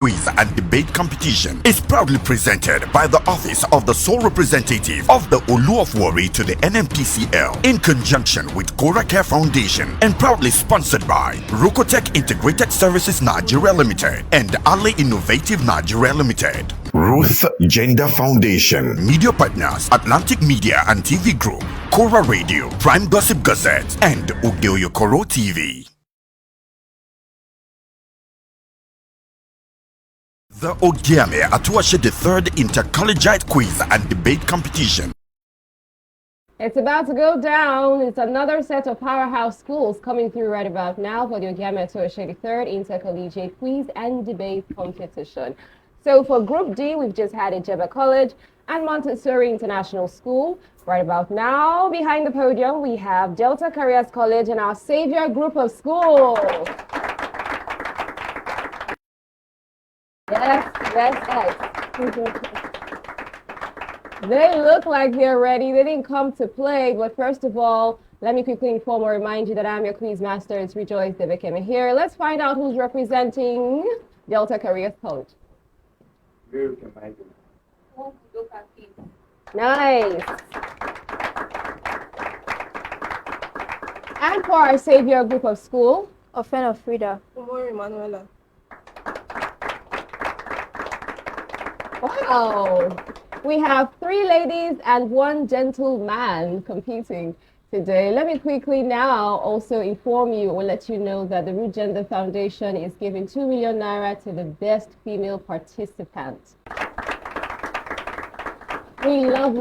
Quiz and debate competition is proudly presented by the Office of the Sole Representative of the Olu of Warri to the NMPCL in conjunction with Cora Care Foundation and proudly sponsored by Rokotech Integrated Services Nigeria Limited and Ali Innovative Nigeria Limited. Ruth Gender Foundation. Media partners Atlantic Media and TV Group, Cora Radio, Prime Gossip Gazette, and Ogiame TV. The Ogiame Atuwatse the third Inter-Collegiate Quiz and Debate Competition. It's about to go down. It's another set of powerhouse schools coming through right about now for the Ogiame Atuwatse the third Inter-Collegiate Quiz and Debate Competition. So for Group D, we've just had Inter-Collegiate and Montessori International School. Right about now, behind the podium, we have Delta Careers College and our Savior Group of Schools. Yes. They look like they're ready. They didn't come to play, but first of all, let me quickly inform or remind you that I'm your quiz master. It's Rejoice Debekeme here. Let's find out who's representing Delta Careers College. Nice. And for our Savior Group of School, Ofena Frida. Warri Manuela. Wow, we have 3 ladies and 1 gentleman competing today. Let me quickly now also inform you or let you know that the Root Gender Foundation is giving 2 million naira to the best female participant. We love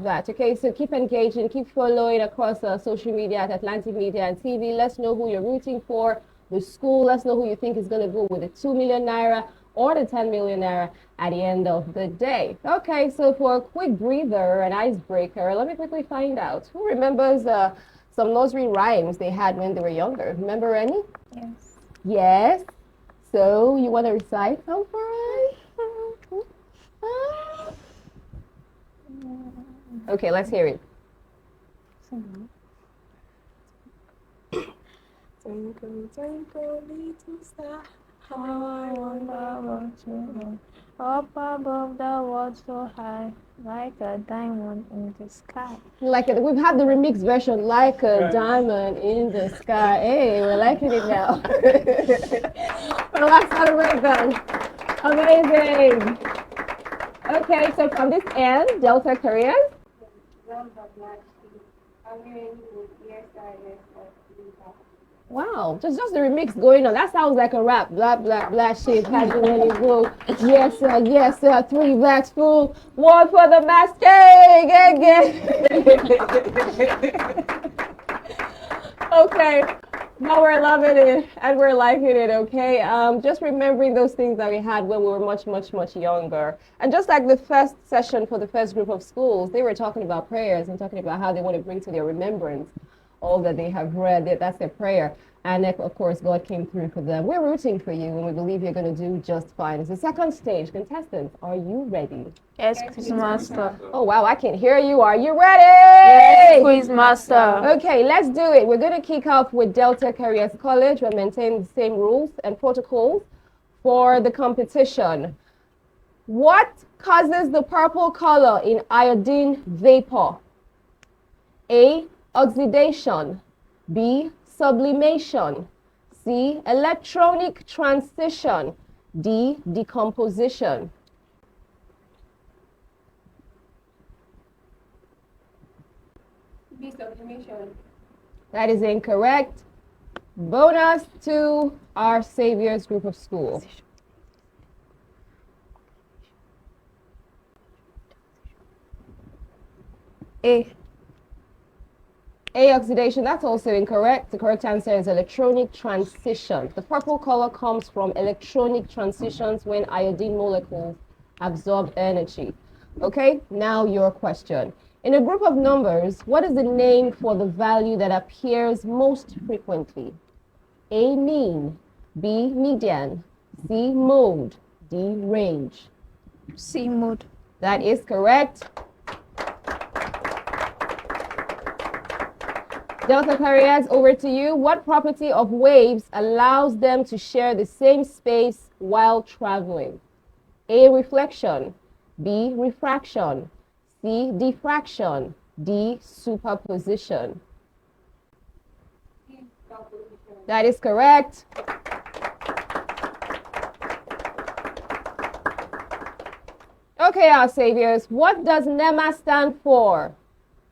that. Okay, so keep engaging, keep following across social media at Atlantic Media and TV. Let's know who you're rooting for, the school. Let's know who you think is going to go with the 2 million naira or the 10 million naira at the end of the day. Okay, so for a quick breather, an icebreaker, let me quickly find out. Who remembers some nursery rhymes they had when they were younger? Remember any? Yes. Yes. So you want to recite some for us? Okay, let's hear it. Twinkle, twinkle, little star. How I wonder what you know. Up above the world so high, like a diamond in the sky. Like it, we've had the remix version, like a diamond in the sky. Hey, we're liking it now. Well, that's how it done. Amazing. Okay, so from this end, Delta Careers. Wow, just the remix going on. That sounds like a rap. Blah, blah, blah, shit. Casually go. Yes, sir. 3 bags full. 1 for the mask. Okay, now we're loving it and we're liking it, okay? Just remembering those things that we had when we were much younger. And just like the first session for the first group of schools, they were talking about prayers and talking about how they want to bring to their remembrance all that they have read. That's their prayer. And of course, God came through for them. We're rooting for you and we believe you're going to do just fine. It's the second stage. Contestants, are you ready? Yes, Quiz Master. Oh, wow, I can hear you. Are you ready? Yes, Quiz Master. Okay, let's do it. We're going to kick off with Delta Careers College. We'll maintain the same rules and protocols for the competition. What causes the purple color in iodine vapor? A, oxidation. B, sublimation. C, electronic transition. D, decomposition. B, sublimation. That is incorrect. Bonus to our Savior's Group of Schools. A, oxidation, that's also incorrect. The correct answer is electronic transition. The purple color comes from electronic transitions when iodine molecules absorb energy. Okay, now your question. In a group of numbers, what is the name for the value that appears most frequently? A, mean. B, median. C, mode. D, range. C, mode. That is correct. Delta Carriers, over to you. What property of waves allows them to share the same space while traveling? A. Reflection. B. Refraction. C. Diffraction. D. Superposition. That is correct. Okay, our saviors, what does NEMA stand for?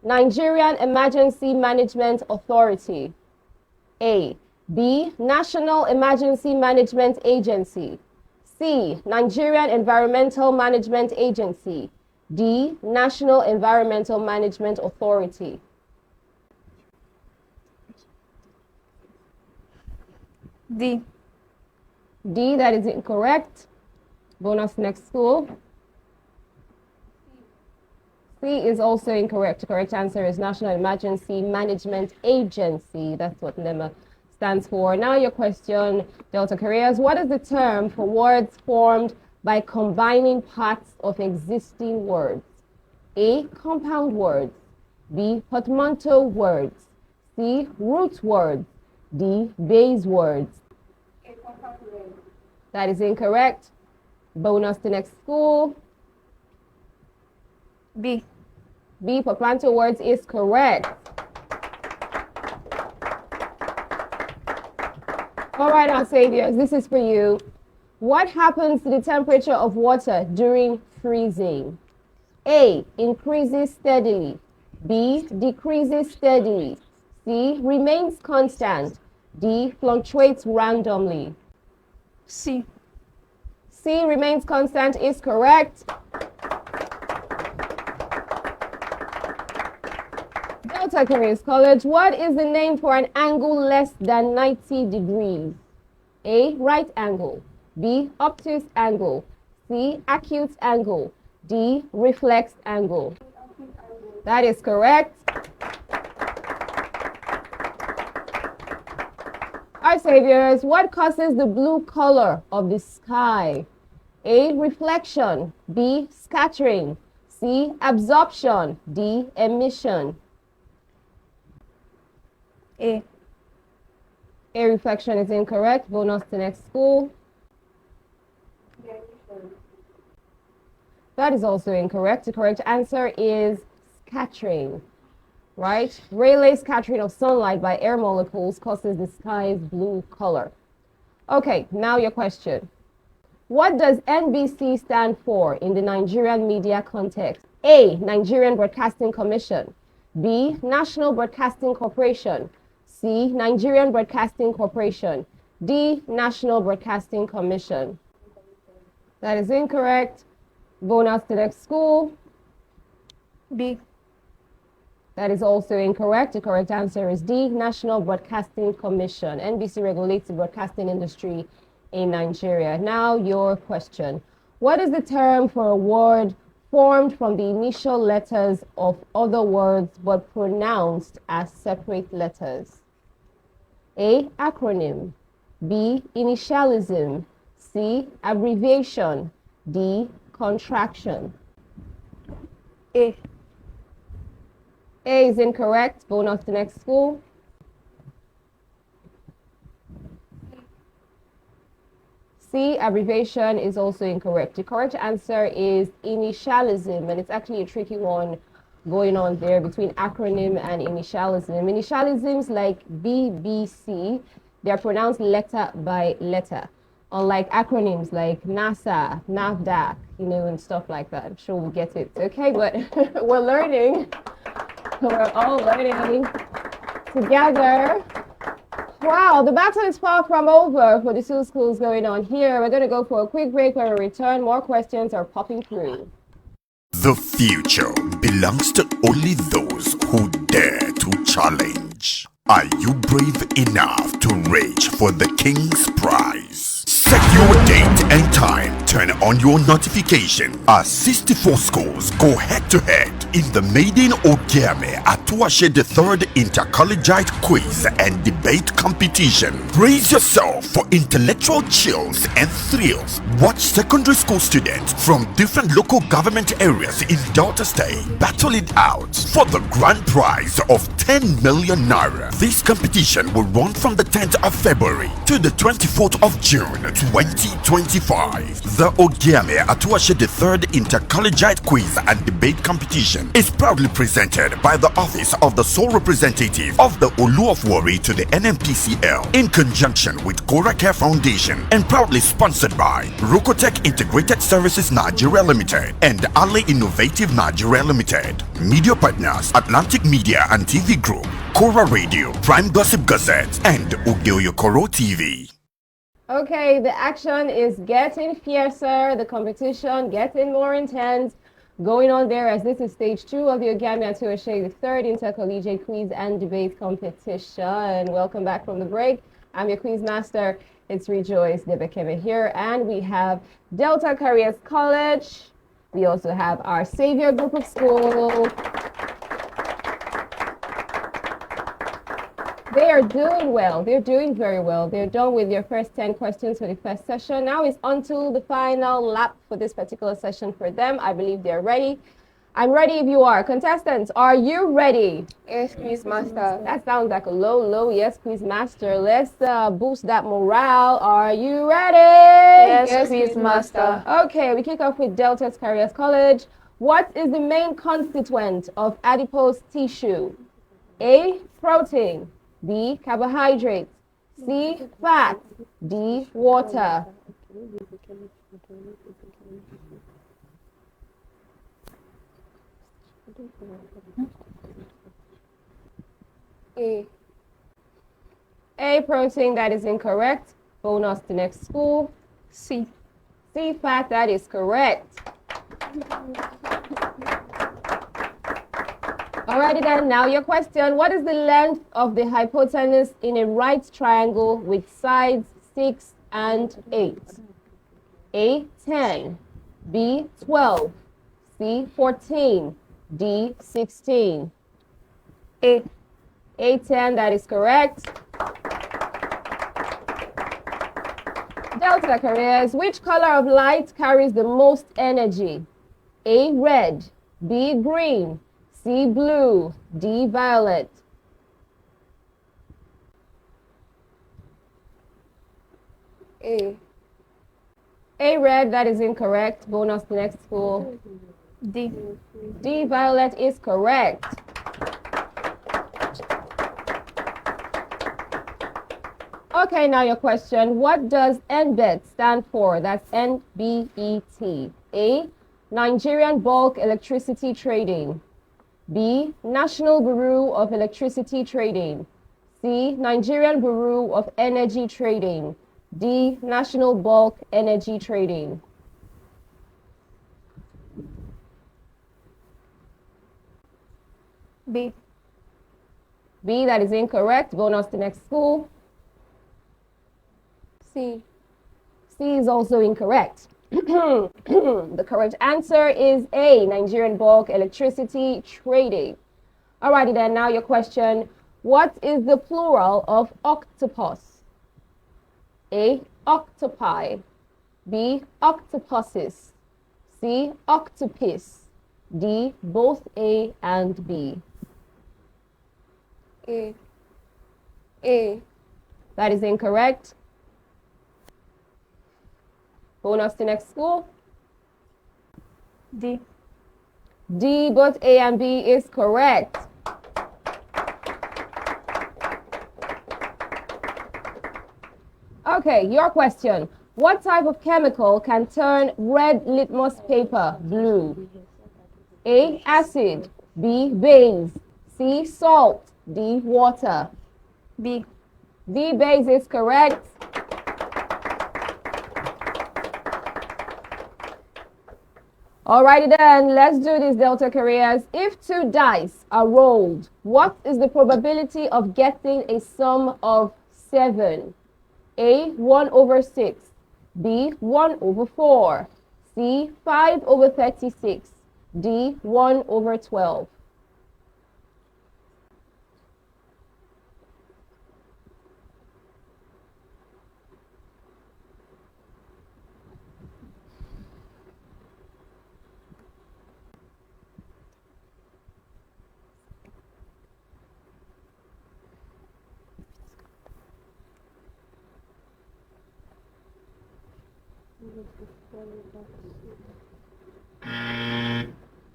Nigerian Emergency Management Authority. A. B. National Emergency Management Agency. C. Nigerian Environmental Management Agency. D. National Environmental Management Authority. D. D, that is incorrect. Bonus next school. C is also incorrect. The correct answer is National Emergency Management Agency. That's what NEMA stands for. Now your question, Delta Careers. What is the term for words formed by combining parts of existing words? A. Compound words. B. Portmanteau words. C. Root words. D. Base words. That is incorrect. Bonus to next school. B. B. Portmanteau words is correct. All right, our saviors, this is for you. What happens to the temperature of water during freezing? A. Increases steadily. B. Decreases steadily. C. Remains constant. D. Fluctuates randomly. C. C. Remains constant is correct. Delta Careers College, what is the name for an angle less than 90 degrees? A. Right angle. B. Obtuse angle. C. Acute angle. D. Reflex angle. That is correct. Our saviors, what causes the blue color of the sky? A. Reflection. B. Scattering. C. Absorption. D. Emission. A. A. Reflection is incorrect. Bonus to next school. That is also incorrect. The correct answer is scattering. Right? Rayleigh scattering of sunlight by air molecules causes the sky's blue color. Okay, now your question. What does NBC stand for in the Nigerian media context? A. Nigerian Broadcasting Commission. B. National Broadcasting Corporation. C. Nigerian Broadcasting Corporation. D. National Broadcasting Commission. That is incorrect. Bonus to next school. B. That is also incorrect. The correct answer is D. National Broadcasting Commission. NBC regulates the broadcasting industry in Nigeria. Now your question. What is the term for a word formed from the initial letters of other words but pronounced as separate letters? A. Acronym. B. Initialism. C. Abbreviation. D. Contraction. A. A is incorrect. Bonus to next school. C, abbreviation, is also incorrect. The correct answer is initialism, and it's actually a tricky one going on there between acronym and initialism. Initialisms like BBC, they're pronounced letter by letter, unlike acronyms like NASA, NAFDAC, and stuff like that. I'm sure we'll get it. Okay, but we're learning. We're all learning together. Wow, the battle is far from over for the two schools going on here. We're going to go for a quick break. When we return, more questions are popping through. The future belongs to only those who dare to challenge. Are you brave enough to reach for the King's Prize? Set your date and time. Turn on your notification. As 64 schools go head to head. in the maiden Ogiame Atuwatse the third Inter-Collegiate quiz and debate competition. Brace yourself for intellectual chills and thrills. Watch secondary school students from different local government areas in Delta State battle it out for the grand prize of 10 million naira. This competition will run from the 10th of February to the 24th of June 2025. The Ogiame Atuwatse the third Inter-Collegiate quiz and debate competition is proudly presented by the office of the sole representative of the Olu of Warri to the NMPCL in conjunction with Koracare Foundation and proudly sponsored by Rokotech Integrated Services Nigeria Limited and Ali Innovative Nigeria Limited. Media partners Atlantic Media and TV Group, Kora Radio, Prime Gossip Gazette, and Ogeoyokoro TV. Okay, the action is getting fiercer, the competition getting more intense, going on there as this is stage 2 of the Ogiame Atuwatse, the third Inter-Collegiate quiz and debate competition. Welcome back from the break. I'm your quiz master. It's Rejoice Debekeme here, and we have Delta Careers College. We also have our Savior Group of School. They are doing well. They're doing very well. They're done with your first 10 questions for the first session. Now it's on to the final lap for this particular session for them. I believe they're ready. I'm ready if you are. Contestants, are you ready? Yes, quiz master. That sounds like a low yes, quiz master. Let's boost that morale. Are you ready? Yes, quiz master. Okay, we kick off with Delta's Careers College. What is the main constituent of adipose tissue? A, protein. B, carbohydrates. C, fat. D, water. A. A, protein, that is incorrect. Bonus to next school. C. C, fat, that is correct. Alrighty then, now your question. What is the length of the hypotenuse in a right triangle with sides 6 and 8? A, 10. B, 12. C, 14. D, 16. A. A, 10, that is correct. Delta Careers, which color of light carries the most energy? A, red. B, green. C, blue. D, violet. A. A, red, that is incorrect. Bonus to next school. D. D, violet is correct. Okay, now your question. What does NBET stand for? That's N-B-E-T. A, Nigerian Bulk Electricity Trading. B, National Bureau of Electricity Trading. C, Nigerian Bureau of Energy Trading. D, National Bulk Energy Trading. B. B, that is incorrect. Bonus to next school. C. C is also incorrect. The correct answer is A, Nigerian Bulk Electricity Trading. Alrighty then, now your question. What is the plural of octopus? A, octopi. B, octopuses. C, octopus. D, both A and B. A. A. That is incorrect. Bonus to next school. D. D, both A and B is correct. Okay, your question. What type of chemical can turn red litmus paper blue? A, acid. B, base. C, salt. D, water. B. D, base is correct. Alrighty then, let's do this, Delta Careers. If 2 dice are rolled, what is the probability of getting a sum of 7? A, 1/6. B, 1/4. C, 5/36. D, 1 over 12.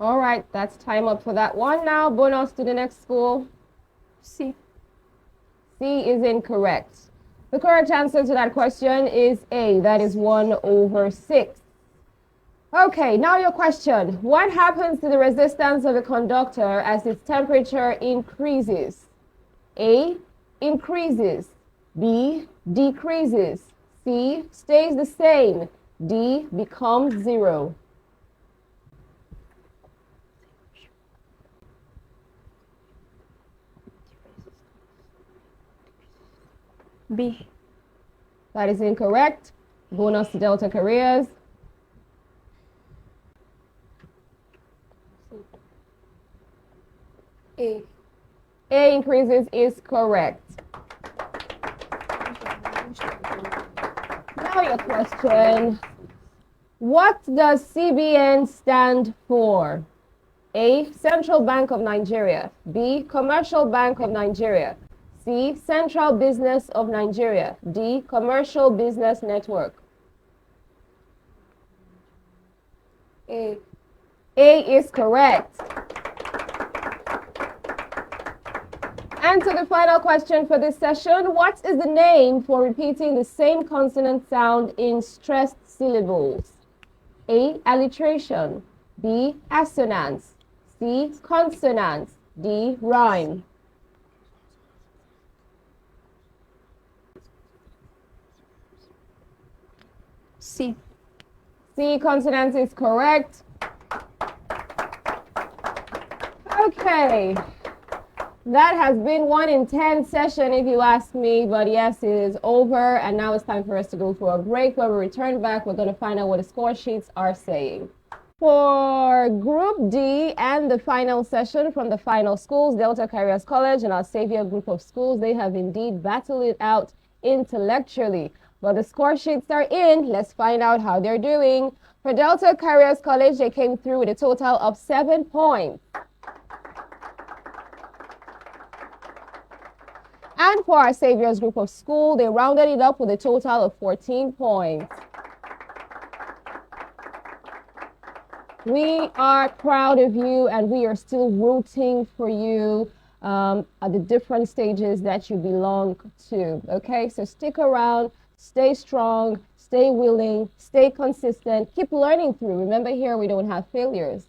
All right, that's time up for that one now. Bonus to the next school. C. C is incorrect. The correct answer to that question is A. That is 1 over 6. Okay, now your question. What happens to the resistance of a conductor as its temperature increases? A. Increases. B. Decreases. C. Stays the same. D. Becomes 0. B. That is incorrect. Bonus to Delta Careers. A. A increases is correct. Now your question. What does CBN stand for? A. Central Bank of Nigeria. B. Commercial Bank of Nigeria. C. Central Business of Nigeria. D. Commercial Business Network. A. A is correct. And to the final question for this session, what is the name for repeating the same consonant sound in stressed syllables? A. Alliteration. B. Assonance. C. Consonance. D. Rhyme. C. C. Consonance is correct. Okay. That has been 1 in 10 session, if you ask me. But yes, it is over. And now it's time for us to go for a break. When we return back, we're going to find out what the score sheets are saying. For Group D and the final session from the final schools, Delta Careers College and our Savior group of schools, they have indeed battled it out intellectually. But the score sheets are in. Let's find out how they're doing. For Delta Careers College, they came through with a total of 7 points. And for our Savior's group of school, they rounded it up with a total of 14 points. We are proud of you, and we are still rooting for you at the different stages that you belong to. Okay, so stick around, stay strong, stay willing, stay consistent, keep learning through. Remember, here we don't have failures.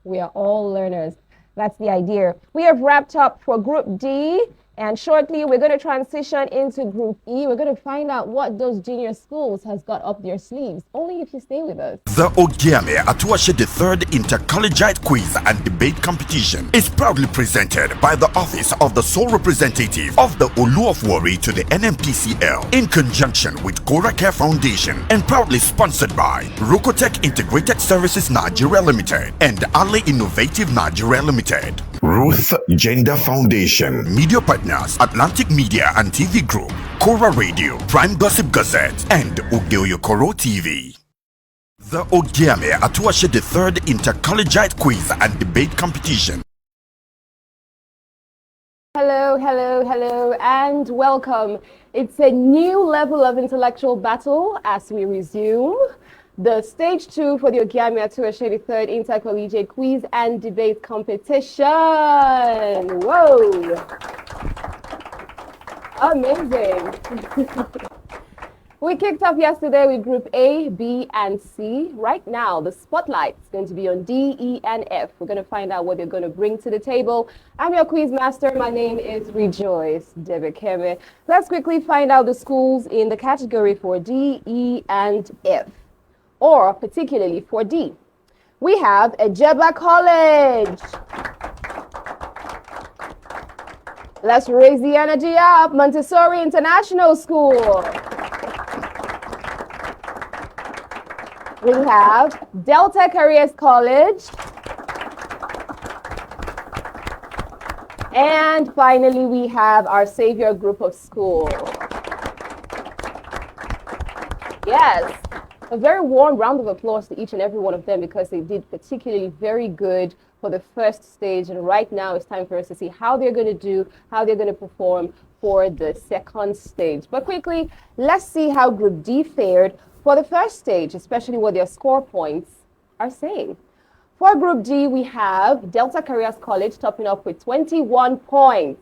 We are all learners. That's the idea. We have wrapped up for Group D. And shortly, we're going to transition into Group E. We're going to find out what those junior schools has got up their sleeves, only if you stay with us. The Ogiame Atuwatse the third Inter-Collegiate Quiz and Debate Competition is proudly presented by the Office of the Sole Representative of the Olu of Warri to the NMPCL in conjunction with Care Foundation and proudly sponsored by Rokotech Integrated Services Nigeria Limited and Ale Innovative Nigeria Limited. Ruth Gender Foundation, media partners Atlantic Media and TV Group, Cora Radio, Prime Gossip Gazette, and Ogeoyokoro TV. The Ogiame Atuwatse the third Inter-Collegiate Quiz and Debate Competition. Hello, hello, hello, and welcome. It's a new level of intellectual battle as we resume the stage 2 for the Ogiame Atuwatse the third Inter-Collegiate Quiz and Debate Competition. Whoa! Amazing. We kicked off yesterday with Group A, B, and C. Right now, the spotlight is going to be on D, E, and F. We're going to find out what they're going to bring to the table. I'm your quiz master. My name is Rejoice Debekeme. Let's quickly find out the schools in the category for D, E, and F, or particularly for D. We have Ejeba College. Let's raise the energy up. Montessori International School. We have Delta Careers College. And finally, we have our Savior Group of School. Yes, a very warm round of applause to each and every one of them because they did particularly very good for the first stage. And right now, it's time for us to see how they're going to do, how they're going to perform for the second stage. But quickly, let's see how Group D fared for the first stage, especially what their score points are saying. For Group D, we have Delta Careers College topping up with 21 points.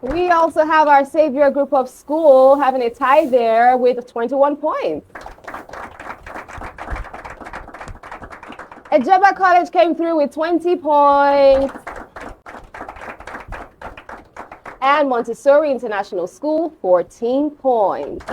We also have our Savior Group of School having a tie there with 21 points. Ejeba College came through with 20 points. And Montessori International School, 14 points.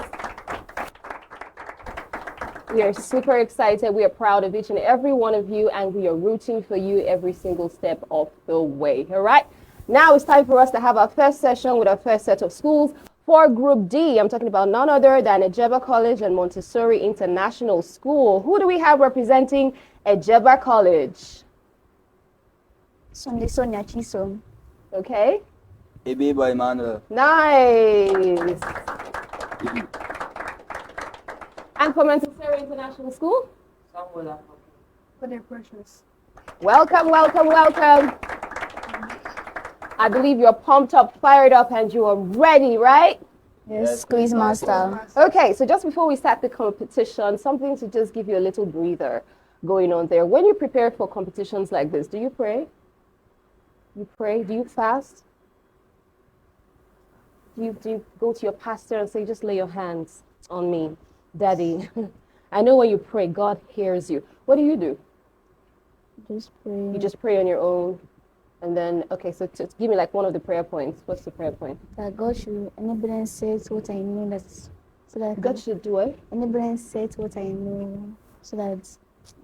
We are super excited. We are proud of each and every one of you, and we are rooting for you every single step of the way. All right? Now it's time for us to have our first session with our first set of schools. For Group D, I'm talking about none other than Ejeba College and Montessori International School. Who do we have representing Ejeba College? Sunday Sonia Chisom. Okay. Ebeba Emmanuel. Nice. And for Montessori International School? For their precious. Welcome, welcome, welcome. I believe you're pumped up, fired up, and you are ready, right? Yes, Quiz Master. Okay, so just before we start the competition, something to just give you a little breather going on there. When you prepare for competitions like this, do you pray? You pray? Do you fast? Do you go to your pastor and say, just lay your hands on me, Daddy? I know when you pray, God hears you. What do? Just pray. You just pray on your own. And then, okay, so just give me like one of the prayer points. What's the prayer point? That God should enable and say what I know, that so that God should do it. enable and say what I know, so that I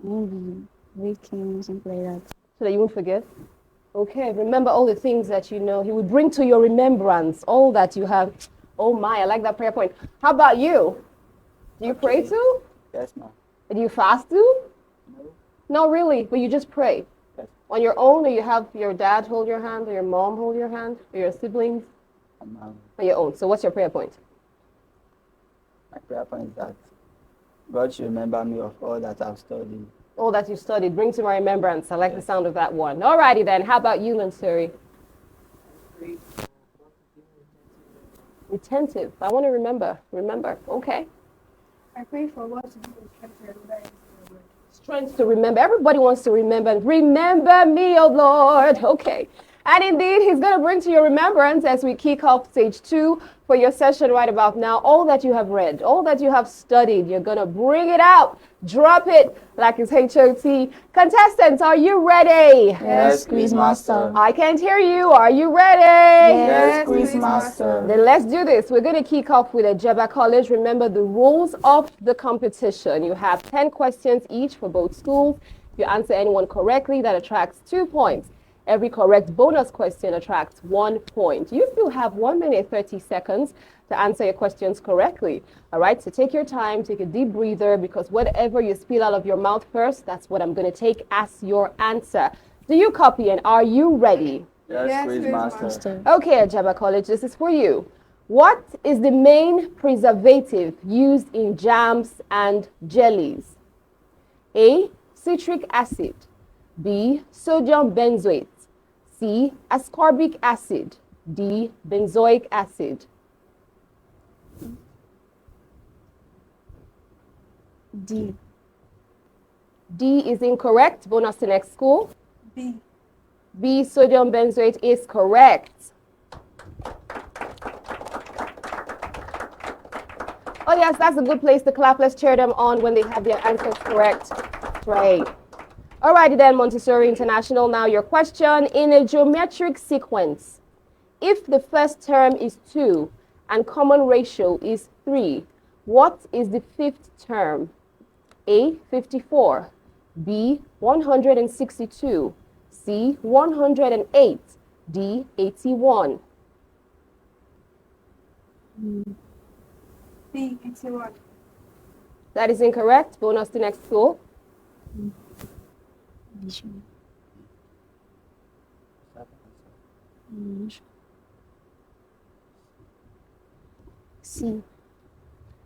won't be breaking something like that. So that you won't forget. Okay, remember all the things that you know. He will bring to your remembrance all that you have. Oh my, I like that prayer point. How about you? Do you pray too? Yes, ma'am. Do you fast too? No. Not really, but you just pray. Yes. On your own, or you have your dad hold your hand, or your mom hold your hand, or your siblings? Ma'am. On your own. So what's your prayer point? My prayer point is that God should remember me of all that I've studied. All that you studied, bring to my remembrance. I like the sound of that one. Alrighty then, how about you, Mansuri? Retentive. I want to remember. Remember. Okay. I pray for God to give me strength to remember everything I read. Strength to remember. Everybody wants to remember. Remember me, oh Lord. Okay. And indeed, he's going to bring to your remembrance as we kick off stage 2 for your session right about now. All that you have read, all that you have studied, you're going to bring it out. Drop it like it's HOT. Contestants, are you ready? Yes, Quiz Master. I can't hear you. Are you ready? Yes, Quiz Master. Then let's do this. We're going to kick off with Ejeba College. Remember the rules of the competition. You have 10 questions each for both schools. If you answer anyone correctly, that attracts 2 points. Every correct bonus question attracts 1 point. You still have 1 minute 30 seconds to answer your questions correctly. All right, so take your time, take a deep breather, because whatever you spill out of your mouth first, that's what I'm going to take as your answer. Do you copy and are you ready? Yes, Quiz Quiz Master. Okay, Ejeba College, this is for you. What is the main preservative used in jams and jellies? A, citric acid. B, sodium benzoate. C, ascorbic acid. D, benzoic acid. D. D is incorrect. Bonus to next school. B. B, sodium benzoate is correct. Oh yes, that's a good place to clap. Let's cheer them on when they have their answers correct. Great. Alrighty then, Montessori International. Now your question. In a geometric sequence, if the first term is 2 and common ratio is 3, what is the fifth term? A, 54. B, 162. C, 108. D, 81. C. 81. That is incorrect. Bonus to next school. C.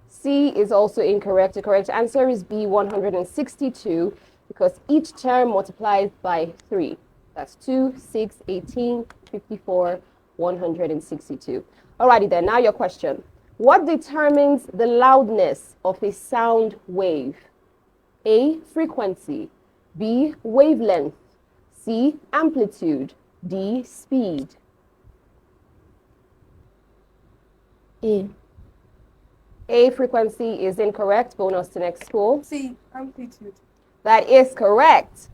C is also incorrect. The correct answer is B, 162, because each term multiplies by 3. That's 2, 6, 18, 54, 162. Alrighty then, now your question. What determines the loudness of a sound wave? A, frequency. B, wavelength. C, amplitude. D, speed. A. A, frequency is incorrect. Bonus to next school. C. Amplitude. That is correct.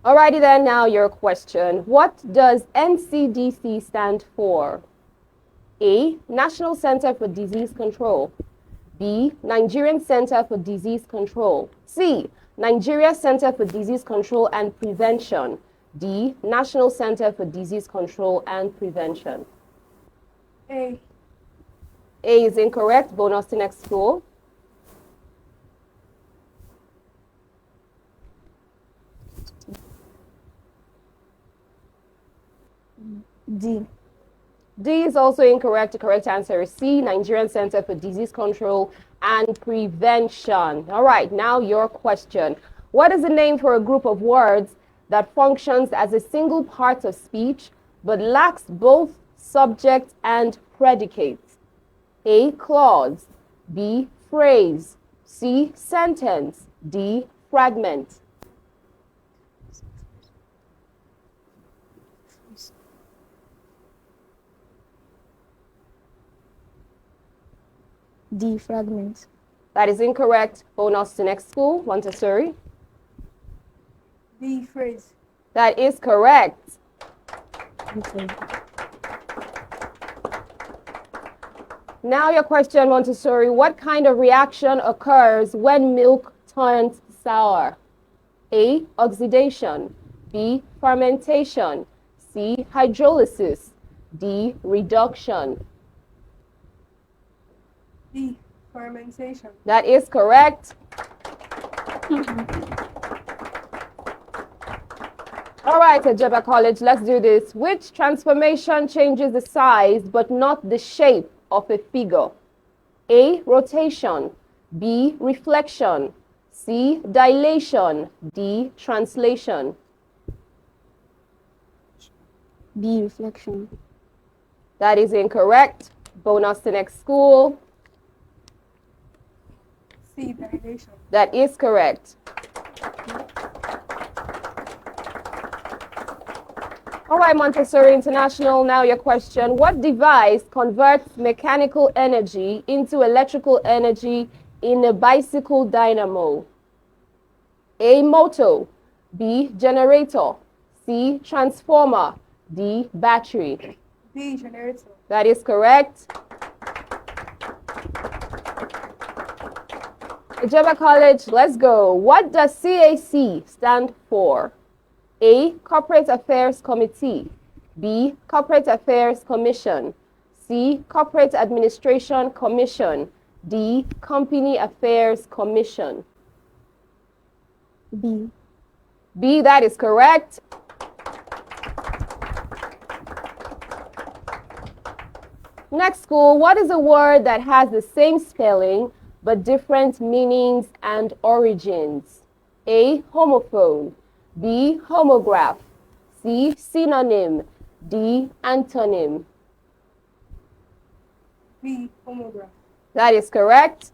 Alrighty then, now your question. What does NCDC stand for? A, National Center for Disease Control. B, Nigerian Center for Disease Control. C, Nigeria Center for Disease Control and Prevention. D, National Center for Disease Control and Prevention. A. A is incorrect. Bonus to next school. D. D is also incorrect. The correct answer is C, Nigerian Center for Disease Control and Prevention. All right, now your question. What is the name for a group of words that functions as a single part of speech but lacks both subject and predicate? A, clause. B, phrase. C, sentence. D, fragment. D. Fragment. That is incorrect. Bonus to next school. Montessori. D. Phrase. That is correct. Okay. Now your question, Montessori. What kind of reaction occurs when milk turns sour? A, oxidation. B, fermentation. C, hydrolysis. D, reduction. D. Fermentation. That is correct. All right, Atuwatse College, let's do this. Which transformation changes the size but not the shape of a figure? A, rotation. B, reflection. C, dilation. D, translation. B. Reflection. That is incorrect. Bonus to next school. C. Dilation. That is correct. All right, Montessori International, now your question. What device converts mechanical energy into electrical energy in a bicycle dynamo? A, motor. B, generator. C, transformer. D, battery. D. Generator. That is correct. Atuwatse College, let's go. What does CAC stand for? A, Corporate Affairs Committee. B, Corporate Affairs Commission. C, Corporate Administration Commission. D, Company Affairs Commission. B. B, that is correct. Next school, what is a word that has the same spelling but different meanings and origins? A, homophone. B, homograph. C, synonym. D, antonym. B. Homograph. That is correct.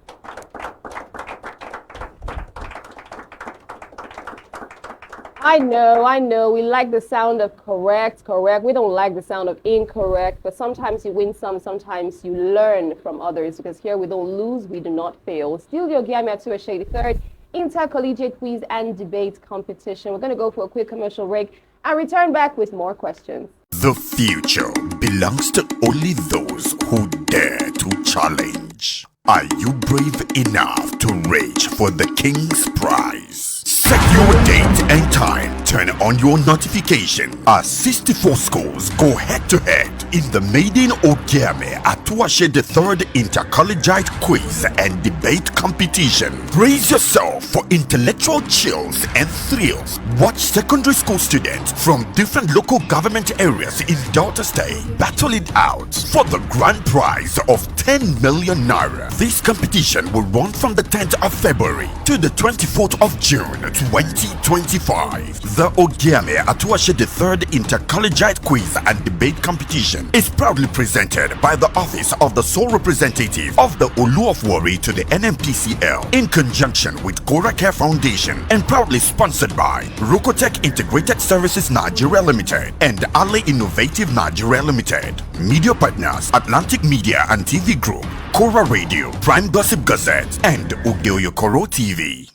I know. We like the sound of correct. We don't like the sound of incorrect, but sometimes you win some, sometimes you learn from others, because here we don't lose, we do not fail. Still the Ogiame Atuwatse third Inter-Collegiate quiz and debate competition. We're going to go for a quick commercial break and return back with more questions. The future belongs to only those who dare to challenge. Are you brave enough to reach for the King's Prize? Set your date and time turn on your notification as 64 schools go head-to-head in the maiden Ogiame Atuwatse the third Inter-Collegiate quiz and debate competition. Brace yourself for intellectual chills and thrills. Watch secondary school students from different local government areas in Delta State battle it out for the grand prize of 10 million naira. This competition will run from the 10th of February to the 24th of June 2025. The Ogiame Atuwatse the third Inter-Collegiate quiz and debate competition is proudly presented by the office of the sole representative of the Warri to the NMPCL in conjunction with Coracare Foundation and proudly sponsored by Rocotech Integrated Services Nigeria Limited and Ale Innovative Nigeria Limited. Media partners Atlantic Media and TV Group, Cora Radio, Prime Gossip Gazette, and Ugeoyokoro TV.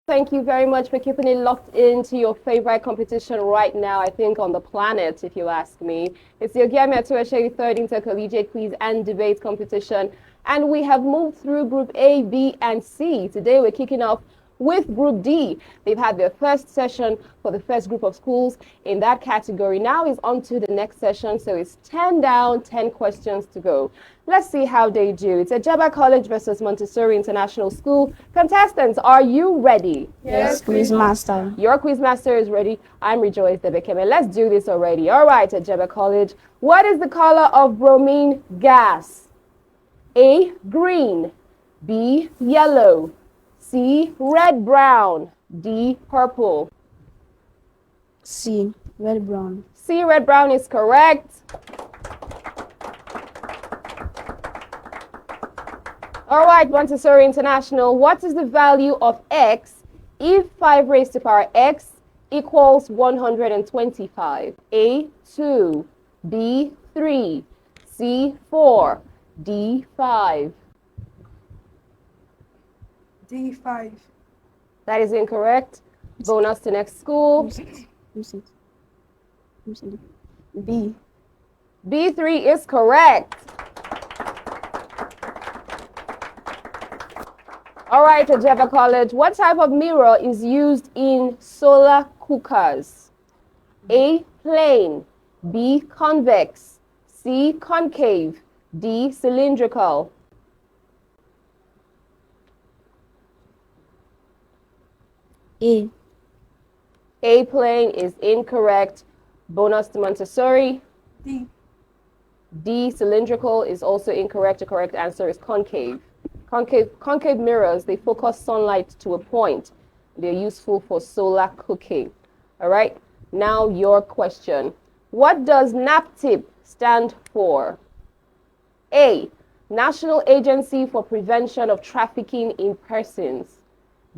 Thank you very much for keeping it locked into your favorite competition right now, I think, on the planet, if you ask me. It's the Ogiame Atuwatse third Inter-Collegiate quiz and debate competition. And we have moved through Group A, B, and C. Today we're kicking off with Group D. They've had their first session for the first group of schools in that category. Now is on to the next session, so it's 10 down, 10 questions to go. Let's see how they do. It's Atuwatse College versus Montessori International School. Contestants, are you ready? Yes, Quizmaster. Your Quizmaster is ready. I'm Rejoice Debekeme. Let's do this already. All right, Atuwatse College. What is the color of bromine gas? A, green. B, yellow. C, red, brown. D, purple. C, red, brown. C, red, brown is correct. All right, Montessori International, what is the value of x if 5 raised to power x equals 125? A, 2. B, 3. C, 4. D, 5. D5. That is incorrect. Bonus to next school. B. B3 is correct. All right, Atuwatse College. What type of mirror is used in solar cookers? A, plane. B, convex. C, concave. D, cylindrical. A. A, plane is incorrect. Bonus to Montessori. D. D, cylindrical is also incorrect. The correct answer is concave. Concave mirrors, they focus sunlight to a point. They're useful for solar cooking. All right, now your question. What does NAPTIP stand for? A, National Agency for Prevention of Trafficking in Persons.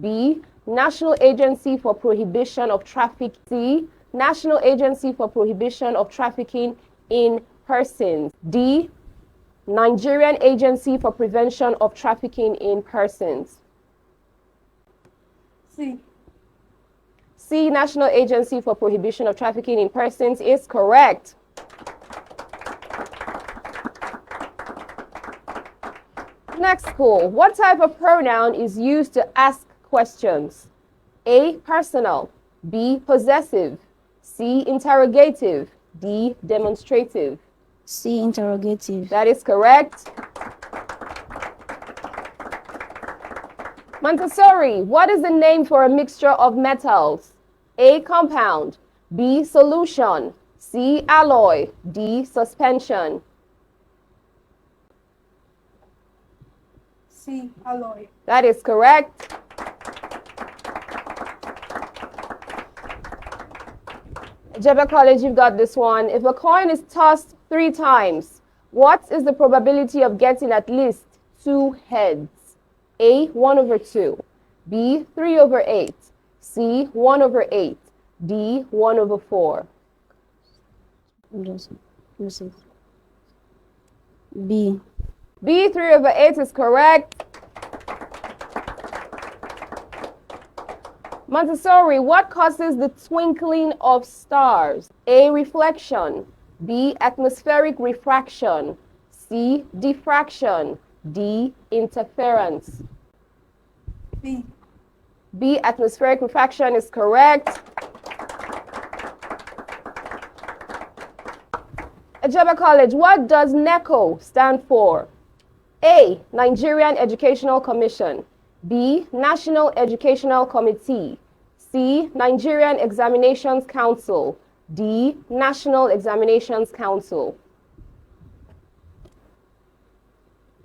B, National Agency for Prohibition of Trafficking. C, National Agency for Prohibition of Trafficking in Persons. D, Nigerian Agency for Prevention of Trafficking in Persons. C. C, National Agency for Prohibition of Trafficking in Persons is correct. Next school. What type of pronoun is used to ask questions? A, personal. B, possessive. C, interrogative. D, demonstrative. C, interrogative. That is correct. Montessori, what is the name for a mixture of metals? A, compound. B, solution. C, alloy. D, suspension. C, alloy. That is correct. Atuwatse College, you've got this one. If a coin is tossed 3 times, what is the probability of getting at least 2 heads? A, 1/2. B, 3/8. C, 1/8. D, 1/4. B. B, 3/8 is correct. Montessori, what causes the twinkling of stars? A, reflection. B, atmospheric refraction. C, diffraction. D, interference. B. B, atmospheric refraction is correct. Atuwatse College, what does NECO stand for? A. Nigerian Educational Commission. B. National Educational Committee. C. Nigerian Examinations Council. D. National Examinations Council.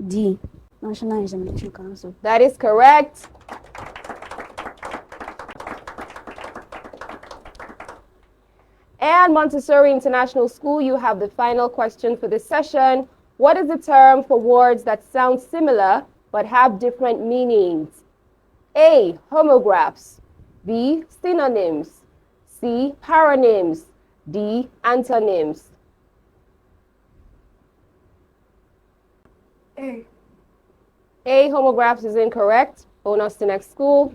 D. National Examination Council. That is correct. And Montessori International School, you have the final question for this session. What is the term for words that sound similar but have different meanings? A. Homographs. B. Synonyms. C. Paronyms. D. Antonyms. A. A. Homographs is incorrect. Bonus to next school.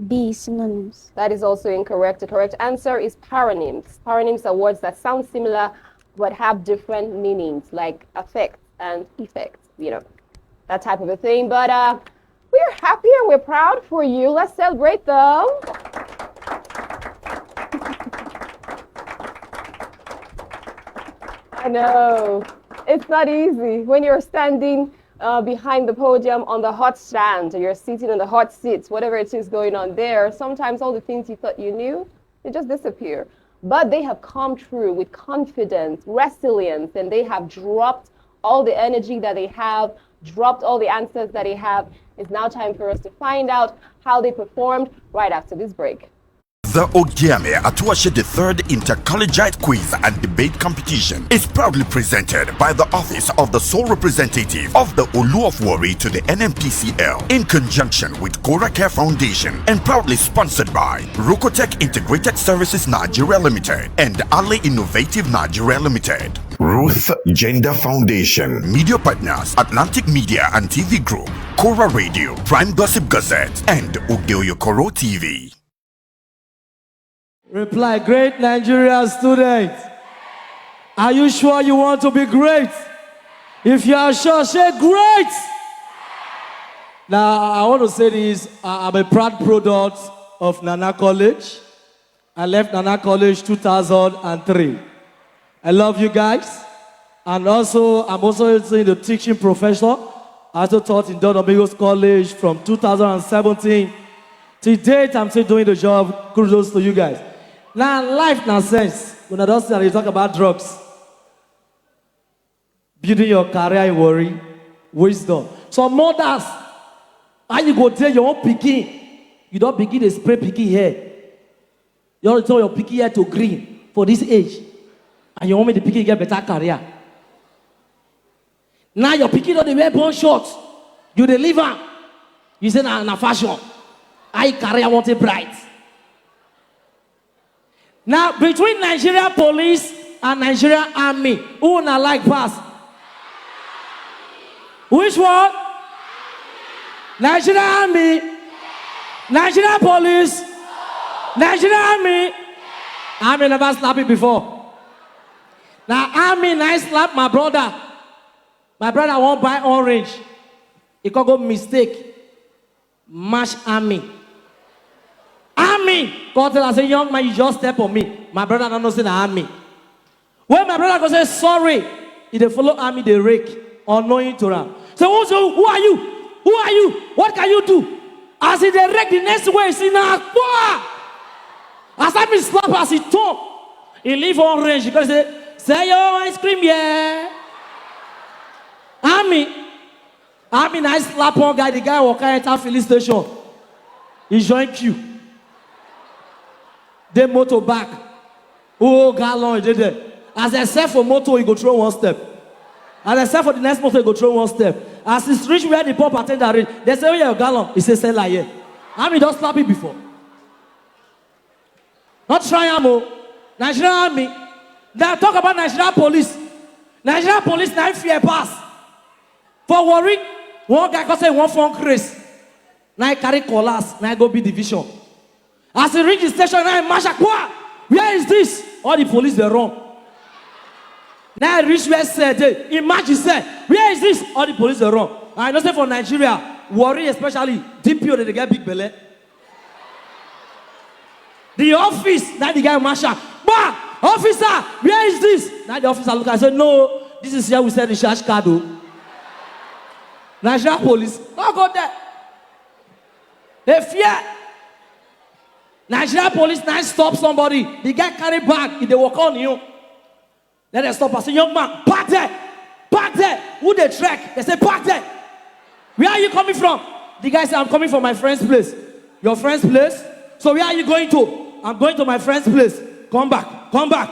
B. Synonyms. That is also incorrect. The correct answer is paronyms. Paronyms are words that sound similar but have different meanings, like affect and effect, you know, that type of a thing. But we're happy and we're proud for you. Let's celebrate them. I know. It's not easy when you're standing behind the podium on the hot stand, or you're sitting in the hot seats, whatever it is going on there. Sometimes all the things you thought you knew, they just disappear. But they have come true with confidence, resilience, and they have dropped all the energy that they have, dropped all the answers that they have. It's now time for us to find out how they performed right after this break. The Ogiame Atuwatse the third Inter-Collegiate Quiz and Debate Competition is proudly presented by the Office of the Sole Representative of the Olu of Warri to the NMPCL in conjunction with Care Foundation and proudly sponsored by Rokotech Integrated Services Nigeria Limited and Ali Innovative Nigeria Limited. Ruth Gender Foundation. Media partners Atlantic Media and TV Group, Kora Radio, Prime Gossip Gazette, and Ugeoyokoro TV. Reply, great Nigerian student. Are you sure you want to be great? If you are sure, say great. Now, I want to say this. I'm a proud product of Nana College. I left Nana College 2003. I love you guys. And also, I'm also in the teaching profession. I also taught in Don Domingos College from 2017. To date, I'm still doing the job. Kudos to you guys. Now, life now sense. When I don't say you talk about drugs, building your career in Warri, wisdom. So mothers, how you go tell your own pikin, you don't begin to spray pikin hair. You don't tell your pikin hair to green for this age, and you want me the pikin get better career. Now your pikin don't wear bone shorts, you deliver. You say na fashion. I career want it bright. Now, between Nigeria police and Nigeria army, who na like pass? Which one? Nigeria army, Nigeria police, Nigeria army. Army never slapped it before. Now, army nice slap my brother. My brother won't buy orange. He could go mistake. Mash army. Army. God tell us, young man, you just step on me. My brother don't know say the army. When my brother go say sorry, if they follow army, they rake, unknowing to them. So who are you? Who are you? What can you do? As he they rake the next way, see now. As I be slap as he talk, he leave orange because say yo ice cream, yeah. Army nice slap one guy, the guy walk enter filling station. He join queue. They motor back. Oh, gallon, he did there. As I said for motor, he go throw one step. As I said for the next motor, he go throw one step. As he's reach where the pump attendant reach, they say, oh, yeah, gallon. He says, sell like here. Army don't slap it before. Not try ammo. Nigerian army. They talk about Nigerian police. Nigerian police, now fear pass. For Warri, one guy can say one phone race. Now I carry collars. Now I go be division. As he reach the station, now I march aqua. Where is this? All the police they run. Now I reach where said, imagine say, where is this? All the police they run. I know say for Nigeria, Warri especially, DPO they get big belly. The office, now the guy march. Bah! Officer, where is this? Now the officer look and say, no, this is here we send the charge card. National police, don't go there. They fear. National police now stop somebody. The guy carry bag, if they walk on you. Then they stop and say, young man, park there. Park there. Who they track? They say, park there. Where are you coming from? The guy said, I'm coming from my friend's place. Your friend's place? So where are you going to? I'm going to my friend's place. Come back. Come back.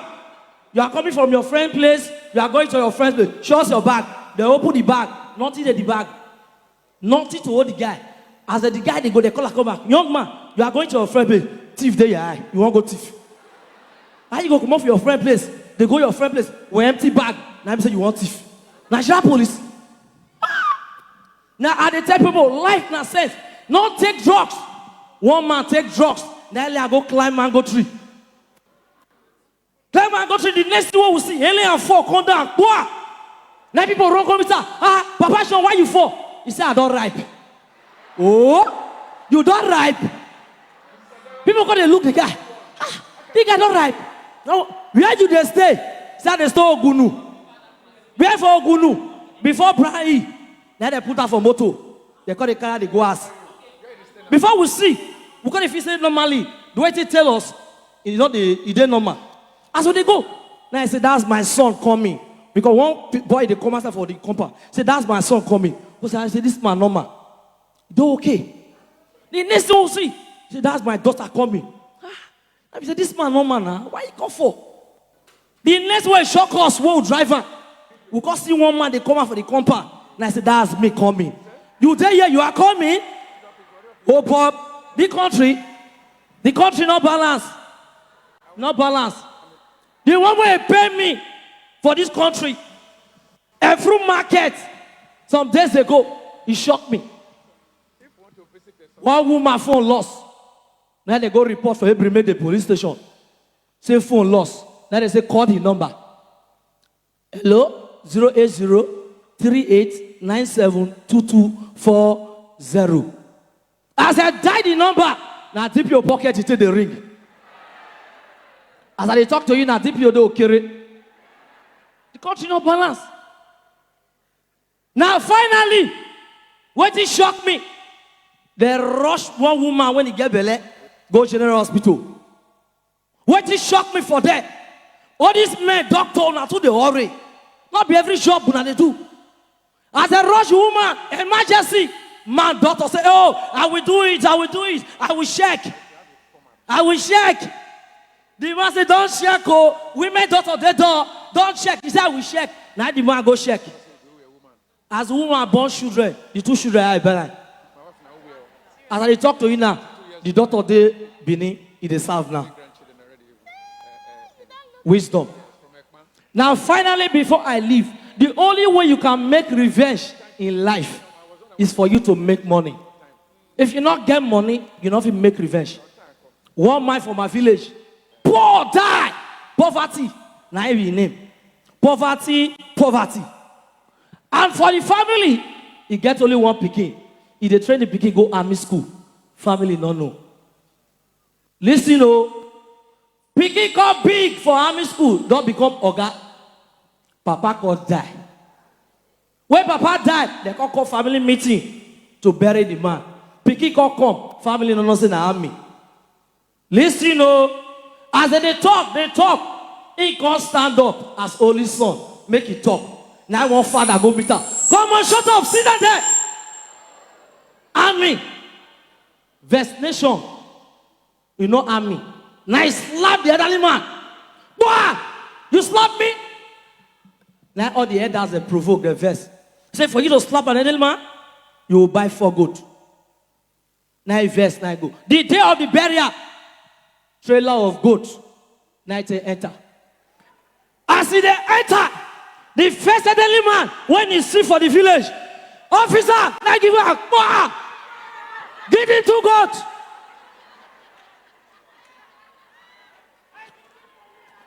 You are coming from your friend's place. You are going to your friend's place. Show us your bag. They open the bag. Nothing in the bag. Nothing to hold the guy. As the guy, they go, they call, come back. Young man, you are going to your friend's place. Thief there, your eye. You won't go thief. How you go come off your friend's place? They go your friend's place with empty bag. Now I'm saying you want thief. National police. Now I tell people, life now says, not take drugs. One man take drugs. Then I go climb mango tree. Climb mango tree. The next thing we see, Helen and 4 come down. Boah! Now people run come and say, Papa Sean, why you fall? He said, I don't ripe. Oh, you don't ripe. People go they look the guy. The guy don't ripe. No, where you they stay? Say they stay Ogunu. Where for Ogunu? Before Brahi. Then they put her for moto. They call the car, they go ask. Before we see, we call if he say normally, the way they tell us, it's not the day normal. As when they go, now I say, that's my son coming. Because one boy, they come after for the compound. Say, that's my son coming. I say, this man normal. Do okay. The next thing we see, say, that's my daughter coming. I say, this man normal now. Why you come for? The next one shock us, we'll driver. We can see one man, they come out for the compound. And I said, that's me coming. You there here, you are coming? Oh, Bob, the country not balanced. Not balanced. The one way pay me for this country, every market, some days ago, it shocked me. One woman phone lost. Now they go report for every the police station. Say phone lost. Now they say call the number. Hello? 080-3897-2240. As I dial the number, now dip your pocket, you take the ring. As I talk to you, now dip your door, carry. The country no balance. Now finally, what it shocked me, they rushed one woman when he get belly, go General Hospital. What it shocked me for that, all these men, doctor, now to the worry. Not be every job that they do. As a rush woman, emergency, man, doctor say, oh, I will do it, I will do it, I will check. I will check. The man say, don't check, oh, women, doctor, they don't check. He said, I will check. Now the man go check. As a woman born children, the 2 children are better. As I talk to you now, the daughter they Benin, in the south now. Wisdom. Now, finally, before I leave, the only way you can make revenge in life is for you to make money. If you not get money, you not even make revenge. One man from my village, poor die, poverty. Now your name, poverty. And for the family, he get only one pikin. If they train the pikin go army school, family no know. Listen, oh, pikin come big for army school, don't become oga. Papa could die. When Papa died, they call family meeting to bury the man. Pikin come, family no know say na army. Listen, oh, as they talk, he can't stand up as only son, make it talk. Now one father go meet her. Come on, shut up, sit down there. Army, Vest Nation, you know army. Now he slap the elderly man. Boy, you slap me? Now all the elders they provoke the vest. Say for you to slap an elderly man, you will buy 4 goat. Now he vest, now he go. The day of the burial, trailer of goat. Now they enter. As they enter, the first elderly man, when he see for the village, officer, now give him a give him 2 goats.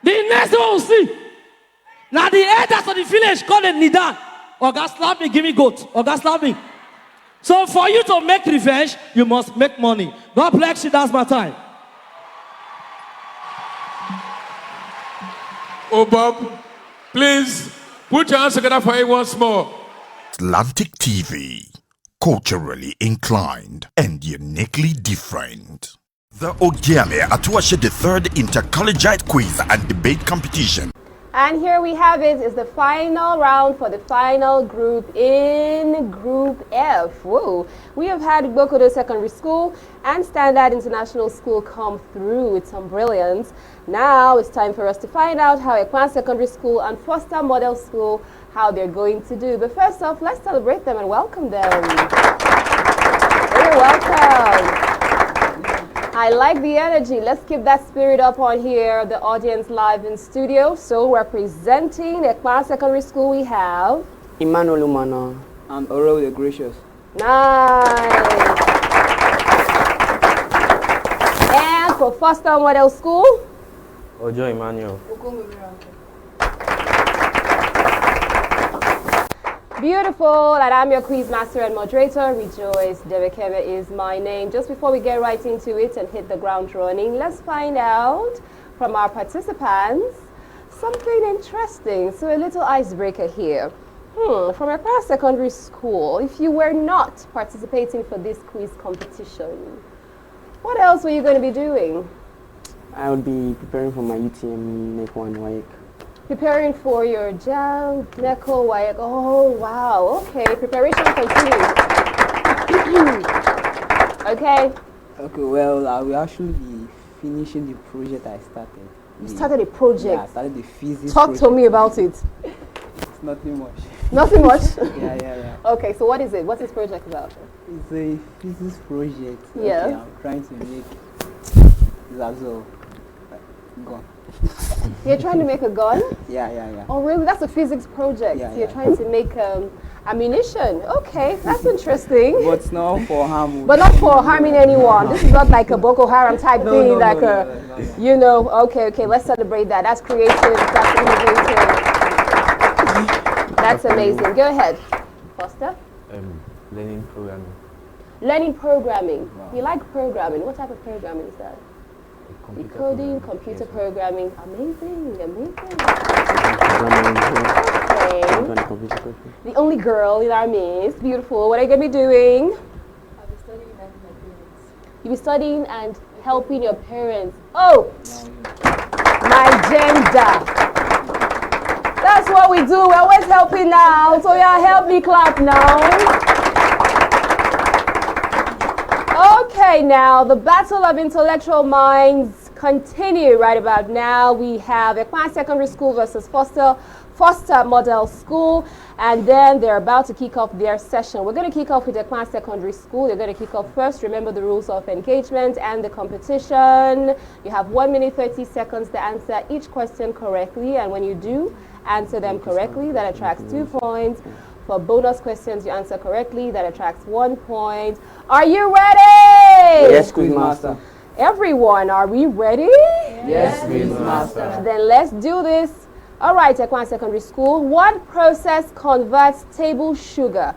The next one will see. Now the elders of the village call them Nidan. Oga slap me, give me goat. Oga slap me. So for you to make revenge, you must make money. God bless you, that's my time. Oh, Bob, please put your hands together for it once more. Atlantic TV, culturally inclined and uniquely different. The Ogiame Atuwatse the third Inter-Collegiate quiz and debate competition. And here we have it, is the final round for the final group in Group F. Whoa. We have had Bokodo Secondary School and Standard International School come through with some brilliance. Now it's time for us to find out how Ekwan Secondary School and Foster Model School, how they're going to do. But first off, let's celebrate them and welcome them. You're welcome. I like the energy. Let's keep that spirit up on here, the audience live in studio. So representing Ekwan Secondary School, we have Emmanuel Umana and Oro the Gracious. Nice. And for Foster Model School, Ojo Emmanuel. Beautiful, and I'm your quiz master and moderator, Rejoice Debekebe is my name. Just before we get right into it and hit the ground running, let's find out from our participants something interesting. So a little icebreaker here. From Ekwan Secondary School, if you were not participating for this quiz competition, what else were you going to be doing? I would be preparing for my UTM Nekwan WAEC. Preparing for your JAM, NECO, WAEC. Oh, wow. Okay, preparation continues. Okay. Okay, well, I will actually be finishing the project I started. You started a project? Yeah, I started the physics Talk project. to me about it. It's nothing much. Nothing much? Yeah. Okay, so what is it? What's this project about? It's a physics project. Yeah. Okay, I'm trying to make that's all. Gone. You're trying to make a gun? Yeah. Oh, really? That's a physics project. Yeah, You're trying to make ammunition. Okay, that's interesting. But it's not for harm. But not for harming anyone. This is not like a Boko Haram type thing, you know. Okay, let's celebrate that. That's creative, that's innovative. That's amazing. Go ahead, Foster. Learning programming. Learning programming. Wow. You like programming. What type of programming is that? Decoding, computer programming. Amazing. Okay. The only girl in our midst. Beautiful. What are you going to be doing? I'll be studying and helping my parents. You'll be studying and helping your parents. Oh, my gender. That's what we do. We're always helping now. So yeah, help me clap now. Okay, now the battle of intellectual minds continue right about now. We have Ekwan Secondary School versus Foster Model School, and then they're about to kick off their session. We're going to kick off with Ekwan Secondary School. They're going to kick off first. Remember the rules of engagement and the competition. You have 1 minute 30 seconds to answer each question correctly, and when you do answer them correctly, that attracts 2 points. For bonus questions, you answer correctly, that attracts 1 point. Are you ready? Yes, Quiz Master. Everyone, are we ready? Yes, Quiz Master. Then let's do this. All right, Ekwan Secondary School. What process converts table sugar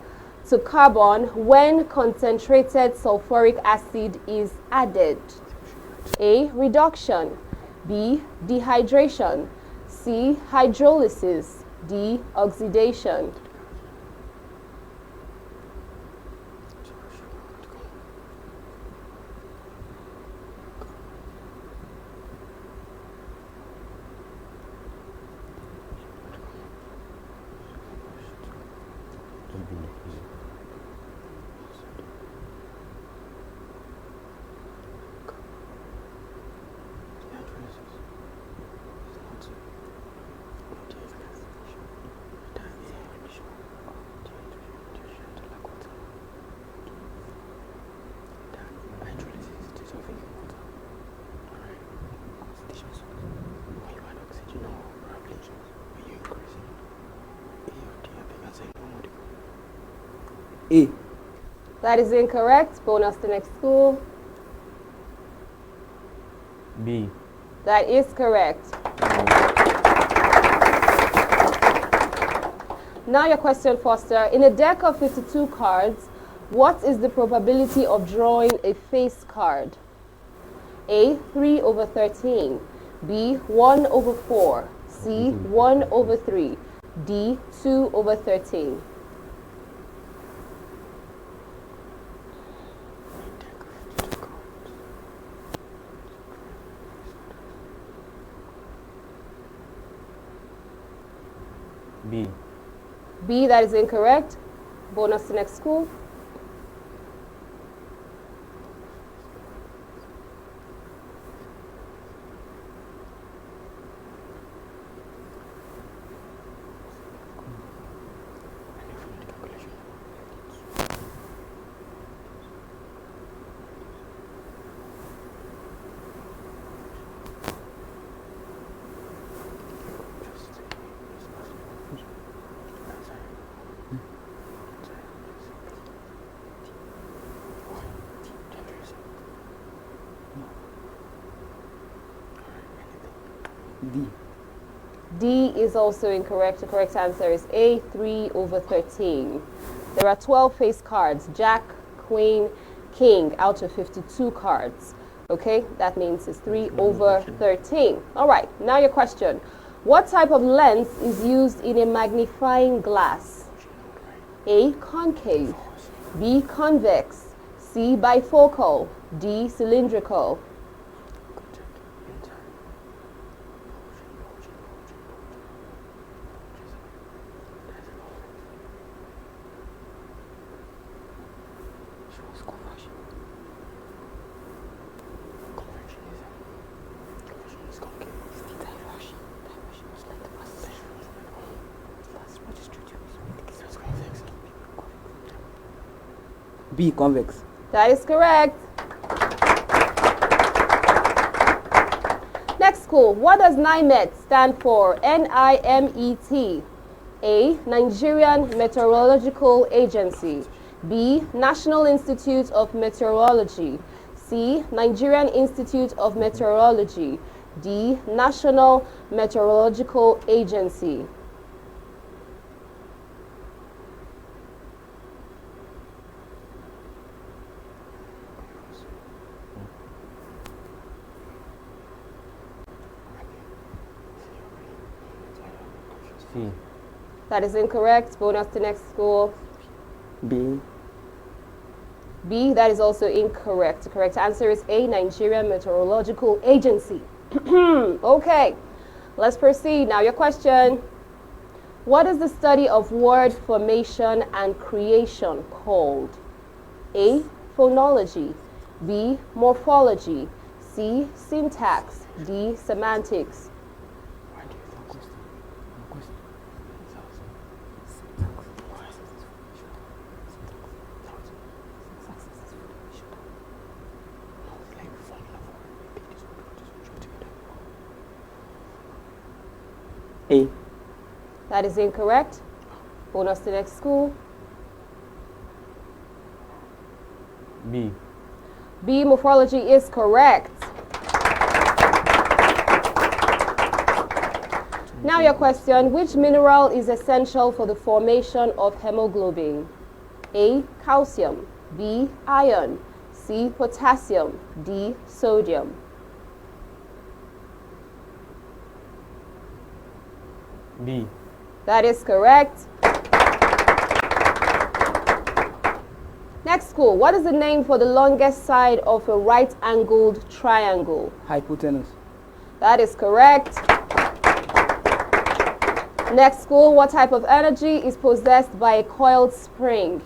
to carbon when concentrated sulfuric acid is added? A, reduction. B, dehydration. C, hydrolysis. D, oxidation. A. That is incorrect. Bonus to next school. B. That is correct. Now your question, Foster. In a deck of 52 cards, what is the probability of drawing a face card? A, 3/13. B, 1/4. C, 1 over 3. D, 2 over 13. B. B, that is incorrect. Bonus to next school. D. D is also incorrect. The correct answer is A, 3 over 13. There are 12 face cards, Jack, Queen, King, out of 52 cards. Okay, that means it's 3 over 13. All right, now your question. What type of lens is used in a magnifying glass? A, concave. B, convex. C, bifocal. D, cylindrical. B, convex. That is correct. Next school, what does NIMET stand for? N-I-M-E-T. A, Nigerian Meteorological Agency. B, National Institute of Meteorology. C, Nigerian Institute of Meteorology. D, National Meteorological Agency. C. That is incorrect. Bonus to next school. B. B, that is also incorrect. The correct answer is A, Nigerian Meteorological Agency. Okay, let's proceed. Now your question. What is the study of word formation and creation called? A, phonology. B, morphology. C, syntax. D, semantics. A. That is incorrect. Bonus to next school. B. B, morphology is correct. Now your question, which mineral is essential for the formation of hemoglobin? A, calcium. B, iron. C, potassium. D, sodium. B. That is correct. Next school, what is the name for the longest side of a right-angled triangle? Hypotenuse. That is correct. Next school, what type of energy is possessed by a coiled spring?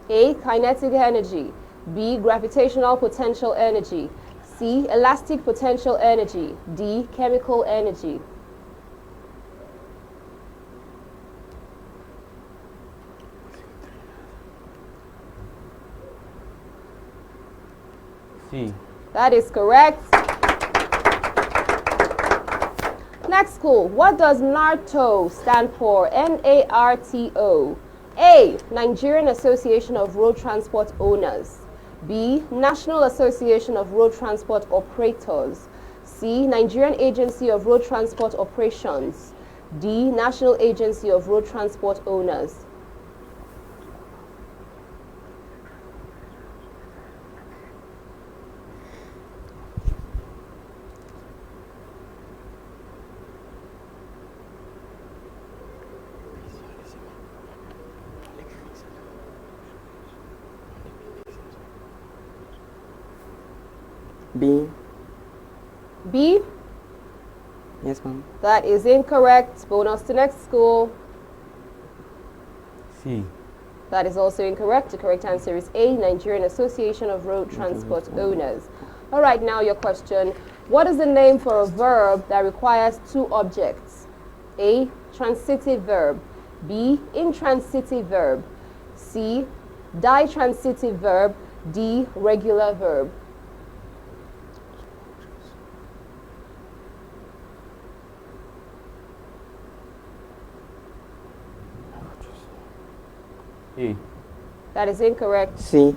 A, kinetic energy. B, gravitational potential energy. C, elastic potential energy. D, chemical energy. C. That is correct. Next school, what does NARTO stand for? N-A-R-T-O. A, Nigerian Association of Road Transport Owners. B, National Association of Road Transport Operators. C, Nigerian Agency of Road Transport Operations. D, National Agency of Road Transport Owners. B. B? Yes, ma'am. That is incorrect. Bonus to next school. C. That is also incorrect. The correct answer is A, Nigerian Association of Road Transport Owners. All right, now your question. What is the name for a verb that requires two objects? A, transitive verb. B, intransitive verb. C, ditransitive verb. D, regular verb. A. That is incorrect. C.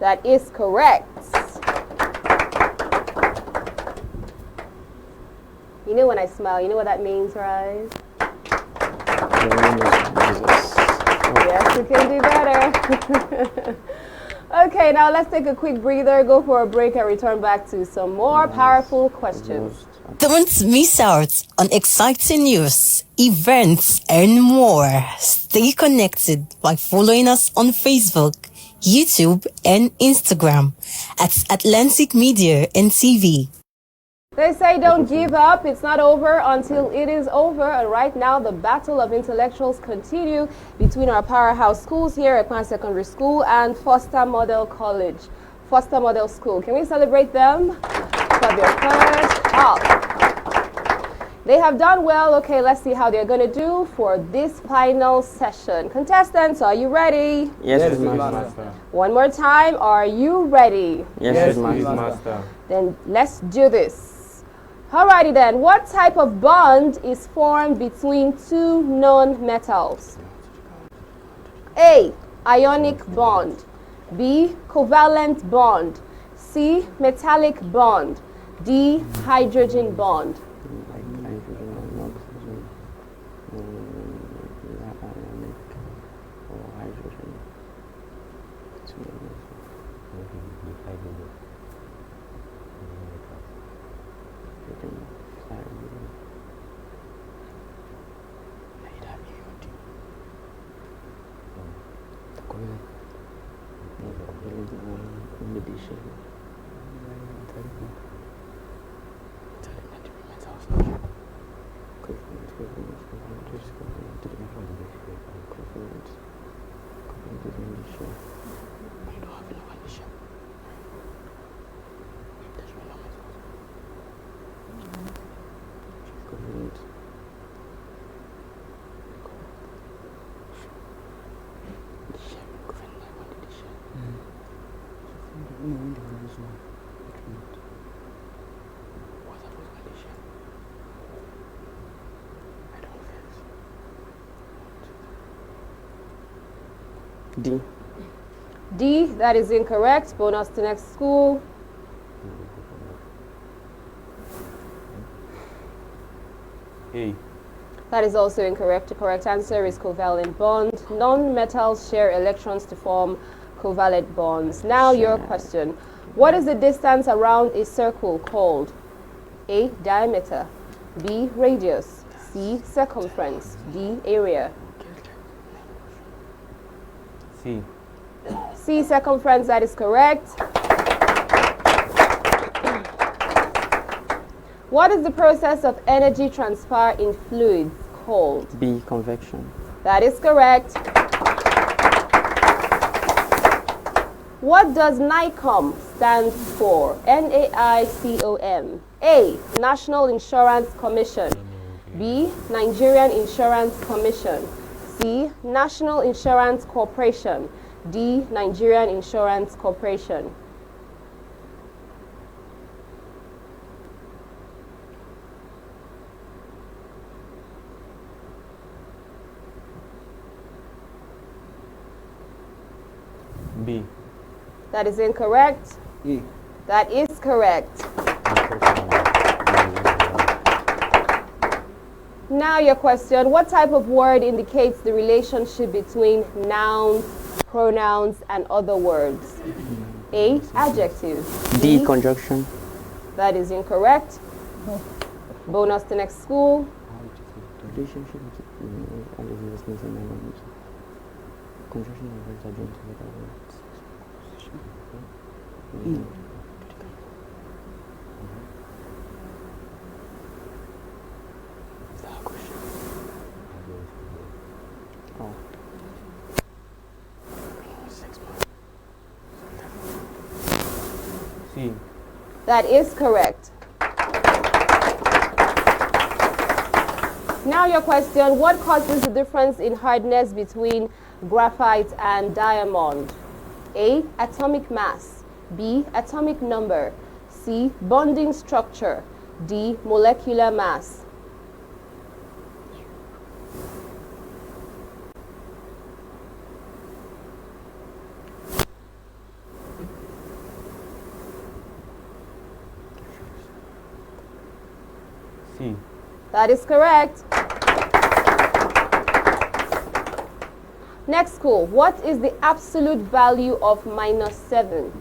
That is correct. You know when I smile, you know what that means, right? Yes, you can do better. Okay, now let's take a quick breather, go for a break, and return back to some more powerful questions. Don't miss out on exciting news, events, and more. Stay connected by following us on Facebook, YouTube, and Instagram at Atlantic Media and TV. They say don't give up. It's not over until it is over. And right now, the battle of intellectuals continue between our powerhouse schools here at Ekpan Secondary School and Foster Model College, Foster Model School. Can we celebrate them for their first up? They have done well. Okay, let's see how they're going to do for this final session. Contestants, are you ready? Yes, Master. One more time. Are you ready? Yes, Master. Then let's do this. Alrighty then, what type of bond is formed between two non-metals? A, ionic bond. B, covalent bond. C, metallic bond. D, hydrogen bond. D. D, that is incorrect. Bonus to next school. A. That is also incorrect. The correct answer is covalent bond. Non-metals share electrons to form covalent bonds. Now your question. What is the distance around a circle called? A, diameter. B, radius. C, circumference. D, area. C. C, circumference, that is correct. What is the process of energy transfer in fluids called? B, convection. That is correct. What does NICOM stand for? NAICOM. A, National Insurance Commission. B, Nigerian Insurance Commission. C, National Insurance Corporation. D, Nigerian Insurance Corporation. B. That is incorrect. E. That is correct. Now your question. What type of word indicates the relationship between nouns, pronouns, and other words? A, adjective. D, conjunction. That is incorrect. Bonus to next school. Relationship and business and language. Conjunction of words are joined together. Oh. C. That is correct. Now your question, what causes the difference in hardness between graphite and diamond? A, atomic mass. B, atomic number. C, bonding structure. D, molecular mass. C. That is correct. Next school, what is the absolute value of -7?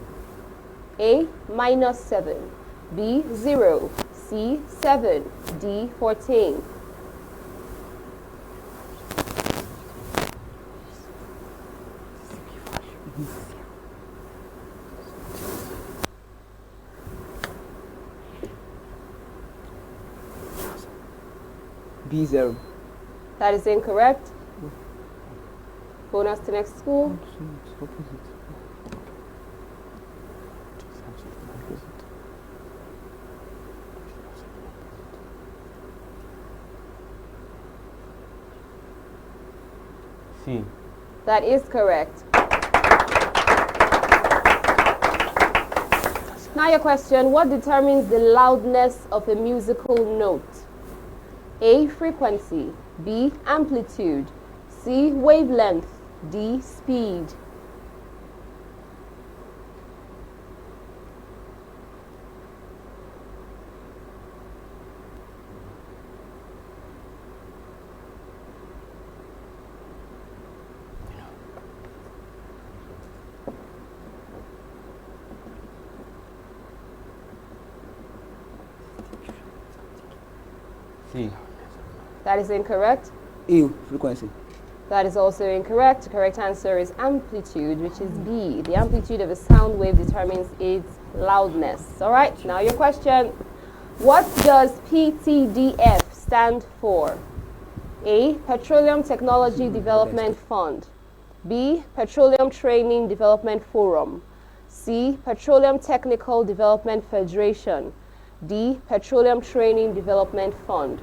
A, -7. B, 0. C, 7. D, 14. B, 0. That is incorrect. Bonus to next school. C. That is correct. Now your question, what determines the loudness of a musical note? A, frequency. B, amplitude. C, wavelength. D, speed. C. That is incorrect. E, frequency. That is also incorrect. The correct answer is amplitude, which is B. The amplitude of a sound wave determines its loudness. All right, now your question. What does PTDF stand for? A, Petroleum Technology Development Fund. B, Petroleum Training Development Forum. C, Petroleum Technical Development Federation. D, Petroleum Training Development Fund.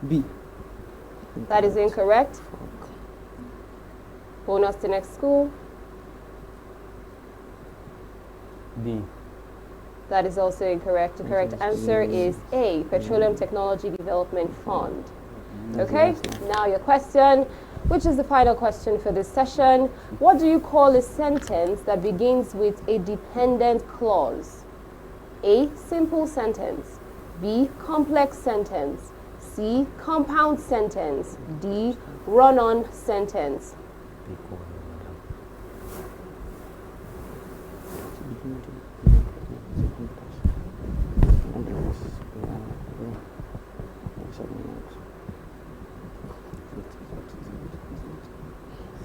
B. That is incorrect. Bonus to next school. D. That is also incorrect. The correct answer is A, Petroleum Technology Development Fund. Okay, now your question, which is the final question for this session. What do you call a sentence that begins with a dependent clause? A, simple sentence. B, complex sentence. C, compound sentence. D, run-on sentence.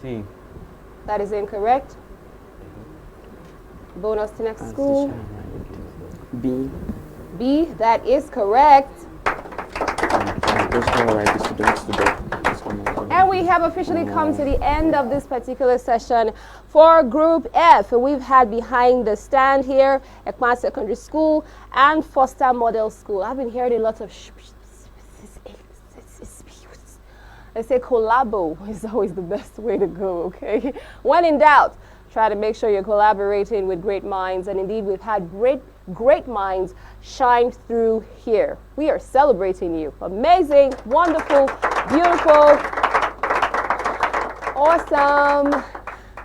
C. That is incorrect. Bonus to next school. B. B, that is correct. And we have officially come to the end of this particular session for Group F. We've had Behind the Stand here, Ekma Secondary School, and Foster Model School. I've been hearing a lot of they say collabo is always the best way to go, okay? When in doubt, try to make sure you're collaborating with great minds. And indeed, we've had great minds shine through here. We are celebrating you. Amazing, wonderful, beautiful, awesome.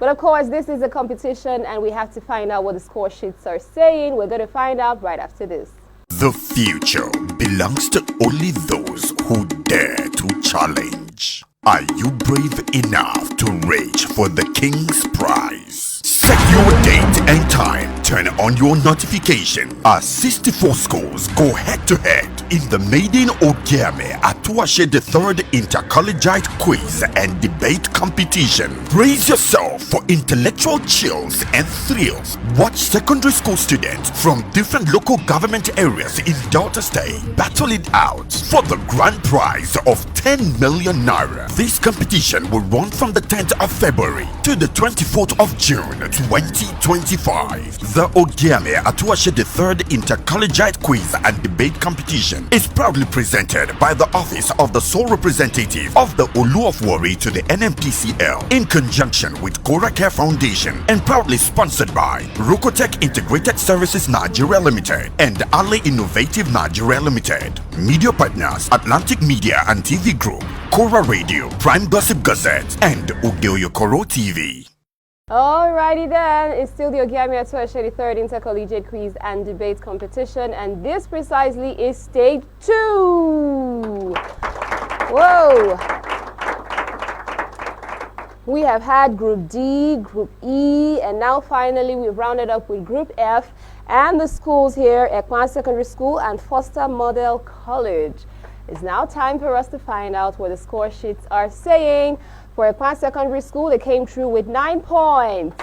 But of course, this is a competition and we have to find out what the score sheets are saying. We're going to find out right after this. The future belongs to only those who dare to challenge. Are you brave enough to reach for the King's Prize? Set your date and time, turn on your notification as 64 schools go head-to-head in the maiden Ogiame Atuwatse the third Inter-Collegiate quiz and debate competition. Brace yourself for intellectual chills and thrills. Watch secondary school students from different local government areas in Delta State battle it out for the grand prize of 10 million naira. This competition will run from the 10th of February to the 24th of June 2025. The Ogiame Atuwatse the third Inter-Collegiate quiz and debate competition is proudly presented by the Office of the Sole Representative of the Olu of Warri to the NMPCL in conjunction with Care Foundation and proudly sponsored by Rokotech Integrated Services Nigeria Limited and Ale Innovative Nigeria Limited. Media partners Atlantic Media and TV Group, Kora Radio, Prime Gossip Gazette, and Ogiame TV. Alrighty then, it's still the Ogiame Atuwatse the third Inter-Collegiate quiz and debate competition, and this precisely is stage 2. Whoa! We have had Group D, Group E, and now finally we've rounded up with Group F and the schools here, Ekwan Secondary School and Foster Model College. It's now time for us to find out what the score sheets are saying. For Ekwan Secondary School, they came through with 9 points.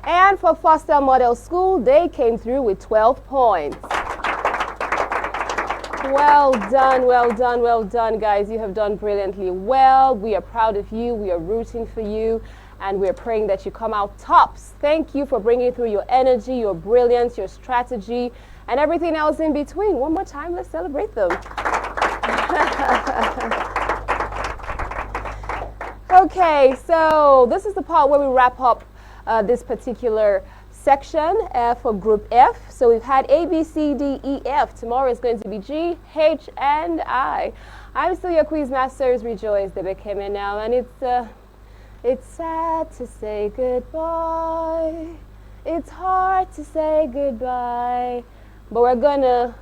And for Foster Model School, they came through with 12 points. Well done, well done, well done, guys. You have done brilliantly well. We are proud of you. We are rooting for you. And we're praying that you come out tops. Thank you for bringing through your energy, your brilliance, your strategy, and everything else in between. One more time, let's celebrate them. Okay, so this is the part where we wrap up this particular section for Group F. So we've had A, B, C, D, E, F. Tomorrow is going to be G, H, and I. I'm still your quiz masters, Rejoice. They became it now, and it's sad to say goodbye. It's hard to say goodbye, but we're gonna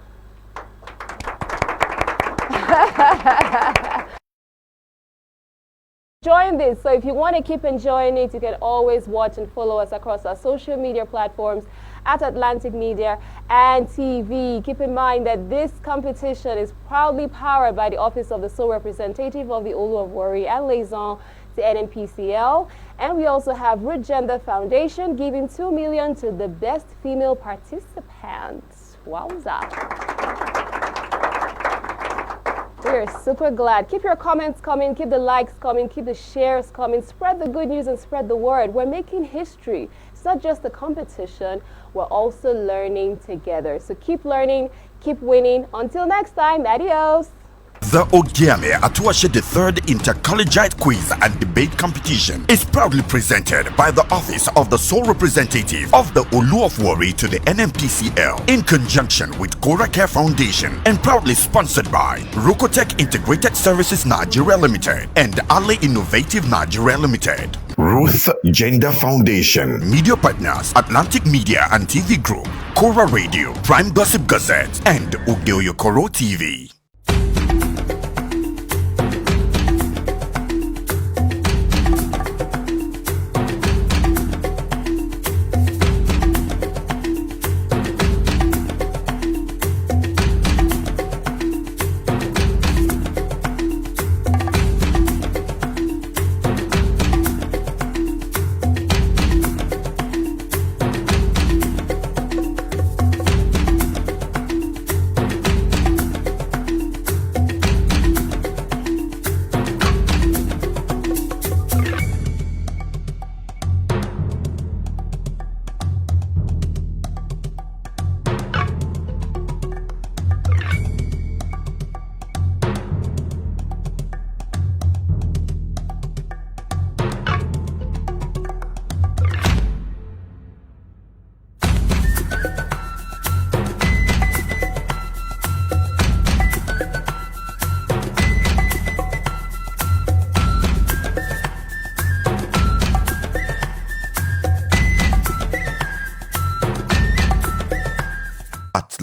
join this. So if you want to keep enjoying it, you can always watch and follow us across our social media platforms at Atlantic Media and TV. Keep in mind that this competition is proudly powered by the Office of the Sole Representative of the Olu of Warri and Liaison to NMPCL. And we also have Root Gender Foundation giving 2 million to the best female participants. Wowza. We're super glad. Keep your comments coming, keep the likes coming, keep the shares coming, spread the good news and spread the word. We're making history. It's not just a competition, we're also learning together. So keep learning, keep winning. Until next time, adios. The Ogiame Atuwatse the third Inter-Collegiate quiz and debate competition is proudly presented by the Office of the Sole Representative of the Olu of Warri to the NMPCL in conjunction with Care Foundation and proudly sponsored by Rokotech Integrated Services Nigeria Limited and Ale Innovative Nigeria Limited. Ruth Gender Foundation. Media partners Atlantic Media and TV Group, Kora Radio, Prime Gossip Gazette, and Ogiame TV.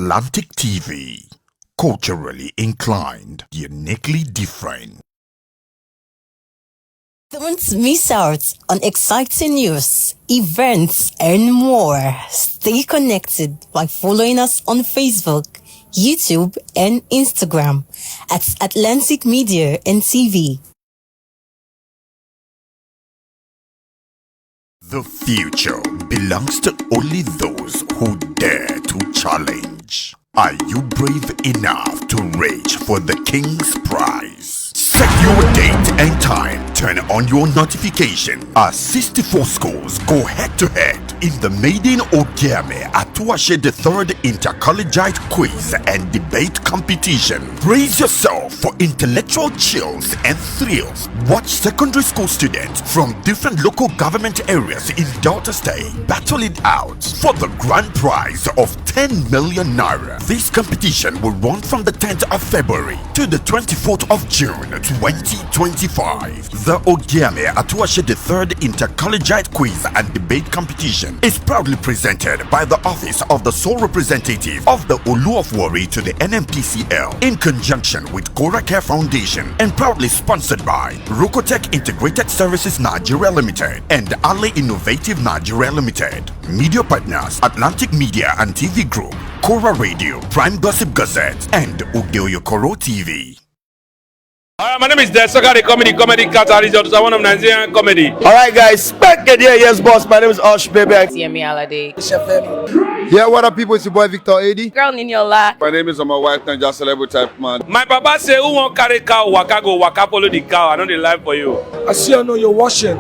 Atlantic TV. Culturally inclined, uniquely different. Don't miss out on exciting news, events, and more. Stay connected by following us on Facebook, YouTube, and Instagram at Atlantic Media and TV. The future belongs to only those who dare to challenge. Are you brave enough to reach for the King's Prize? Set your date and time. Turn on your notification. Our 64 schools go head-to-head in the maiden Ogiame Atuwatse III Inter-Collegiate Quiz and Debate Competition. Brace yourself for intellectual chills and thrills. Watch secondary school students from different local government areas in Delta State battle it out for the grand prize of 10 million naira. This competition will run from the 10th of February to the 24th of June 2025. The Ogiame Atuwatse III Inter-Collegiate Quiz and Debate Competition is proudly presented by the Office of the Sole Representative of the Olu of Warri to the NMPCL in conjunction with Care Foundation and proudly sponsored by Rukotech Integrated Services Nigeria Limited and Ale Innovative Nigeria Limited. Media partners Atlantic Media and TV Group, Kora Radio, Prime Gossip Gazette, and Ugeo TV. My name is Desoka, the comedy catalyst of one of Nigerian comedy. Alright guys, back again, yes boss, my name is Osh Baby. Yeah, what up people, it's your boy Victor AD. Girl in your life. My name is my wife, and just celebrity type man. My papa say who won't carry cow, waka go, waka follow the cow. I know the life for you. I see you know you're watching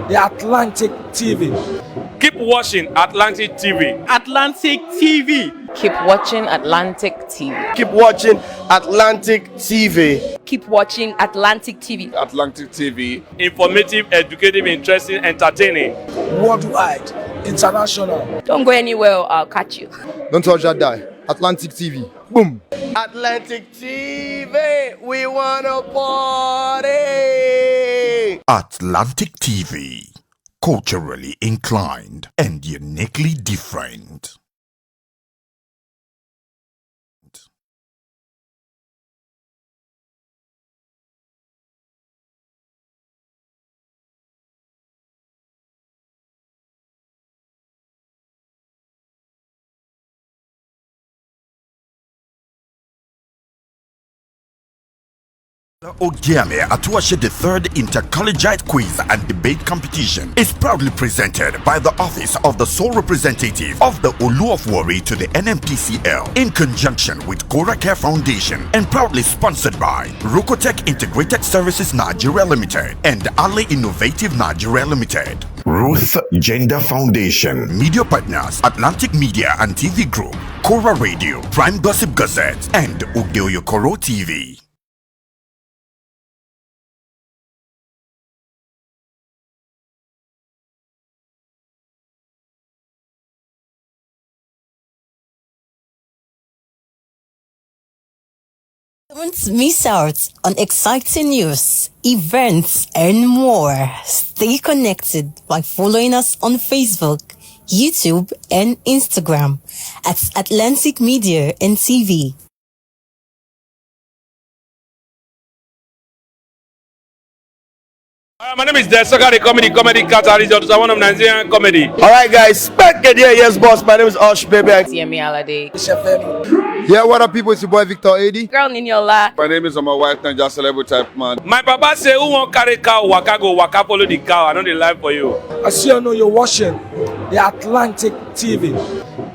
the Atlantic TV. Keep watching Atlantic TV. Atlantic TV. Keep watching Atlantic TV. Keep watching Atlantic TV. Keep watching Atlantic TV. Atlantic TV. Informative, educative, interesting, entertaining. Worldwide, international. Don't go anywhere or I'll catch you. Don't touch that die. Atlantic TV. Boom. Atlantic TV, we wanna party. Atlantic TV. Culturally inclined and uniquely different. The Ogiame Atuwatse III Inter-Collegiate Quiz and Debate Competition is proudly presented by the Office of the Sole Representative of the Olu of Warri to the NMPCL in conjunction with Care Foundation and proudly sponsored by Rukotech Integrated Services Nigeria Limited and Ale Innovative Nigeria Limited. Ruth Gender Foundation. Media partners Atlantic Media and TV Group, Kora Radio, Prime Gossip Gazette, and Ugeo TV. Don't miss out on exciting news, events, and more. Stay connected by following us on Facebook, YouTube, and Instagram at Atlantic Media and TV. My name is Desoka, the comedy catalyst of one of Nigerian comedy. Alright guys, back again, yes boss, my name is Osh Baby. Yeah, what up people, it's your boy Victor AD. Girl in your life. My name is my wife, and just celebrity type man. My papa say who won't carry cow, waka go, waka follow the cow. I know the life for you. I see you know you're watching the Atlantic TV.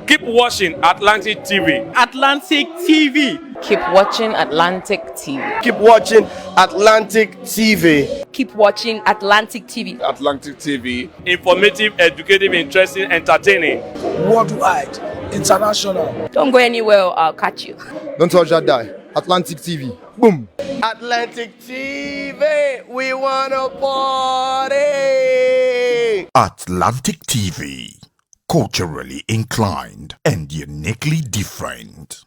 Keep watching Atlantic TV. Atlantic TV. Keep watching Atlantic TV. Keep watching Atlantic TV. Keep watching Atlantic TV. Atlantic TV. Informative, educative, interesting, entertaining. Worldwide, international. Don't go anywhere or I'll catch you. Don't touch that die. Atlantic TV. Boom. Atlantic TV, we wanna party. Atlantic TV. Culturally inclined and uniquely different.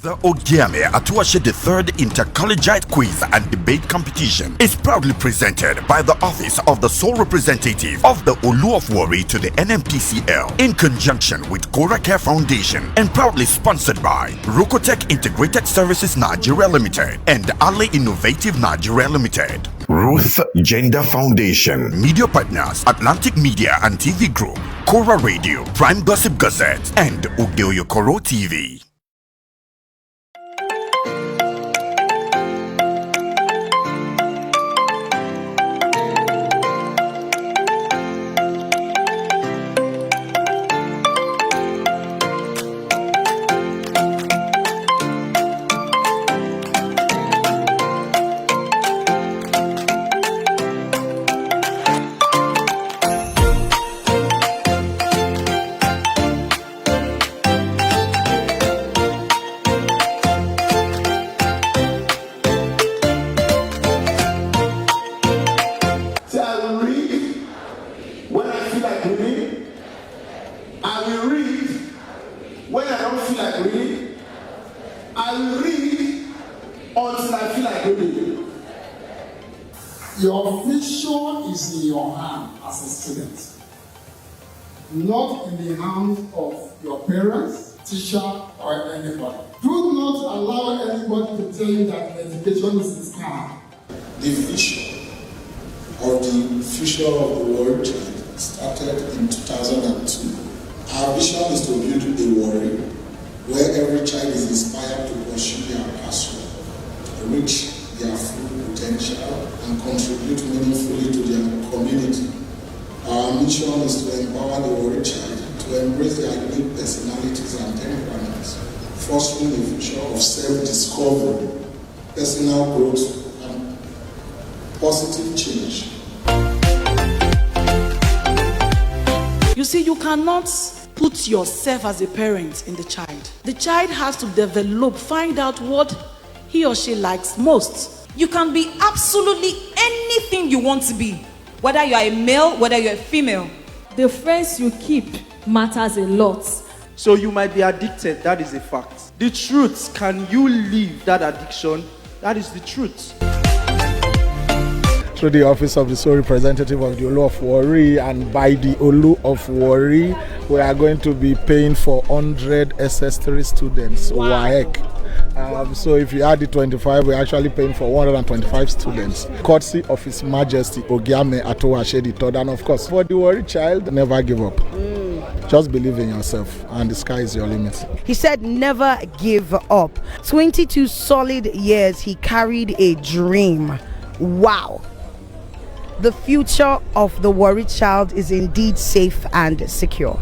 The Ogiame Atuwatse the third Inter-Collegiate Quiz and Debate Competition is proudly presented by the Office of the Sole Representative of the Olu of Warri to the NMPCL in conjunction with Cora Care Foundation and proudly sponsored by Rokotech Integrated Services Nigeria Limited and Ali Innovative Nigeria Limited. Ruth Gender Foundation. Media partners Atlantic Media and TV Group, Cora Radio, Prime Gossip Gazette, and Ugeoyokoro TV. I will read when I don't feel like reading. I will read until I feel like reading. Your future is in your hand as a student, not in the hands of your parents, teacher, or anybody. Do not allow anybody to tell you that education is a scam. The vision of the future of the world started in 2002. Our vision is to build a Warri where every child is inspired to pursue their passion, reach their full potential, and contribute meaningfully to their community. Our mission is to empower the Warri child to embrace their unique personalities and temperaments, fostering a future of self-discovery, personal growth, and positive change. You see, you cannot put yourself as a parent in the child. The child has to develop, find out what he or she likes most. You can be absolutely anything you want to be, whether you are a male, whether you're a female. The friends you keep matters a lot. So you might be addicted, that is a fact. The truth, can you leave that addiction? That is the truth. Through the office of the sole representative of the Olu of Warri and by the Olu of Warri, we are going to be paying for 100 SS3 students. Wow. So if you add the 25, we're actually paying for 125 students. Courtesy of His Majesty Ogiame Atuwatse the third. And of course, for the Warri child, never give up. Just believe in yourself and the sky is your limit. He said never give up. 22 solid years he carried a dream. Wow. The future of the Warri child is indeed safe and secure.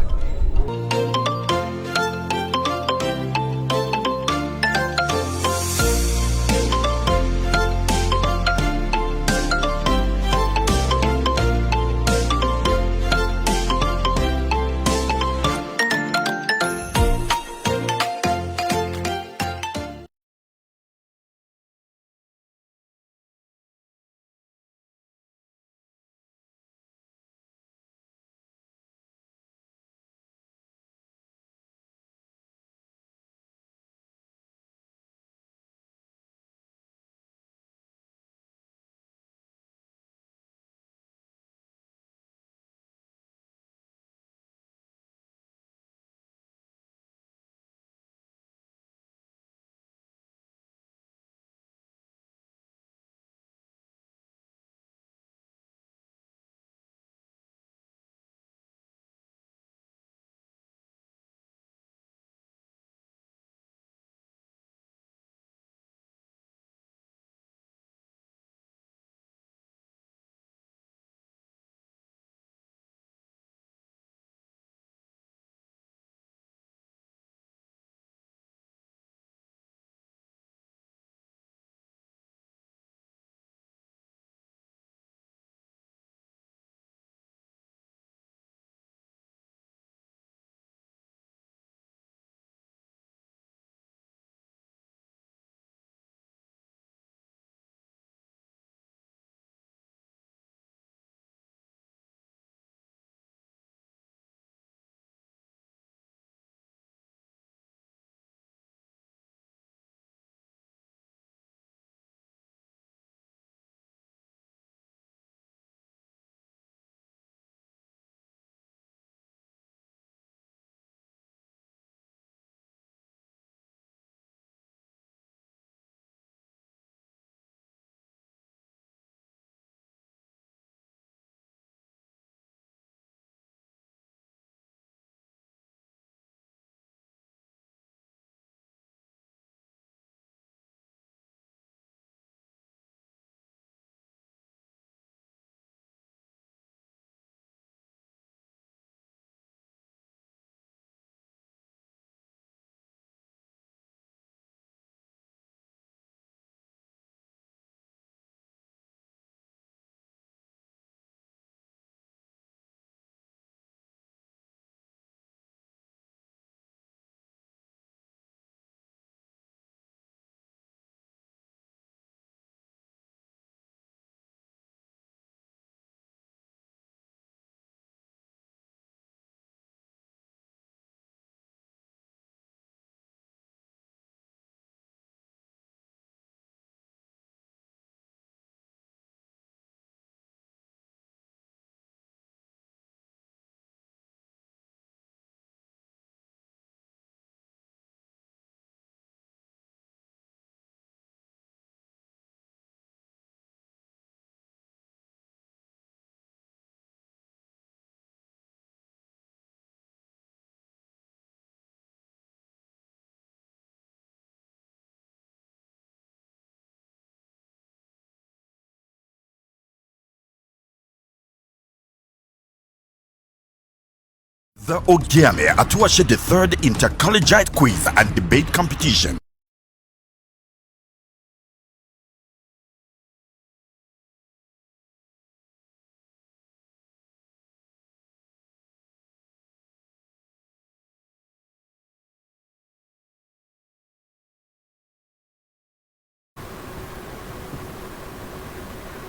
The Ogiame Atuwatse the third Inter-Collegiate quiz and debate competition.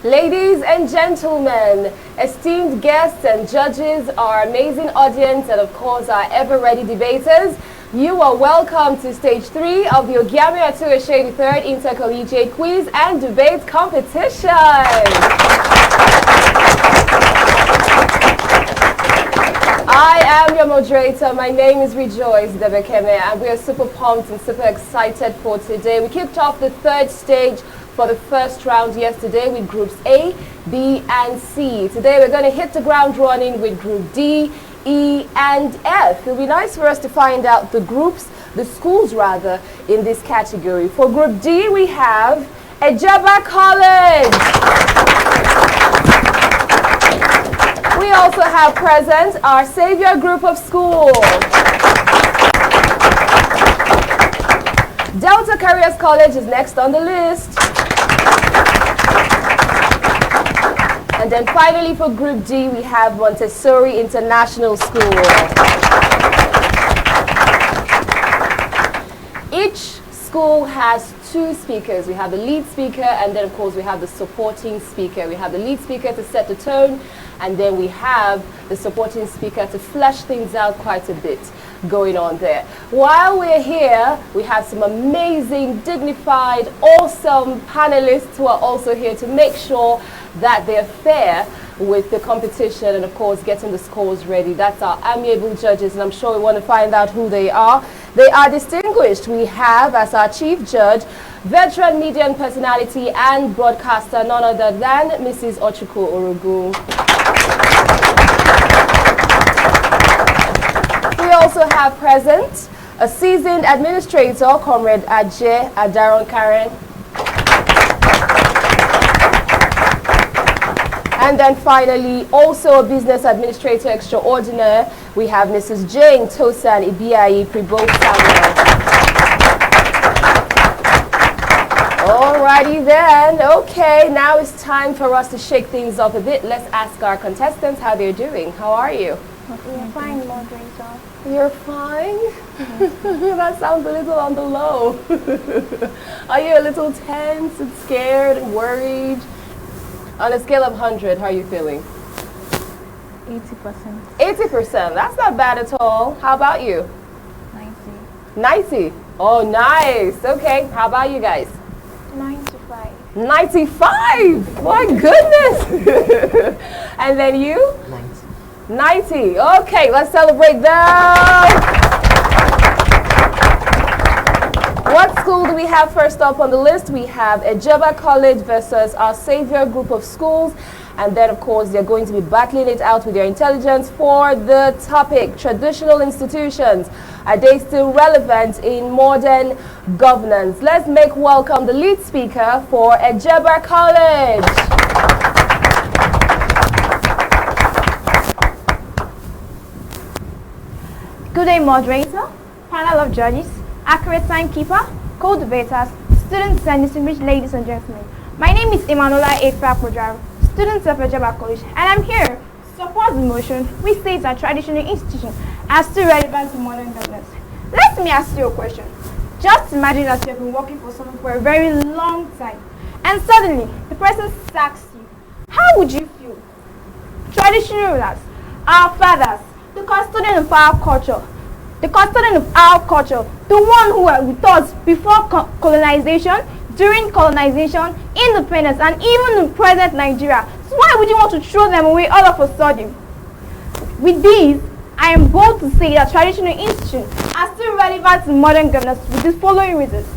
Ladies and gentlemen, esteemed guests and judges, our amazing audience, and of course our ever-ready debaters, you are welcome to stage 3 of the Ogiame Atuwatse the 3rd Inter-Collegiate Quiz and Debate Competition. I am your moderator. My name is Rejoice Debekeme, and we are super pumped and super excited for today. We kicked off the 3rd stage for the first round yesterday with groups A, B, and C. Today we're going to hit the ground running with group D, E, and F. It'll be nice for us to find out the schools rather, in this category. For group D, we have Ejaba College. We also have present our Savior group of schools. Delta Careers College is next on the list. And then finally for Group D, we have Montessori International School. Each school has 2 speakers. We have the lead speaker, and then of course we have the supporting speaker. We have the lead speaker to set the tone, and then we have the supporting speaker to flesh things out quite a bit going on there. While we're here, we have some amazing, dignified, awesome panelists who are also here to make sure that they're fair with the competition and of course getting the scores ready. That's our amiable judges, and I'm sure we want to find out who they are. They are distinguished. We have as our chief judge, veteran media and personality and broadcaster, none other than Mrs. Ochuku Orogu. We also have present a seasoned administrator, Comrade Ajay Adaron Karen. And then finally, also a business administrator extraordinaire, we have Mrs. Jane Tosan Ibiayi Pribo Samuel. Alrighty then, okay, now it's time for us to shake things up a bit. Let's ask our contestants how they're doing. How are you? We're fine, moderator. You're fine? That sounds a little on the low. Are you a little tense and scared and worried? On a scale of 100, how are you feeling? 80%. 80%, that's not bad at all. How about you? 90. Oh, nice. Okay, how about you guys? 95. 95? My goodness. And then you? 90. Okay, let's celebrate them. What school do we have first up on the list? We have Ejaba College versus our Savior group of schools. And then, of course, they're going to be battling it out with their intelligence for the topic, traditional institutions. Are they still relevant in modern governance? Let's make welcome the lead speaker for Ejaba College. Good day, moderator, panel of judges, accurate timekeeper, co-debaters, students and distinguished ladies and gentlemen. My name is Emanuela Efra Pojaro, student of Ejaba College, and I'm here to support the motion which states that traditional institutions are still relevant to modern governance. Let me ask you a question. Just imagine that you have been working for someone for a very long time, and suddenly the person sacks you. How would you feel? Traditional rulers, our fathers, the custodian of our culture, the one who were with us before colonization, during colonization, independence, and even in present Nigeria. So why would you want to throw them away all of a sudden? With these, I am bold to say that traditional institutions are still relevant in modern governance with the following reasons.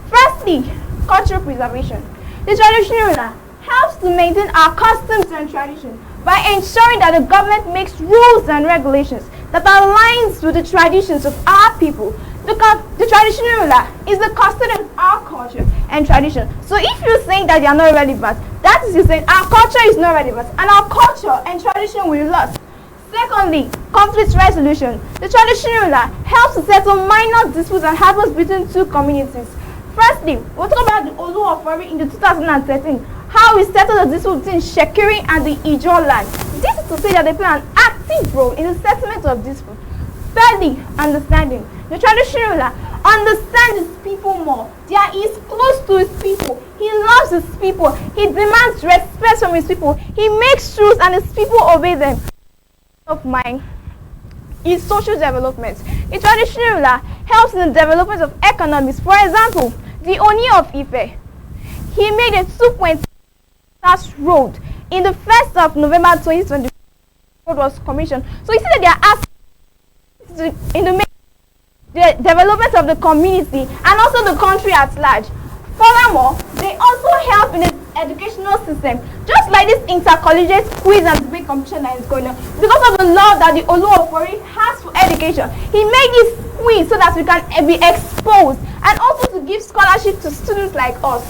Firstly, cultural preservation. The traditional ruler helps to maintain our customs and traditions by ensuring that the government makes rules and regulations that aligns with the traditions of our people. The traditional ruler is the custodian of our culture and tradition. So if you're saying that they are not relevant, that is you saying our culture is not relevant and our culture and tradition will be lost. Secondly, conflict resolution. The traditional ruler helps to settle minor disputes and happens between two communities. Firstly, we'll talk about the Olu of Warri in the 2013, how we settled the dispute between Shekiri and the Ijo land. This is to say that they play an active role in the settlement of dispute. Thirdly, understanding. The traditional ruler understands his people more. He is close to his people. He loves his people. He demands respect from his people. He makes rules and his people obey them. Of mine is social development. The traditional ruler helps in the development of economies. For example, the Oni of Ife, he made a 2.6 road in the 1st of November 2020. Road was commissioned. So you see that they are asking in the development of the community and also the country at large. Furthermore, they also help in the educational system, just like this Inter-Collegiate quiz and debate competition that is going on. Because of the love that the Olu of Warri has for education, he made this quiz so that we can be exposed and also to give scholarship to students like us.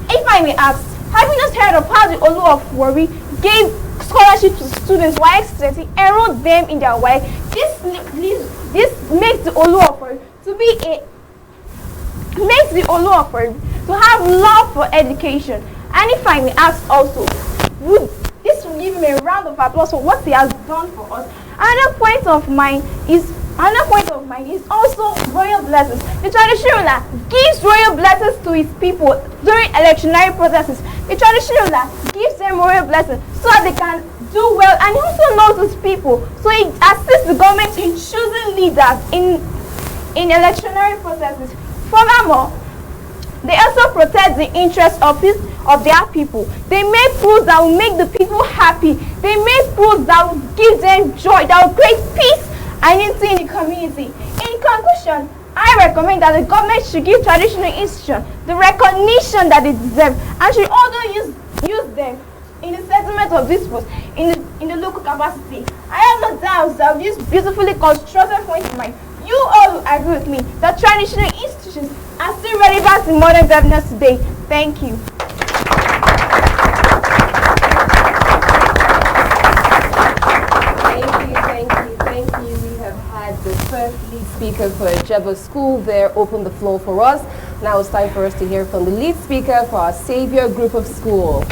If I may ask, have you just heard of how the Olu of Warri gave scholarship to students while students enrolled them in their way? This makes the Olu of Warri to be to have love for education. And if I may ask also, this will give him a round of applause for what he has done for us. Another point of mine is also royal blessings. The traditional ruler gives royal blessings to his people during electionary processes. The traditional ruler gives them royal blessings so that they can do well, and he also knows his people. So he assists the government in choosing leaders in electionary processes. Furthermore, they also protect the interests of their people. They make rules that will make the people happy. They make rules that will give them joy, that will create peace and unity in the community. In conclusion, I recommend that the government should give traditional institutions the recognition that they deserve and should also use them in the settlement of disputes in the local capacity. I have no doubts that with this beautifully constructed point in mind, you all will agree with me that traditional institutions are still relevant in modern governance today. Thank you. Thank you. We have had the first lead speaker for Ojeba School there open the floor for us. Now it's time for us to hear from the lead speaker for our Savior Group of School.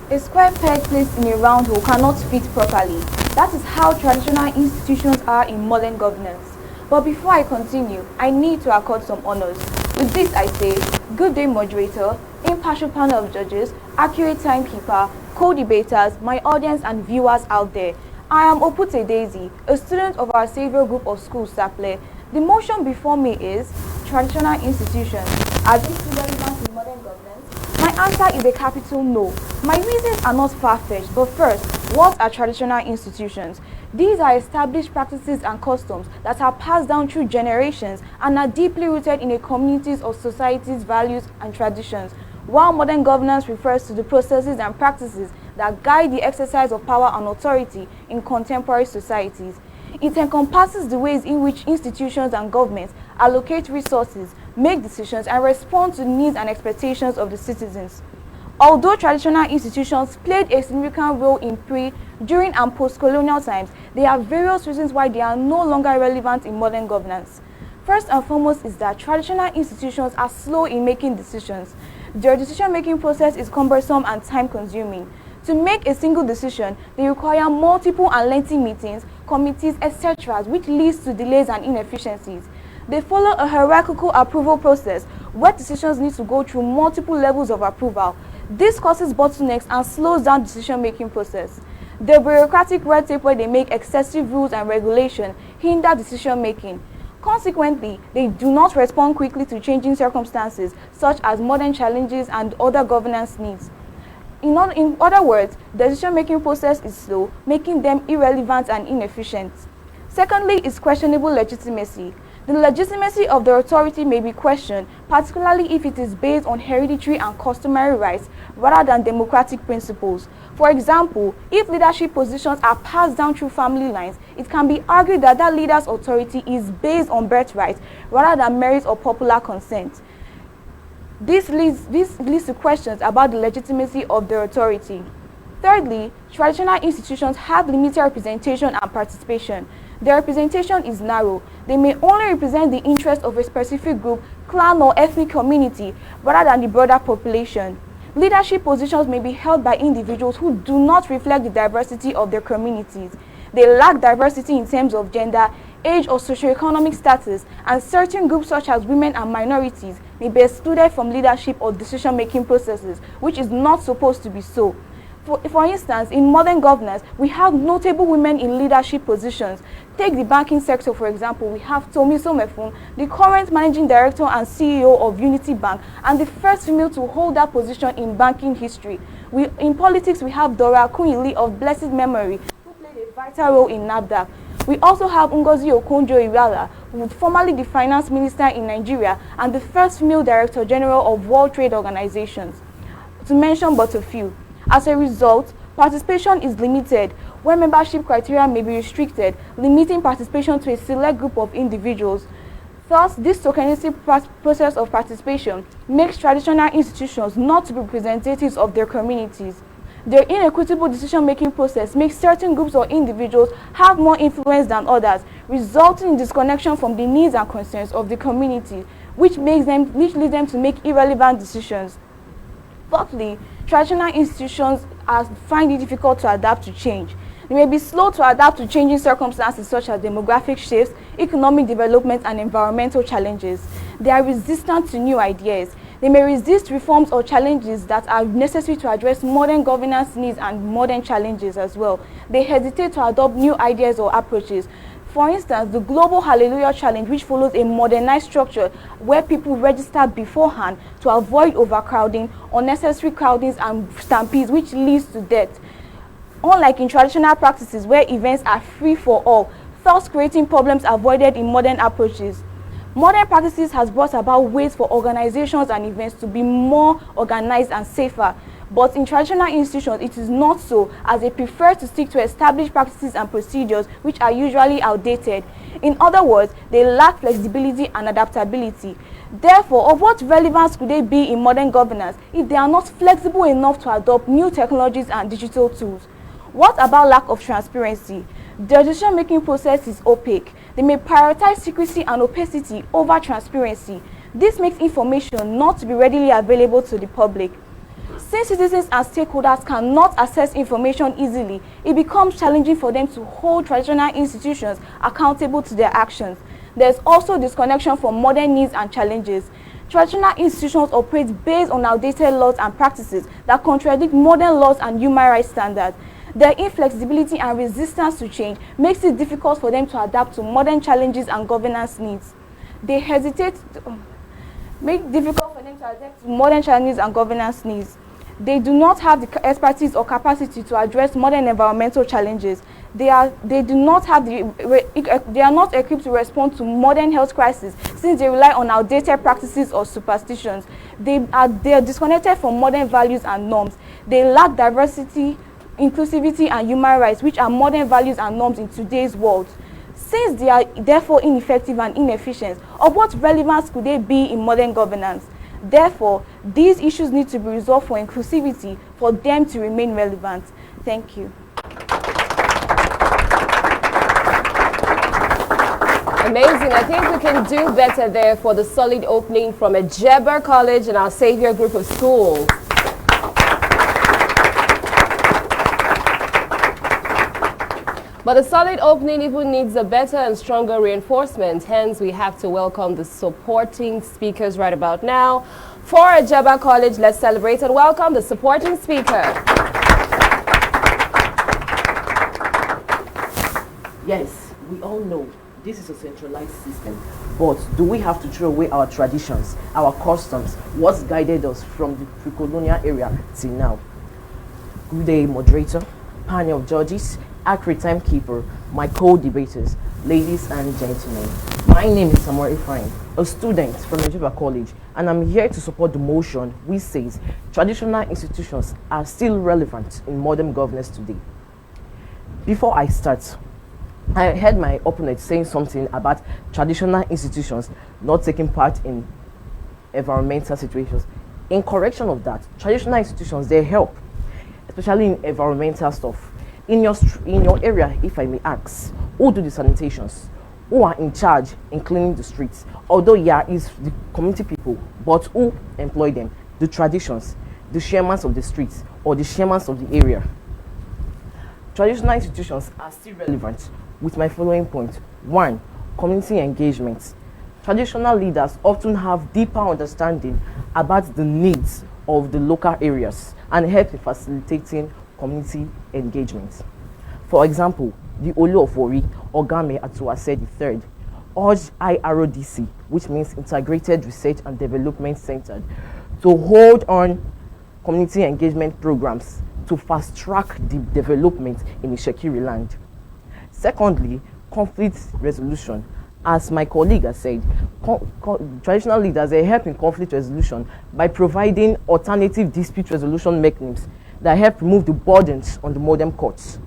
A square peg placed in a round hole cannot fit properly. That is how traditional institutions are in modern governance. But before I continue, I need to accord some honors. With this I say, good day moderator, impartial panel of judges, accurate timekeeper, co-debaters, my audience and viewers out there. I am Opute Daisy, a student of our Savior Group of Schools, Saple. The motion before me is traditional institutions. Are these still relevant in modern governance? My answer is a capital no. My reasons are not far-fetched, but first, what are traditional institutions? These are established practices and customs that are passed down through generations and are deeply rooted in a community's or society's values and traditions, while modern governance refers to the processes and practices that guide the exercise of power and authority in contemporary societies. It encompasses the ways in which institutions and governments allocate resources, make decisions, and respond to the needs and expectations of the citizens. Although traditional institutions played a significant role in pre, during, and post-colonial times, there are various reasons why they are no longer relevant in modern governance. First and foremost is that traditional institutions are slow in making decisions. Their decision-making process is cumbersome and time-consuming. To make a single decision, they require multiple and lengthy meetings, committees, etc., which leads to delays and inefficiencies. They follow a hierarchical approval process where decisions need to go through multiple levels of approval. This causes bottlenecks and slows down the decision-making process. The bureaucratic red tape where they make excessive rules and regulation hinder decision-making. Consequently, they do not respond quickly to changing circumstances, such as modern challenges and other governance needs. In other words, the decision-making process is slow, making them irrelevant and inefficient. Secondly is questionable legitimacy. The legitimacy of the authority may be questioned, particularly if it is based on hereditary and customary rights rather than democratic principles. For example, if leadership positions are passed down through family lines, it can be argued that that leader's authority is based on birthright rather than merit or popular consent. This leads to questions about the legitimacy of their authority. Thirdly, traditional institutions have limited representation and participation. Their representation is narrow. They may only represent the interests of a specific group, clan, or ethnic community rather than the broader population. Leadership positions may be held by individuals who do not reflect the diversity of their communities. They lack diversity in terms of gender, age, or socioeconomic status, and certain groups such as women and minorities may be excluded from leadership or decision-making processes, which is not supposed to be so. For instance, in modern governance, we have notable women in leadership positions. Take the banking sector, for example. We have Tomi Somefun, the current managing director and CEO of Unity Bank, and the first female to hold that position in banking history. In politics, we have Dora Akunyili of blessed memory, who played a vital role in NAFDAC. We also have Ngozi Okonjo-Iweala, who was formerly the finance minister in Nigeria and the first female director general of World Trade Organizations, to mention but a few. As a result, participation is limited, where membership criteria may be restricted, limiting participation to a select group of individuals. Thus, this tokenistic process of participation makes traditional institutions not to be representatives of their communities. Their inequitable decision-making process makes certain groups or individuals have more influence than others, resulting in disconnection from the needs and concerns of the community, which leads them to make irrelevant decisions. Fourthly, traditional institutions find it difficult to adapt to change. They may be slow to adapt to changing circumstances such as demographic shifts, economic development, and environmental challenges. They are resistant to new ideas. They may resist reforms or challenges that are necessary to address modern governance needs and modern challenges as well. They hesitate to adopt new ideas or approaches. For instance, the Global Hallelujah Challenge, which follows a modernized structure where people register beforehand to avoid overcrowding, unnecessary crowdings, and stampedes, which leads to death. Unlike in traditional practices where events are free for all, thus creating problems avoided in modern approaches. Modern practices has brought about ways for organizations and events to be more organized and safer. But in traditional institutions, it is not so, as they prefer to stick to established practices and procedures which are usually outdated. In other words, they lack flexibility and adaptability. Therefore, of what relevance could they be in modern governance if they are not flexible enough to adopt new technologies and digital tools? What about lack of transparency? Their decision-making process is opaque. They may prioritize secrecy and opacity over transparency. This makes information not to be readily available to the public. Since citizens and stakeholders cannot access information easily, it becomes challenging for them to hold traditional institutions accountable to their actions. There's also disconnection from modern needs and challenges. Traditional institutions operate based on outdated laws and practices that contradict modern laws and human rights standards. Their inflexibility and resistance to change makes it difficult for them to adapt to modern challenges and governance needs. They hesitate to make it difficult for them to adapt to modern challenges and governance needs. They do not have the expertise or capacity to address modern environmental challenges. They are not equipped to respond to modern health crises since they rely on outdated practices or superstitions. They are disconnected from modern values and norms. They lack diversity, inclusivity, and human rights, which are modern values and norms in today's world. Since they are therefore ineffective and inefficient, of what relevance could they be in modern governance? Therefore, these issues need to be resolved for inclusivity for them to remain relevant. Thank you. Amazing. I think we can do better there for the solid opening from Atuwatse College and our Savior group of schools. But the solid opening even needs a better and stronger reinforcement. Hence, we have to welcome the supporting speakers right about now. For Atuwatse College, let's celebrate and welcome the supporting speaker. Yes, we all know this is a centralized system. But do we have to throw away our traditions, our customs, what's guided us from the pre-colonial era till now? Good day, moderator, panel of judges, accurate timekeeper, my co-debaters, ladies and gentlemen. My name is Samuel Ephraim, a student from Atuwatse College, and I'm here to support the motion which says traditional institutions are still relevant in modern governance today. Before I start, I heard my opponent saying something about traditional institutions not taking part in environmental situations. In correction of that, traditional institutions, they help, especially in environmental stuff. In your area, if I may ask, who do the sanitations? Who are in charge in cleaning the streets? Although, yeah, it's the community people, but who employ them? The traditions, the chairmen of the streets, or the chairmen of the area. Traditional institutions are still relevant with my following point. 1. Community engagement. Traditional leaders often have deeper understanding about the needs of the local areas and help in facilitating community engagement. For example, the Olu of Warri, Ogiame Atuwatse III, urged IRODC, which means Integrated Research and Development Center, to hold on community engagement programs to fast-track the development in Ishekiri land. Secondly, conflict resolution. As my colleague has said, traditional leaders, they help in conflict resolution by providing alternative dispute resolution mechanisms that help remove the burdens on the modern courts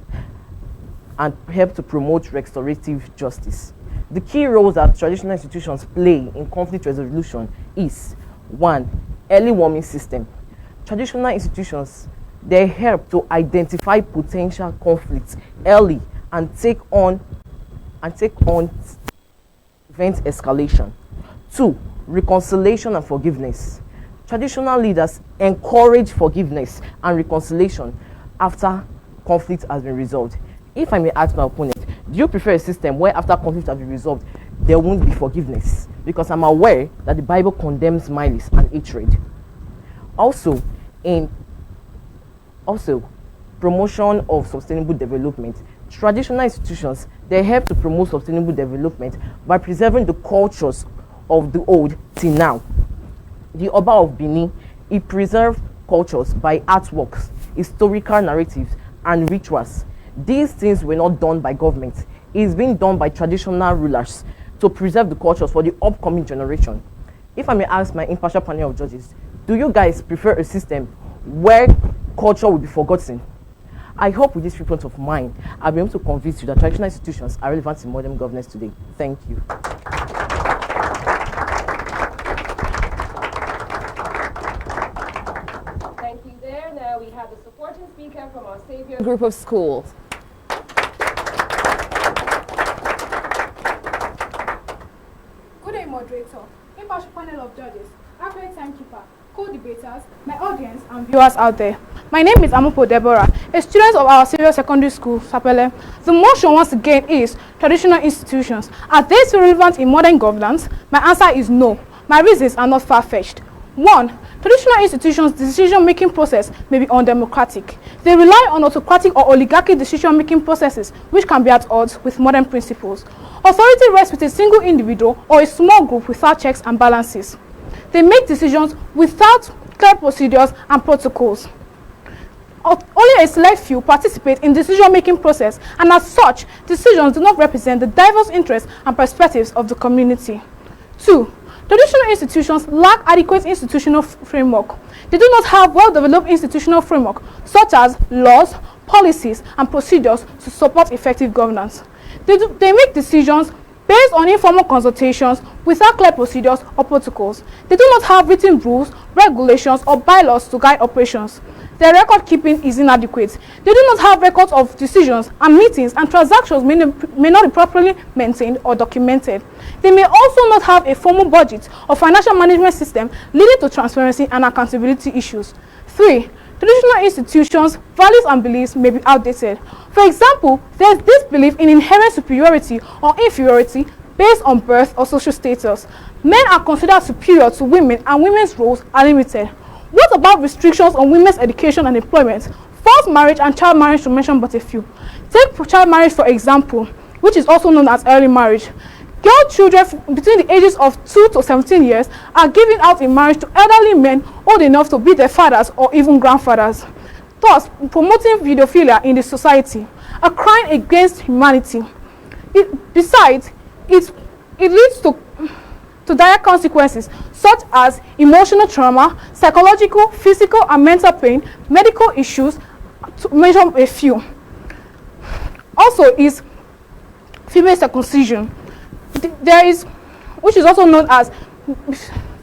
and help to promote restorative justice. The key roles that traditional institutions play in conflict resolution is 1. Early warning system. Traditional institutions, they help to identify potential conflicts early and take on prevent escalation. 2. Reconciliation and forgiveness. Traditional leaders encourage forgiveness and reconciliation after conflict has been resolved. If I may ask my opponent, do you prefer a system where after conflict has been resolved, there won't be forgiveness? Because I'm aware that the Bible condemns malice and hatred. Also, promotion of sustainable development. Traditional institutions, they help to promote sustainable development by preserving the cultures of the old till now. The Oba of Benin, he preserved cultures by artworks, historical narratives, and rituals. These things were not done by government. It's being done by traditional rulers to preserve the cultures for the upcoming generation. If I may ask my impartial panel of judges, do you guys prefer a system where culture will be forgotten? I hope with this viewpoint of mine, I'll be able to convince you that traditional institutions are relevant in modern governance today. Thank you. Thank you there. Now we have the supporting speaker from our Savior group of schools. Good day, moderator, impartial panel of judges, accurate timekeeper, co-debaters, my audience, and viewers out there. My name is Amupo Deborah, a student of our Savior Secondary School, Sapele. The motion once again is traditional institutions. Are they still relevant in modern governance? My answer is no. My reasons are not far-fetched. 1. Traditional institutions' decision-making process may be undemocratic. They rely on autocratic or oligarchic decision-making processes which can be at odds with modern principles. Authority rests with a single individual or a small group without checks and balances. They make decisions without clear procedures and protocols. Only a select few participate in decision-making process, and as such, decisions do not represent the diverse interests and perspectives of the community. 2. Traditional institutions lack adequate institutional framework. They do not have well-developed institutional framework, such as laws, policies, and procedures to support effective governance. They make decisions based on informal consultations without clear procedures or protocols. They do not have written rules, regulations, or bylaws to guide operations. Their record keeping is inadequate. They do not have records of decisions and meetings, and transactions may not be properly maintained or documented. They may also not have a formal budget or financial management system, leading to transparency and accountability issues. 3. Traditional institutions' values and beliefs may be outdated. For example, there is this belief in inherent superiority or inferiority based on birth or social status. Men are considered superior to women, and women's roles are limited. What about restrictions on women's education and employment? Forced marriage and child marriage, to mention but a few. Take child marriage for example, which is also known as early marriage. Girl children between the ages of 2 to 17 years are given out in marriage to elderly men old enough to be their fathers or even grandfathers, thus promoting pedophilia in the society, a crime against humanity. Besides, it leads to dire consequences such as emotional trauma, psychological, physical, and mental pain, medical issues, to mention a few. Also is female circumcision. There is, which is also known as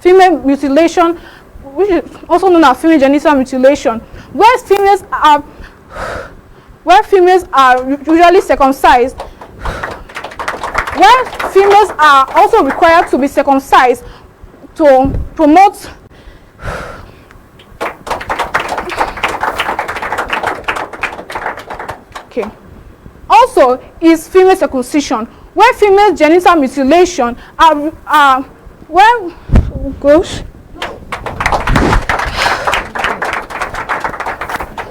female mutilation, which is also known as female genital mutilation, where females are usually circumcised, where females are also required to be circumcised to promote also is female circumcision, where female genital mutilation are where gosh,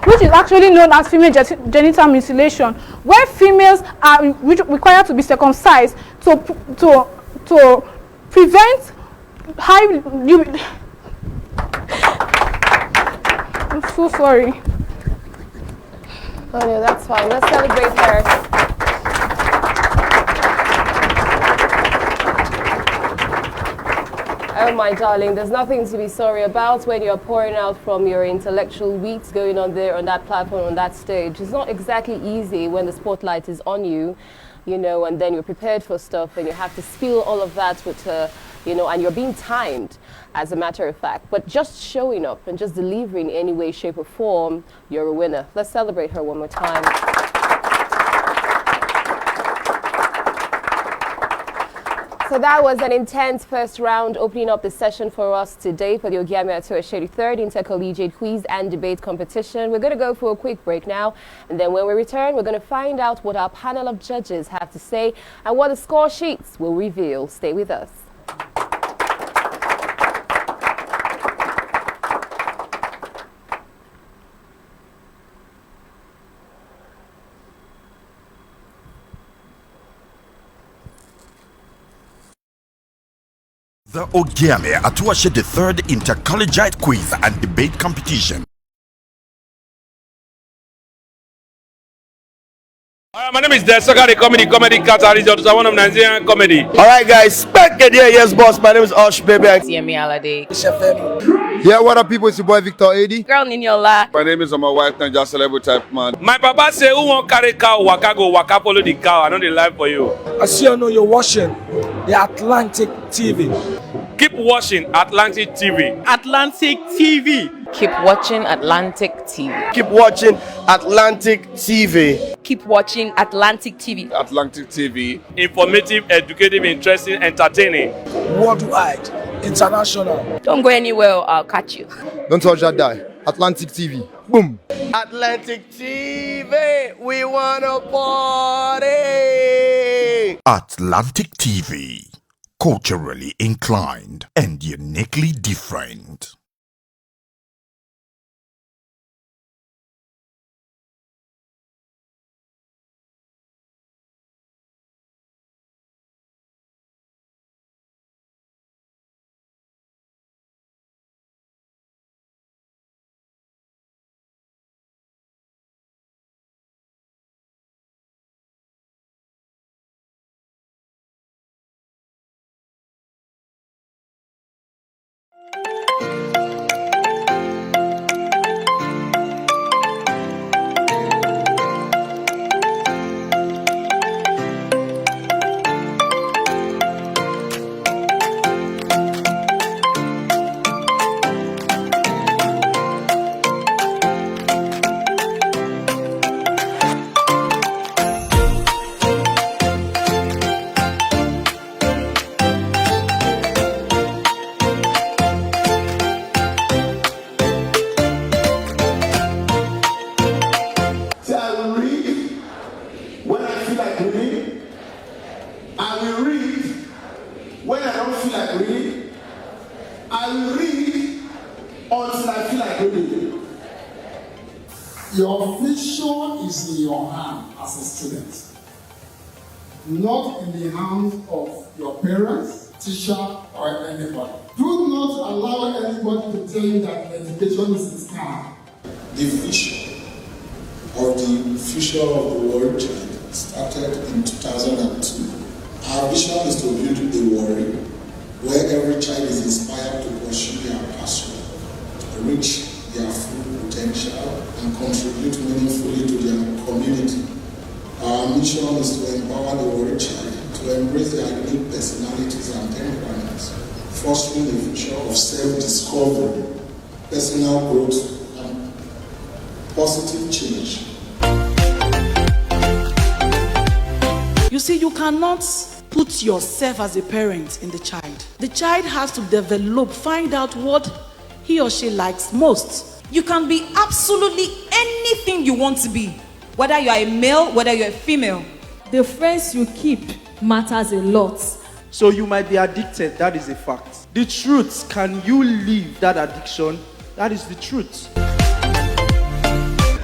which is actually known as female genital mutilation, where females are required to be circumcised to prevent high. I'm so sorry. Oh no, that's fine. Let's celebrate her. Oh my darling, there's nothing to be sorry about when you're pouring out from your intellectual wheat going on there on that platform, on that stage. It's not exactly easy when the spotlight is on you, you know, and then you're prepared for stuff and you have to spill all of that with, you know, and you're being timed, as a matter of fact. But just showing up and just delivering in any way, shape or form, you're a winner. Let's celebrate her one more time. So that was an intense first round, opening up the session for us today for the Ogiame Atuwatse third Inter-Collegiate Quiz and Debate Competition. We're going to go for a quick break now, and then when we return, we're going to find out what our panel of judges have to say and what the score sheets will reveal. Stay with us. The Ogiame Atuwatse the third Inter-Collegiate Quiz and Debate Competition. My name is Desoka, the comedy catalyst of one of Nigerian comedy. Alright guys, back again, yes boss, my name is Ogiame. Yeah, what up people, it's your boy Victor 80. Girl Ninyola. My name is my wife, not just celebrity type man. My papa say, who won't carry cow, waka follow the cow. I know the life for you. I see you know you're watching the Atlantic TV. Keep watching Atlantic TV. Atlantic TV. Keep watching Atlantic TV. Keep watching Atlantic TV. Keep watching Atlantic TV. Atlantic TV. Informative, educative, interesting, entertaining. Worldwide, international. Don't go anywhere, I'll catch you. Don't touch that die. Atlantic TV. Boom. Atlantic TV, we wanna party. Atlantic TV. Culturally inclined and uniquely different. Your future is in your hand as a student, not in the hands of your parents, teacher, or anybody. Do not allow anybody to tell you that education is a scam. The vision of the future of the world started in 2002. Our vision is to build a Warri where every child is inspired to pursue their passion, reach their full potential, and contribute meaningfully to their community. Our mission is to empower the Warri child to embrace their unique personalities and temperaments, fostering the future of self-discovery, personal growth, and positive change. You see, you cannot put yourself as a parent in the child. The child has to develop, find out what he or she likes most. You can be absolutely anything you want to be, whether you are a male, whether you're a female. The friends you keep matters a lot. So you might be addicted, that is a fact. The truth, can you leave that addiction? That is the truth.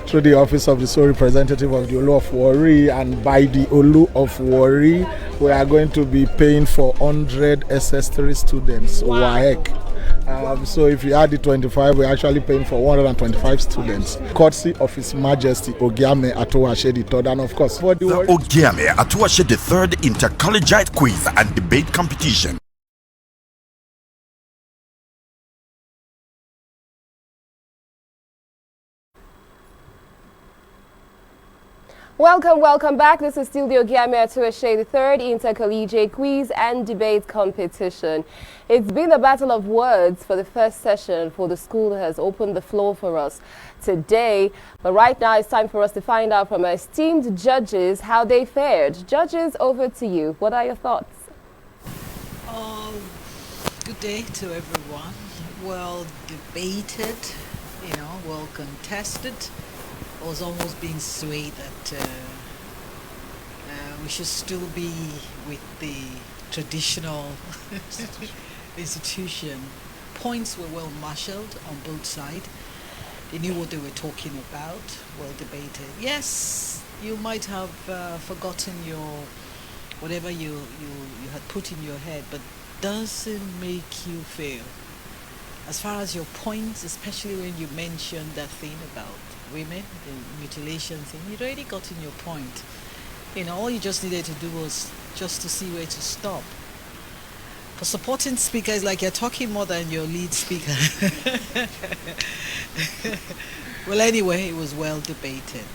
Through the office of the sole representative of the Olu of Warri and by the Olu of Warri, we are going to be paying for 100 SS3 students. Wow. So if you add the 25, we're actually paying for 125 students. Courtesy of His Majesty Ogiame Atuwatse III, and of course for the Ogiame Atuwatse III Inter-Collegiate Quiz and Debate Competition. Welcome back. This is still the Ogiame Atuwatse III Inter-Collegiate Quiz and Debate Competition. It's been a battle of words for the first session, for the school that has opened the floor for us today. But right now it's time for us to find out from our esteemed judges how they fared. Judges, over to you. What are your thoughts? Good day to everyone. Well debated, well contested. I was almost being swayed that we should still be with the traditional institution. Points were well marshaled on both sides. They knew what they were talking about, well debated. Yes, you might have forgotten whatever you had put in your head, but doesn't make you fail. As far as your points, especially when you mentioned that thing about women, the mutilation thing, you'd already gotten your point. All you just needed to do was just to see where to stop. For supporting speakers, like you're talking more than your lead speaker. Well, anyway, it was well debated.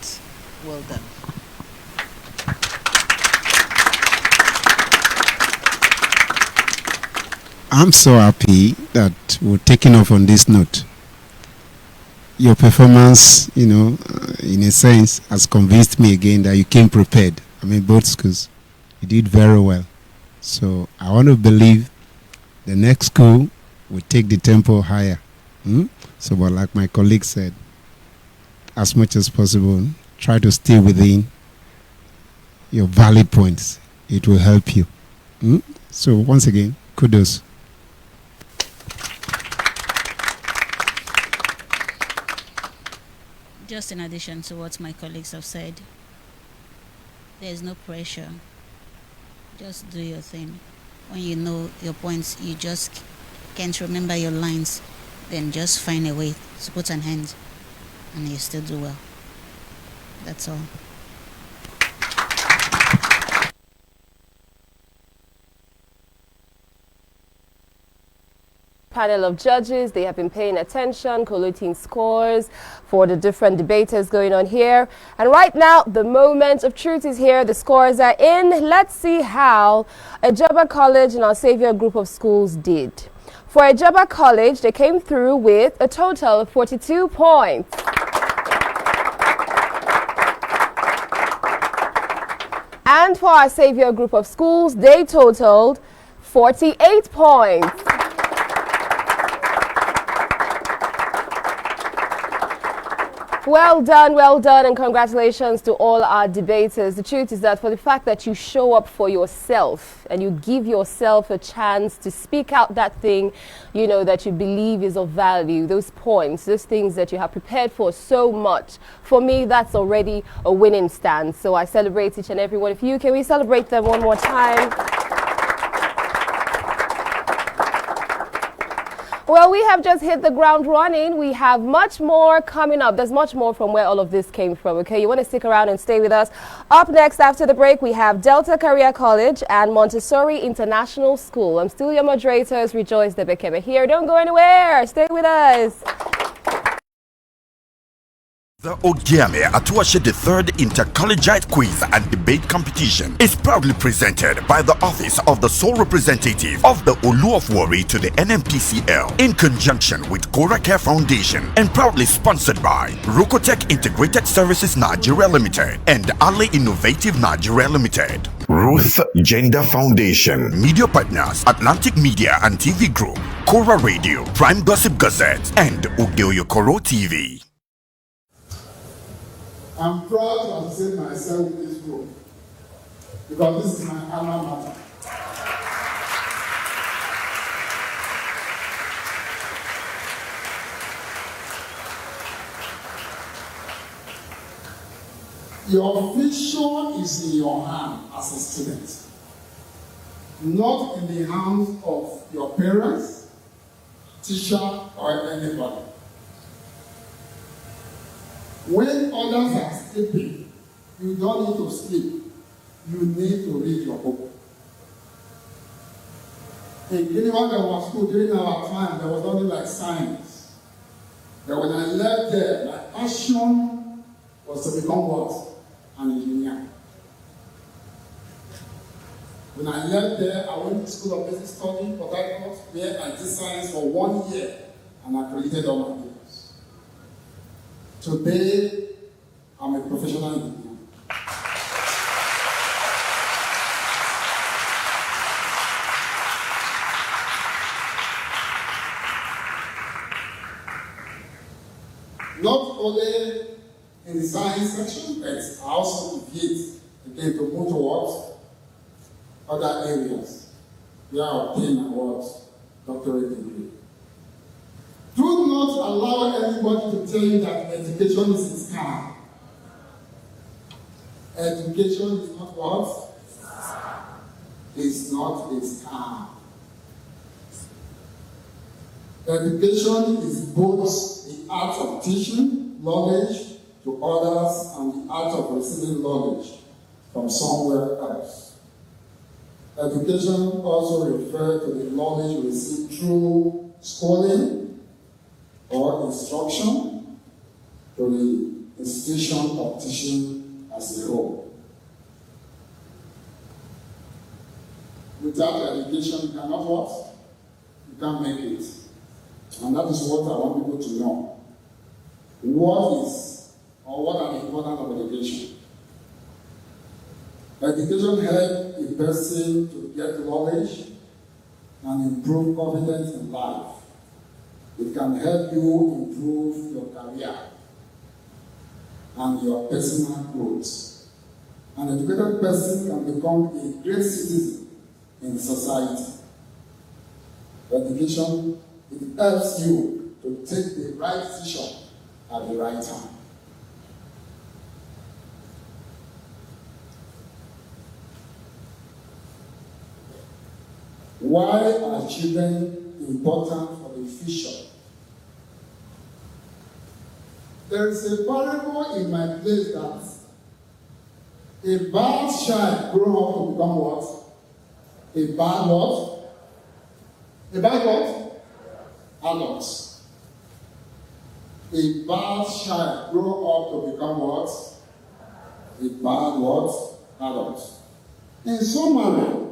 Well done. I'm so happy that we're taking off on this note. Your performance, in a sense, has convinced me again that you came prepared. Both schools, you did very well. So I want to believe the next school will take the tempo higher. So, but like my colleague said, as much as possible, try to stay within your valid points. It will help you. So once again, kudos. Just in addition to what my colleagues have said, there is no pressure. Just do your thing. When you know your points, you just can't remember your lines, then just find a way to put an end and you still do well. That's all. Panel of judges, they have been paying attention, collating scores for the different debaters going on here. And right now, the moment of truth is here. The scores are in. Let's see how Atuwatse College and Our Savior group of schools did. For Atuwatse College, they came through with a total of 42 points. And for Our Savior group of schools, they totaled 48 points. Well done, and congratulations to all our debaters. The truth is that for the fact that you show up for yourself and you give yourself a chance to speak out that thing, that you believe is of value, those points, those things that you have prepared for so much, for me, that's already a winning stand. So I celebrate each and every one of you. Can we celebrate them one more time? Well, we have just hit the ground running. We have much more coming up. There's much more from where all of this came from, okay? You want to stick around and stay with us. Up next, after the break, we have Delta Career College and Montessori International School. I'm still your moderators, Rejoice Debekeme here. Don't go anywhere. Stay with us. The Ogiame Atuwatse the third Inter-Collegiate Quiz and Debate Competition is proudly presented by the Office of the Sole Representative of the Olu of Warri to the NMPCL in conjunction with Koracare Foundation and proudly sponsored by Rokotech Integrated Services Nigeria Limited and Ali Innovative Nigeria Limited. Ruth Gender Foundation. Media partners Atlantic Media and TV Group, Kora Radio, Prime Gossip Gazette, and Ogeoyokoro TV. I'm proud to associate myself with this group because this is my alma mater. Your future is in your hand as a student, not in the hands of your parents, teacher, or anybody. When others are sleeping, you don't need to sleep. You need to read your book. In Guinea-Bissau, there was school during our time, there was nothing like science. But when I left there, my passion was to become what? An engineer. When I left there, I went to School of Basic Study, Port Harcourt, where I did science for 1 year, and I created all my papers. Today, I'm a professional engineer. Not only in the science section, but I also deviate again to move towards other areas where I obtain my doctorate degree. Do not allow anybody to tell you that education is a scam. Education is not what? It's not a scam. Education is both the art of teaching knowledge to others and the art of receiving knowledge from somewhere else. Education also refers to the knowledge received through schooling or instruction to the institution of teaching as a whole. Without education, you cannot what? You can't make it. And that is what I want people to know. What is, or what are the importance of education? Education helps a person to get knowledge and improve confidence in life. It can help you improve your career and your personal growth. An educated person can become a great citizen in society. Education, it helps you to take the right decision at the right time. Why are children important for the future? There is a parable in my place that a bad child grow up to become what? A bad what? A bad what? Adult. A bad child grow up to become what? A bad what? Adult. In summary,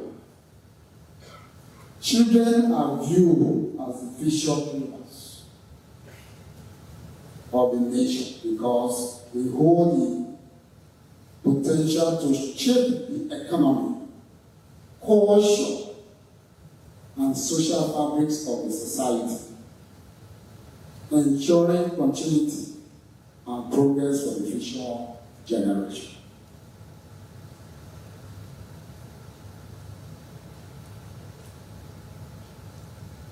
children are viewed as the future pillars of the nation because we hold the potential to shape the economy, culture, and social fabrics of the society, ensuring continuity and progress for the future generation.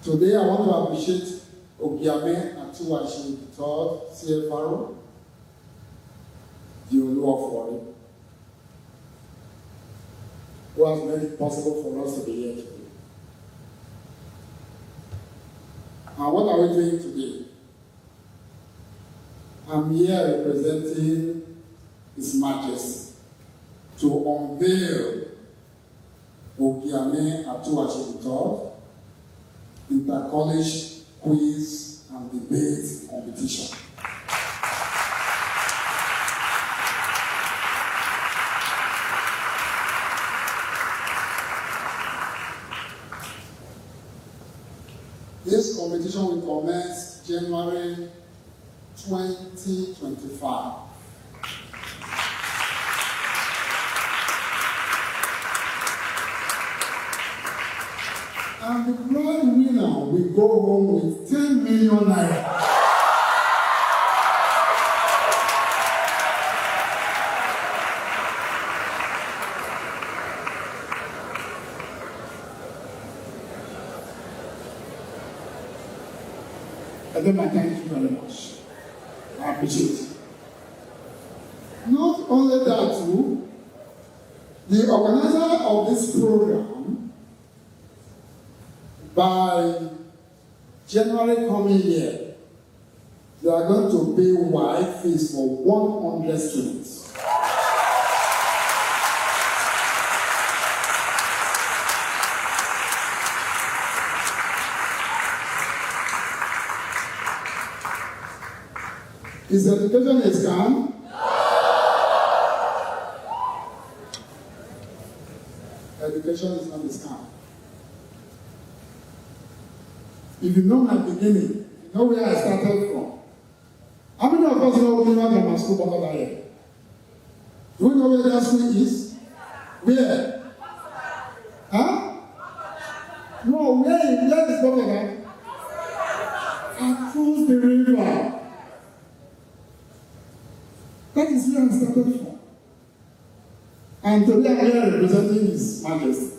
Today, I want to appreciate Ogiame Atuwatse, the third CFRO, the Olu of Warri, who has made it possible for us to be here today. And what are we doing today? I'm here representing His Majesty to unveil Ogiame Atuwatse the third Inter-Collegiate Quiz and Debate Competition. This competition will commence January 2025. And the grand winner will go home with 10 million naira. And then I thank you very much. I appreciate it. Not only that too, the organizer of this program, by January coming year, they are going to pay wide fees for 100 students. Is education a scam? Education is not a scam. If you know my beginning, you know where I started from. How many of us know Ogiame Grammar School over here? Do we know where that school is? Where? Huh? No, where is Bogota? Across the river. That is where I started from. And today I'm here representing His Majesty.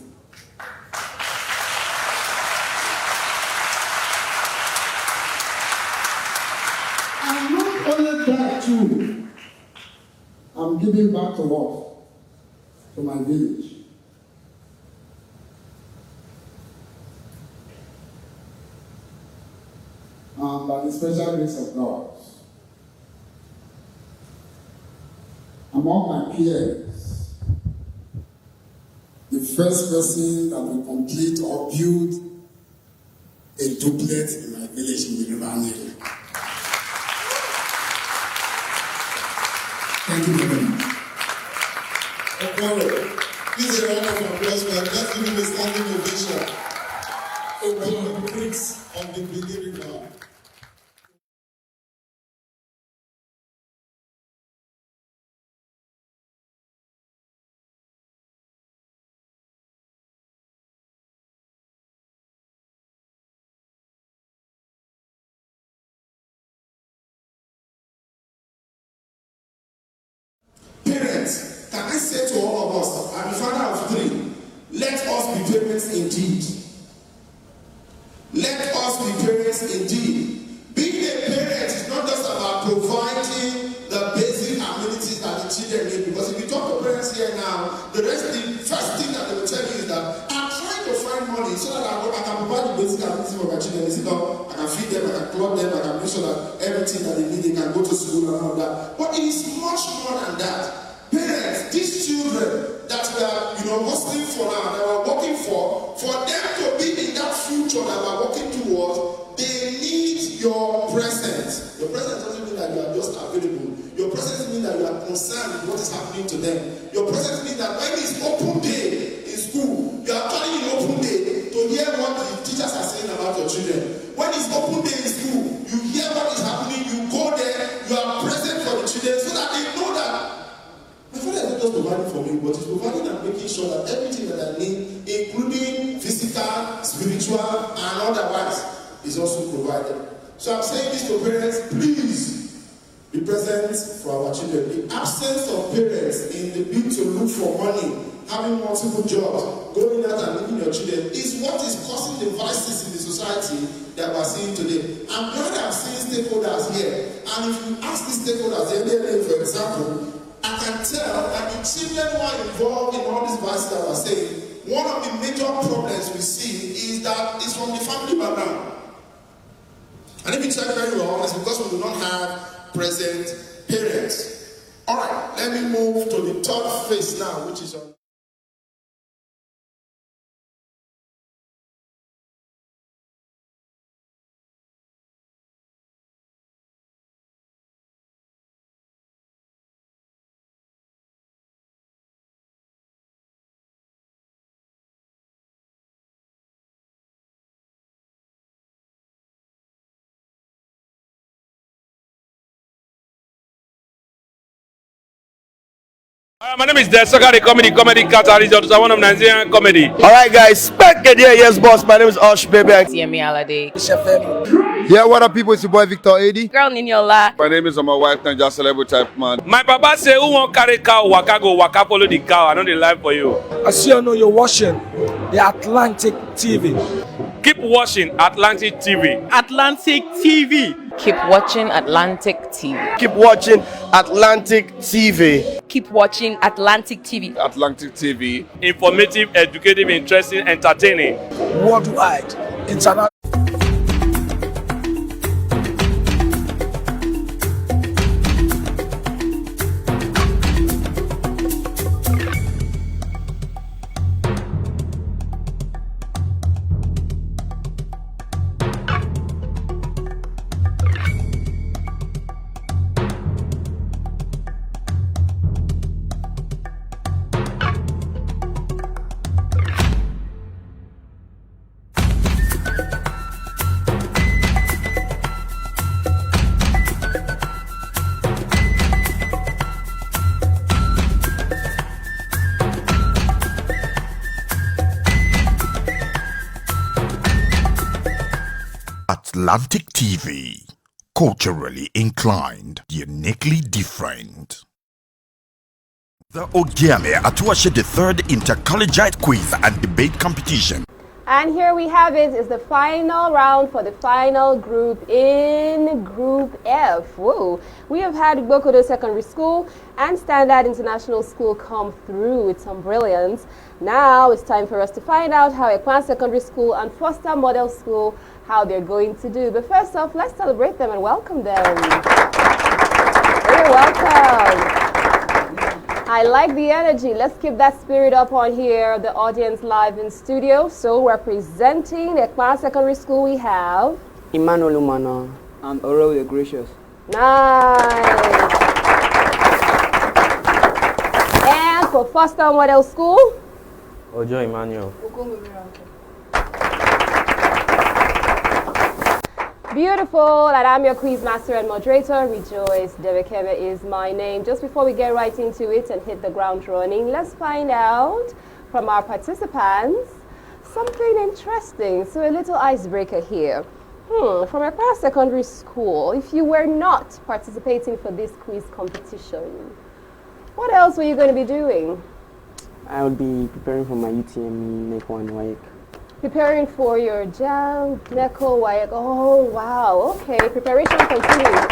And not only that too, I'm giving back to what? To my village. And by the special grace of God, among my peers, the first person that will complete or build a duplex in my village will be Warri. Thank you very much. Warri, please a round of applause for let's give him a standing ovation. Warri bricks on the Believing River. Parents, can I say to all of us, I'm a father of 3, let us be parents indeed. Let us be parents indeed. Being a parent is not just about providing the basic amenities that the children need, because if you talk to parents here now, the first thing that they will tell you is that I'm trying to find money so that I can provide the basic amenities for my children. They say, no, I can feed them, I can clothe them, I can make sure that everything that they need, they can go to school and all that. But it is much more than that. Parents, these children that we are, hustling for now, that we're working for them to be in that future that we're working towards, they need your presence. Your presence doesn't mean that you are just available. Your presence means that you are concerned with what is happening to them. Your presence means that when it's open day in school, you are calling in open day to hear what the teachers are saying about your children. When it's open day in school, you hear what is happening, you go there, you are present for the children so that they know that my father is not just providing for me, but he's providing and making sure that everything that I need, including physical, spiritual, and otherwise, is also provided. So I'm saying this to parents, please be present for our children. The absence of parents in the bid to look for money, having multiple jobs, going out and leaving your children, is what is causing the vices in the society that we're seeing today. I'm glad I'm seeing stakeholders here. And if you ask these stakeholders, the NDLA, for example, I can tell that the children who are involved in all these vices that we're saying, one of the major problems we see is that it's from the family background. And if you check very well, it's because we do not have present parents. Alright, let me move to the third phase now, which is on My name is Desoka, the comedy catalyst of one of Nigerian comedy. Alright guys, back again, yes boss, my name is Ogiame. Yeah, what up, people? It's your boy Victor 80. Girl Niniola. My name is my wife, Naija celebrity type man. My papa say, who won't carry cow, waka go, waka follow the cow. I know the life for you. I see you know you're watching the Atlantic TV. Keep watching Atlantic TV. Atlantic TV. Keep watching Atlantic TV. Keep watching Atlantic TV. Keep watching Atlantic TV. Atlantic TV. Informative, educative, interesting, entertaining. Worldwide, international. Atlantic TV. Culturally inclined, uniquely different. The Ogiame Atuwatse the third Inter-Collegiate quiz and debate competition. And here we have it, is the final round for the final group in Group F. Whoa. We have had Bokodo Secondary School and Standard International School come through with some brilliance. Now it's time for us to find out how Ekwan Secondary School and Foster Model School, how they're going to do. But first off, let's celebrate them and welcome them. You're welcome. I like the energy. Let's keep that spirit up on here, the audience live in studio. So representing Ekwan Secondary School, we have Emmanuel Umana and Oral the Gracious. Nice. And for Foster Model School, Ojo Emmanuel. Beautiful, and I'm your quiz master and moderator, Rejoice Debekeme is my name. Just before we get right into it and hit the ground running, let's find out from our participants something interesting. So a little icebreaker here. From Ekwan Secondary School, if you were not participating for this quiz competition, what else were you going to be doing? I will be preparing for my UTM NECO and WAEC. Preparing for your JAM, NECO, WAEC. Oh, wow. Okay, preparation continues.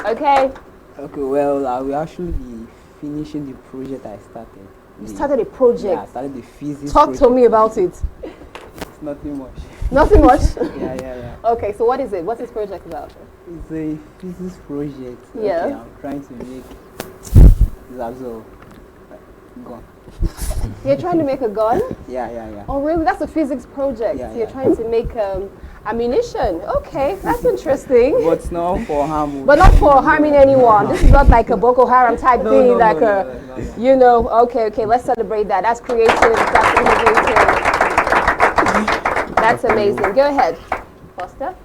Okay. Okay, well, I will actually be finishing the project I started. You started a project? Yeah, I started the physics Talk project. to me about it. It's nothing much. Nothing much? Yeah. Okay, so what is it? What's this project about? It's a physics project. Yeah. Okay, I'm trying to make Zazo gun. You're trying to make a gun? Yeah. Oh, really? That's a physics project. Yeah, so you're trying to make ammunition. Okay, that's interesting. But not for harm. But not for harming anyone. This is not like a Boko Haram type thing, you know. Okay, let's celebrate that. That's creative, that's innovative. That's amazing. Go ahead, Foster.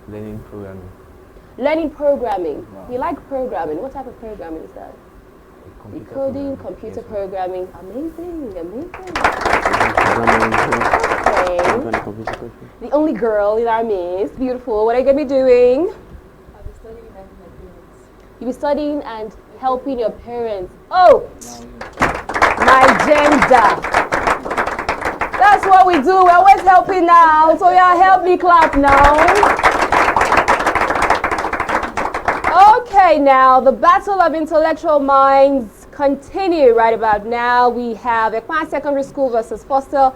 Learning programming. Learning programming. Wow. You like programming. What type of programming is that? Decoding, computer programming. Amazing. Okay. The only girl in our midst. Beautiful. What are you going to be doing? I'll be studying and helping my parents. You'll be studying and helping your parents. Oh, my gender. That's what we do. We're always helping now. So yeah, help me clap now. Okay, now the battle of intellectual minds continue right about now. We have Ekwan Secondary School versus Foster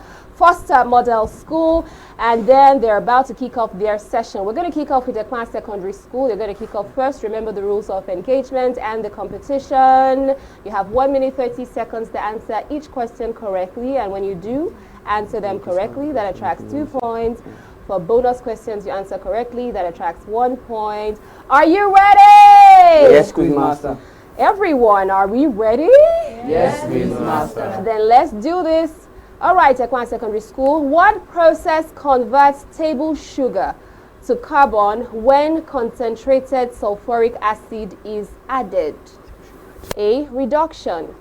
Model School, and then they're about to kick off their session. We're going to kick off with Ekwan Secondary School. They're going to kick off first. Remember the rules of engagement and the competition. You have 1 minute 30 seconds to answer each question correctly, and when you do answer them correctly, that attracts 2 points. For bonus questions, you answer correctly, that attracts 1 point. Are you ready? Yes, Quizmaster. Everyone, are we ready? Yes, Quizmaster. Then let's do this. All right, Ekwan Secondary School. What process converts table sugar to carbon when concentrated sulfuric acid is added? A. Reduction.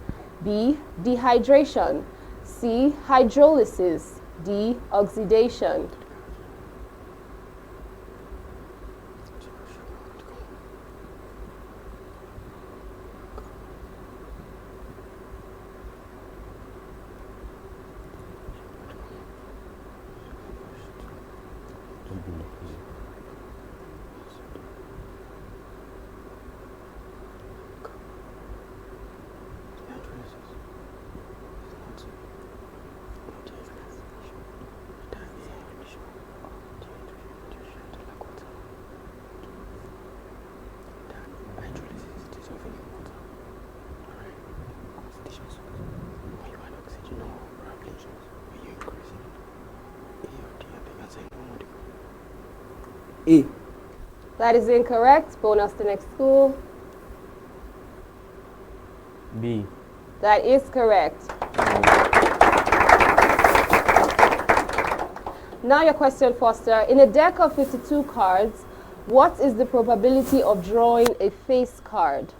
B. Dehydration. C. Hydrolysis. D. Oxidation. A. That is incorrect. Bonus to next school. B. That is correct. Now your question, Foster. In a deck of 52 cards, what is the probability of drawing a face card?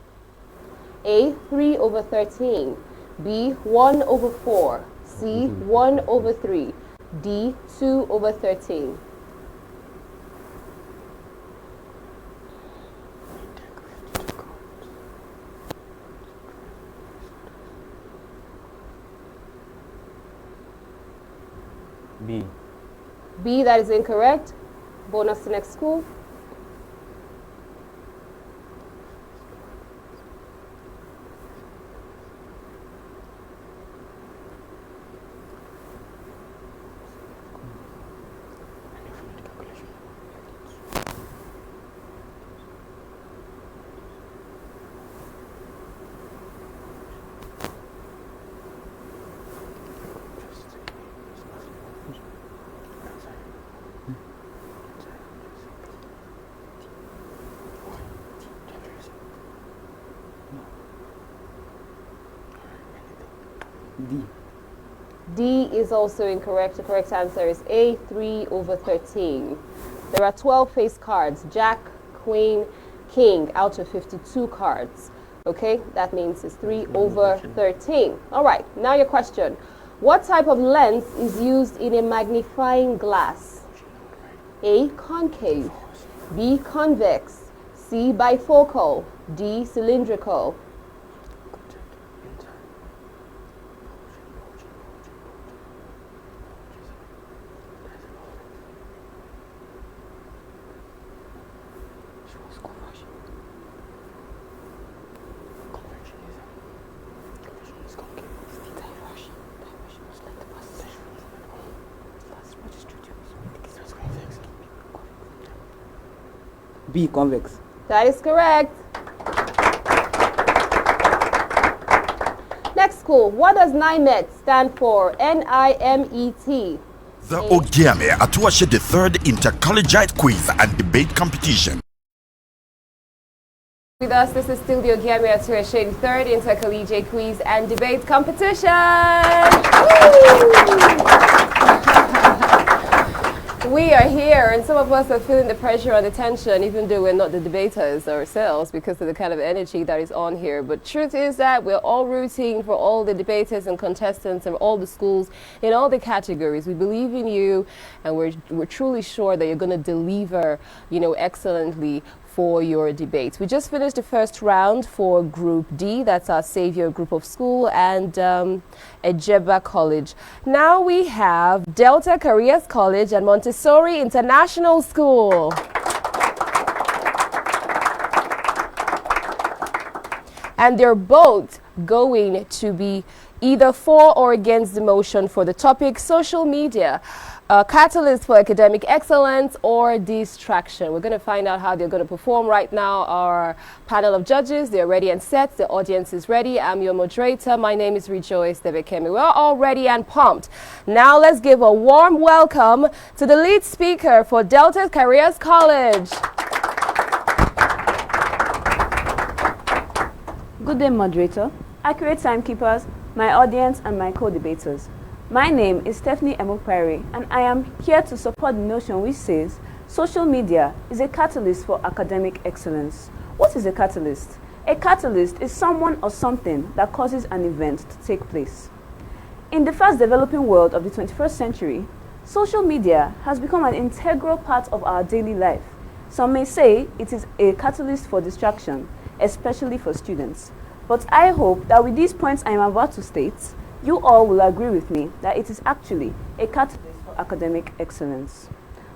A. 3 over 13. B. 1 over 4. C. 1 over 3. D. 2 over 13. B. B, that is incorrect. Bonus to next school. D. D is also incorrect. The correct answer is A, 3 over 13. There are 12 face cards, Jack, Queen, King, out of 52 cards. Okay, that means it's 3 over 13. All right, now your question. What type of lens is used in a magnifying glass? A, concave. B, convex. C, bifocal. D, cylindrical. B. Convex. That is correct. Next school. What does NIMET stand for? N-I-M-E-T. The Ogiame Atuwatse the third Inter-Collegiate quiz and debate competition. With us, this is still the Ogiame Atuwatse the third Inter-Collegiate quiz and debate competition. We are here, and some of us are feeling the pressure and the tension, even though we're not the debaters ourselves, because of the kind of energy that is on here. But truth is that we're all rooting for all the debaters and contestants and all the schools in all the categories. We believe in you, and we're truly sure that you're going to deliver, excellently for your debates. We just finished the first round for Group D, that's our Savior group of school, and Ejeba College. Now we have Delta Careers College and Montessori International School. And they're both going to be either for or against the motion for the topic social media. Catalyst for academic excellence or distraction. We're going to find out how they're going to perform right now. Our panel of judges, they're ready and set. The audience is ready. I'm your moderator. My name is Rejoice Debekemi. We're all ready and pumped. Now let's give a warm welcome to the lead speaker for Delta Careers College. Good day, moderator, accurate timekeepers, my audience, and my co-debaters. My name is Stephanie Emokpari, and I am here to support the notion which says social media is a catalyst for academic excellence. What is a catalyst? A catalyst is someone or something that causes an event to take place. In the fast developing world of the 21st century, social media has become an integral part of our daily life. Some may say it is a catalyst for distraction, especially for students. But I hope that with these points I am about to state, you all will agree with me that it is actually a catalyst for academic excellence.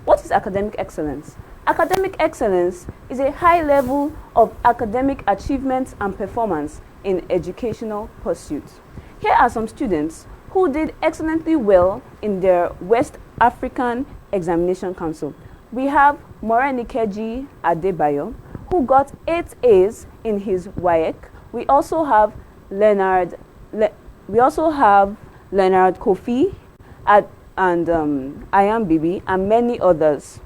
What is academic excellence? Academic excellence is a high level of academic achievement and performance in educational pursuits. Here are some students who did excellently well in their West African Examination Council. We have Morenikeji Adebayo, who got 8 A's in his WAEC. We also have Leonard Kofi and Ayam Bibi and many others.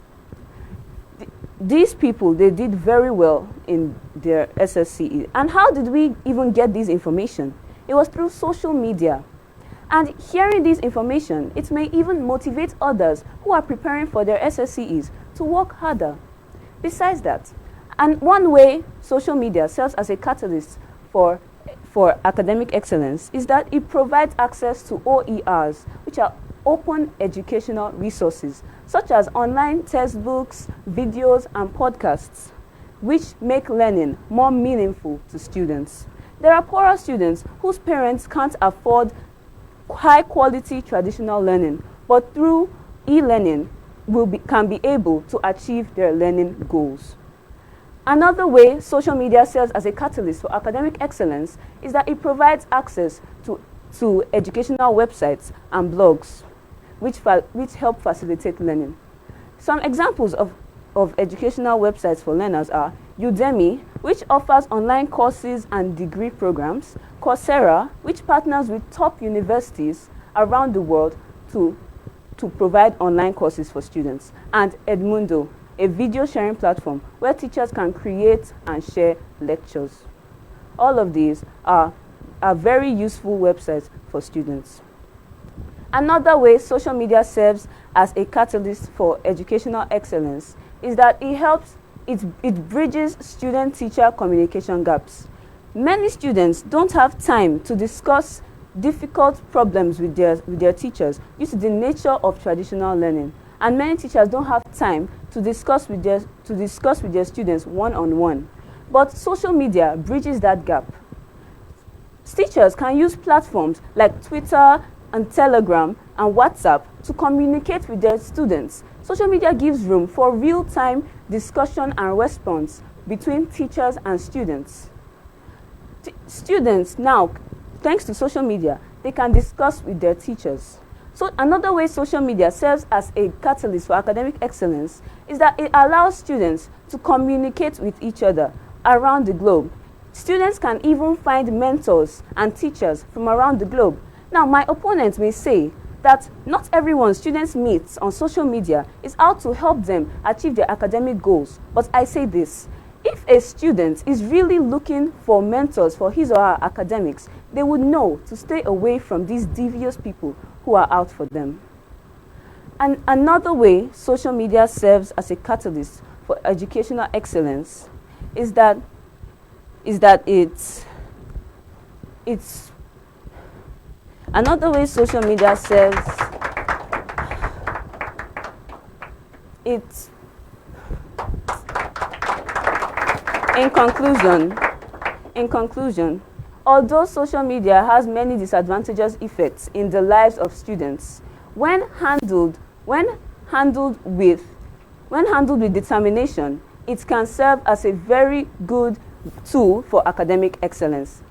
These people, they did very well in their SSCE. And how did we even get this information? It was through social media. And hearing this information, it may even motivate others who are preparing for their SSCEs to work harder. Besides that, and one way social media serves as a catalyst for academic excellence is that it provides access to OERs, which are open educational resources, such as online textbooks, videos, and podcasts, which make learning more meaningful to students. There are poorer students whose parents can't afford high-quality traditional learning, but through e-learning can be able to achieve their learning goals. Another way social media serves as a catalyst for academic excellence is that it provides access to educational websites and blogs, which help facilitate learning. Some examples of educational websites for learners are Udemy, which offers online courses and degree programs, Coursera, which partners with top universities around the world to provide online courses for students, and Edmundo, a video sharing platform where teachers can create and share lectures. All of these are very useful websites for students. Another way social media serves as a catalyst for educational excellence is that it bridges student-teacher communication gaps. Many students don't have time to discuss difficult problems with their teachers due to the nature of traditional learning, and many teachers don't have time to discuss with their students one-on-one. But social media bridges that gap. Teachers can use platforms like Twitter and Telegram and WhatsApp to communicate with their students. Social media gives room for real-time discussion and response between teachers and students. Students now, thanks to social media, they can discuss with their teachers. So another way social media serves as a catalyst for academic excellence is that it allows students to communicate with each other around the globe. Students can even find mentors and teachers from around the globe. Now, my opponents may say that not everyone students meet on social media is out to help them achieve their academic goals. But I say this, if a student is really looking for mentors for his or her academics, they would know to stay away from these devious people who are out for them. And another way social media serves as a catalyst for educational excellence is that another way social media serves In conclusion, although social media has many disadvantageous effects in the lives of students, when handled with determination, it can serve as a very good tool for academic excellence.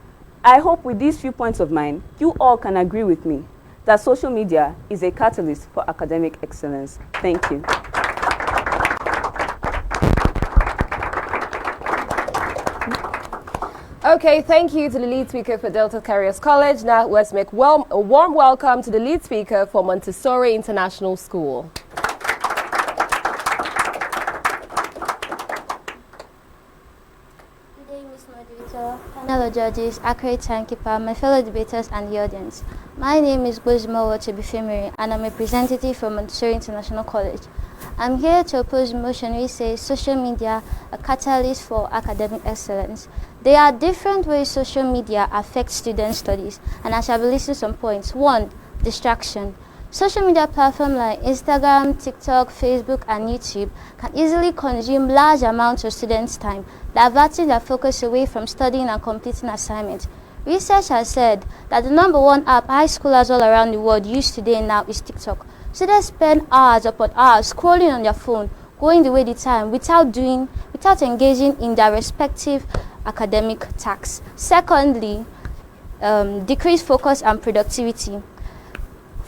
I hope with these few points of mine, you all can agree with me that social media is a catalyst for academic excellence. Thank you. Okay, thank you to the lead speaker for Delta Carriers College. Now let's make a warm welcome to the lead speaker for Montessori International School. Good day, Ms. Moderator, panel judges, accurate timekeeper, my fellow debaters, and the audience. My name is Atuwatse and I'm a representative from Montessori International College. I'm here to oppose a motion which says social media a catalyst for academic excellence. There are different ways social media affects student studies, and I shall be listing some points. 1. Distraction. Social media platforms like Instagram, TikTok, Facebook, and YouTube can easily consume large amounts of students' time, diverting their focus away from studying and completing assignments. Research has said that the #1 app high schoolers all around the world use today now is TikTok. Students spend hours upon hours scrolling on their phone, going the way the time without engaging in their respective academic tasks. Secondly, decreased focus and productivity.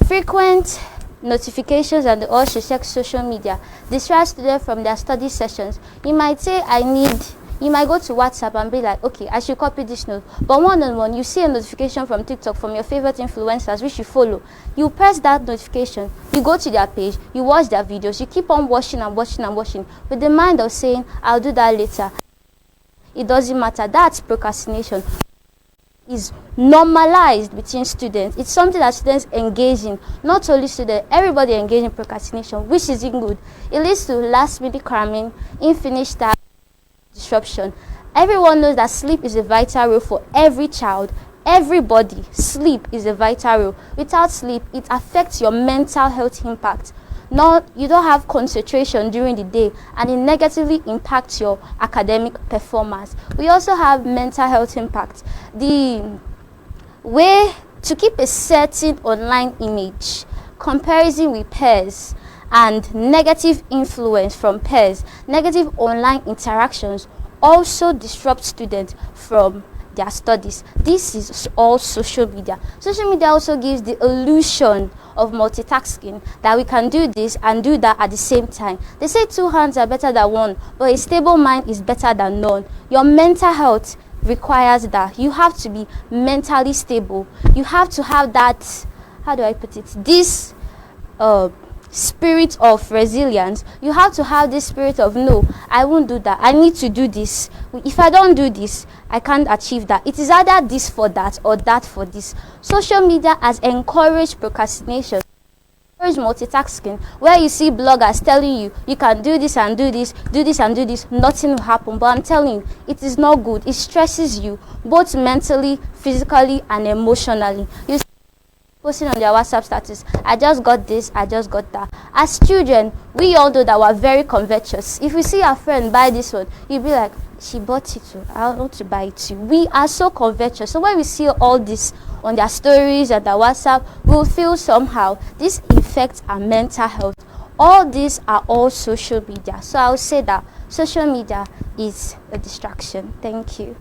Frequent notifications and the urge to check social media distract students from their study sessions. You might go to WhatsApp and be like, okay, I should copy this note. But one-on-one, you see a notification from TikTok from your favorite influencers which you follow. You press that notification, you go to their page, you watch their videos, you keep on watching and watching and watching with the mind of saying, I'll do that later. It doesn't matter. That's procrastination. Is normalized between students. It's something that students engage in. Not only students, everybody engage in procrastination, which isn't good. It leads to last-minute cramming, unfinished tasks, disruption. Everyone knows that sleep is a vital role for every child. Everybody, sleep is a vital role. Without sleep, it affects your mental health impact. You don't have concentration during the day, and it negatively impacts your academic performance. We also have mental health impact. The way to keep a certain online image, comparison with peers, and negative influence from peers, negative online interactions also disrupt students from their studies. This is all social media. Social media also gives the illusion of multitasking, that we can do this and do that at the same time. They say 2 hands are better than one, but a stable mind is better than none. Your mental health requires that. You have to be mentally stable. You have to have that, how do I put it, this spirit of resilience. You have to have this spirit of, no, I won't do that. I need to do this. If I don't do this, I can't achieve that. It is either this for that or that for this. Social media has encouraged procrastination, encouraged multitasking, where you see bloggers telling you, you can do this and do this, do this and do this, nothing will happen. But I'm telling you, it is not good. It stresses you, both mentally, physically, and emotionally. You posting on their WhatsApp status, I just got this, I just got that. As children, we all know that we're very covetous. If we see our friend buy this one, you'll be like, she bought it too, I want to buy it too. We are so covetous. So when we see all this on their stories and their WhatsApp, we'll feel somehow. This affects our mental health. All these are all social media. So I'll say that social media is a distraction. Thank you.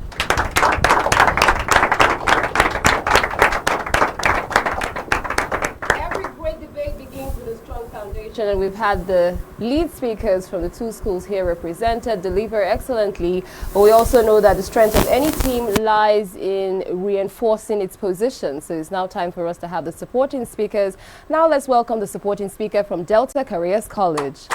And we've had the lead speakers from the 2 schools here represented deliver excellently, but we also know that the strength of any team lies in reinforcing its position. So it's now time for us to have the supporting speakers. Now let's welcome the supporting speaker from Delta Careers College.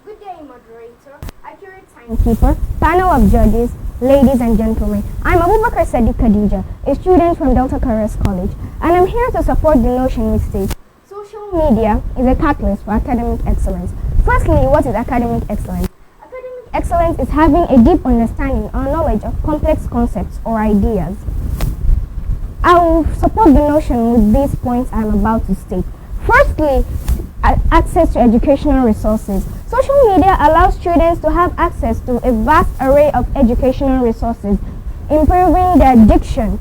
Good day, moderator, accurate timekeeper, panel of judges, ladies and gentlemen. I'm Abubakar Sadiq Khadija, a student from Delta Careers College, and I'm here to support the notion which states social media is a catalyst for academic excellence. Firstly, what is academic excellence? Academic excellence is having a deep understanding or knowledge of complex concepts or ideas. I will support the notion with these points I'm about to state. Firstly, access to educational resources. Social media allows students to have access to a vast array of educational resources, improving their diction.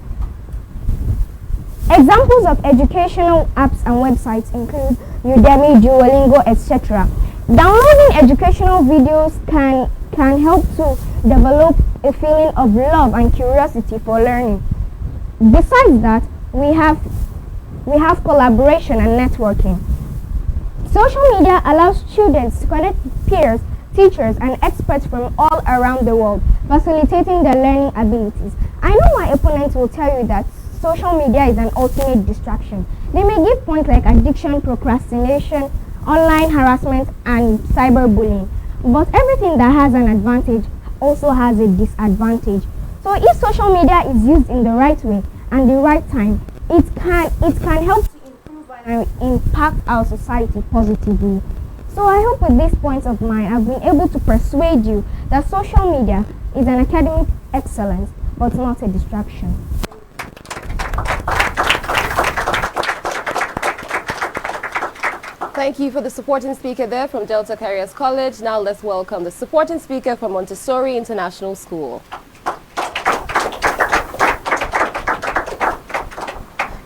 Examples of educational apps and websites include Udemy, Duolingo, etc. Downloading educational videos can help to develop a feeling of love and curiosity for learning. Besides that, we have collaboration and networking. Social media allows students to connect with peers, teachers, and experts from all around the world, facilitating their learning abilities. I know my opponents will tell you that social media is an ultimate distraction. They may give points like addiction, procrastination, online harassment, and cyberbullying. But everything that has an advantage also has a disadvantage. So if social media is used in the right way and the right time, it can help to improve and impact our society positively. So I hope with these points of mine, I've been able to persuade you that social media is an academic excellence, but not a distraction. Thank you for the supporting speaker there from Delta Carriers College. Now let's welcome the supporting speaker from Montessori International School.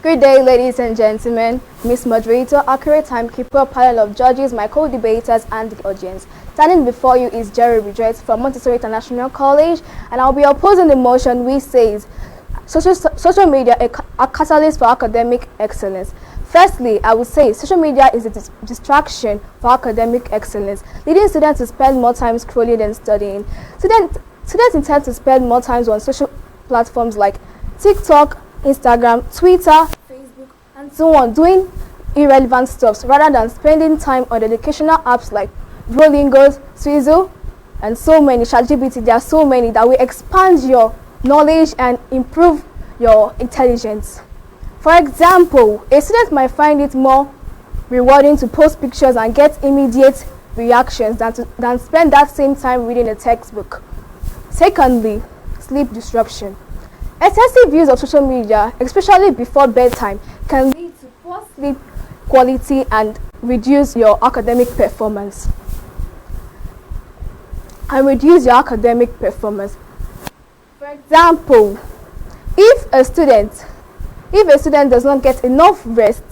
Good day, ladies and gentlemen. Miss Moderator, accurate timekeeper, panel of judges, my co-debaters, and the audience. Standing before you is Jerry Redress from Montessori International College, and I'll be opposing the motion which says social media a catalyst for academic excellence. Firstly, I would say social media is a distraction for academic excellence, leading students to spend more time scrolling than studying. Students intend to spend more time on social platforms like TikTok, Instagram, Twitter, Facebook, and so on, doing irrelevant stuff rather than spending time on educational apps like Duolingo, Swizzle, and so many, ChatGPT. There are so many that will expand your knowledge and improve your intelligence. For example, a student might find it more rewarding to post pictures and get immediate reactions than spend that same time reading a textbook. Secondly, sleep disruption. Excessive use of social media, especially before bedtime, can lead to poor sleep quality and reduce your academic performance. For example, if a student does not get enough rest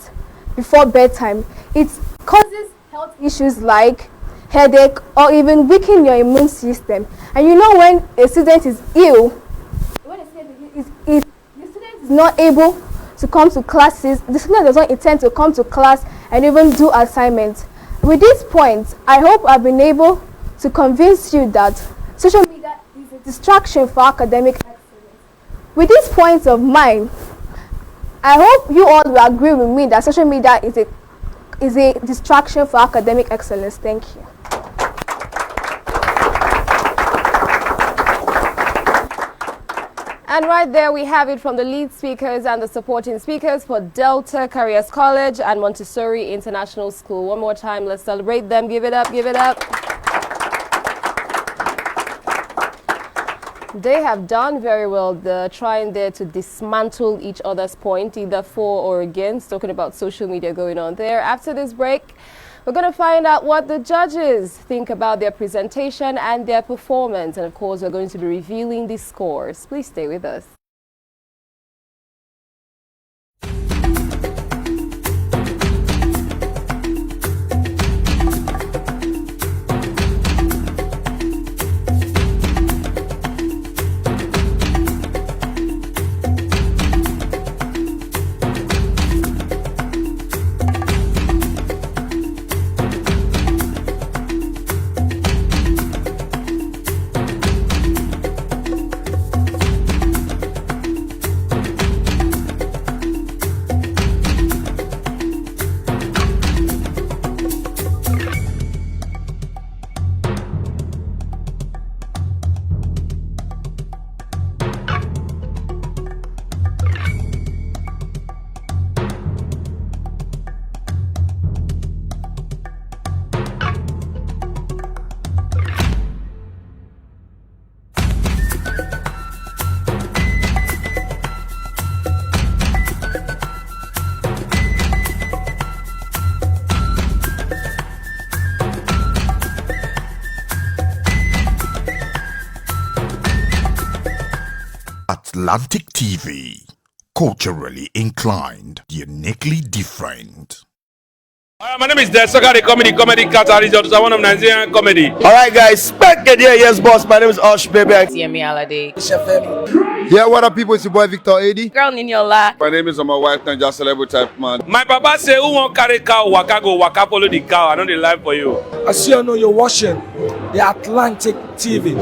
before bedtime, it causes health issues like headache or even weaken your immune system. And you know, when a student is ill, if the student is not able to come to classes, the student does not intend to come to class and even do assignments. With this point, I hope I've been able to convince you that social media is a distraction for academic excellence. With these points of mine, I hope you all will agree with me that social media is a distraction for academic excellence. Thank you. And right there we have it from the lead speakers and the supporting speakers for Delta Carriers College and Montessori International School. One more time, let's celebrate them. Give it up, give it up. They have done very well. They're trying there to dismantle each other's point, either for or against, talking about social media going on there. After this break, we're going to find out what the judges think about their presentation and their performance. And of course, we're going to be revealing the scores. Please stay with us. Atlantic TV, culturally inclined, uniquely different. My name is Desoka, the comedy catalyst of one of Nigerian comedy. Alright guys, back again, yes boss, my name is Ogiame. Yeah, what up people, it's your boy Victor 80. Girl Ninyola. My name is my wife, and just celebrity type man. My papa say, who won't carry cow, waka follow the cow, I know the life for you. I see you know you're watching the Atlantic TV.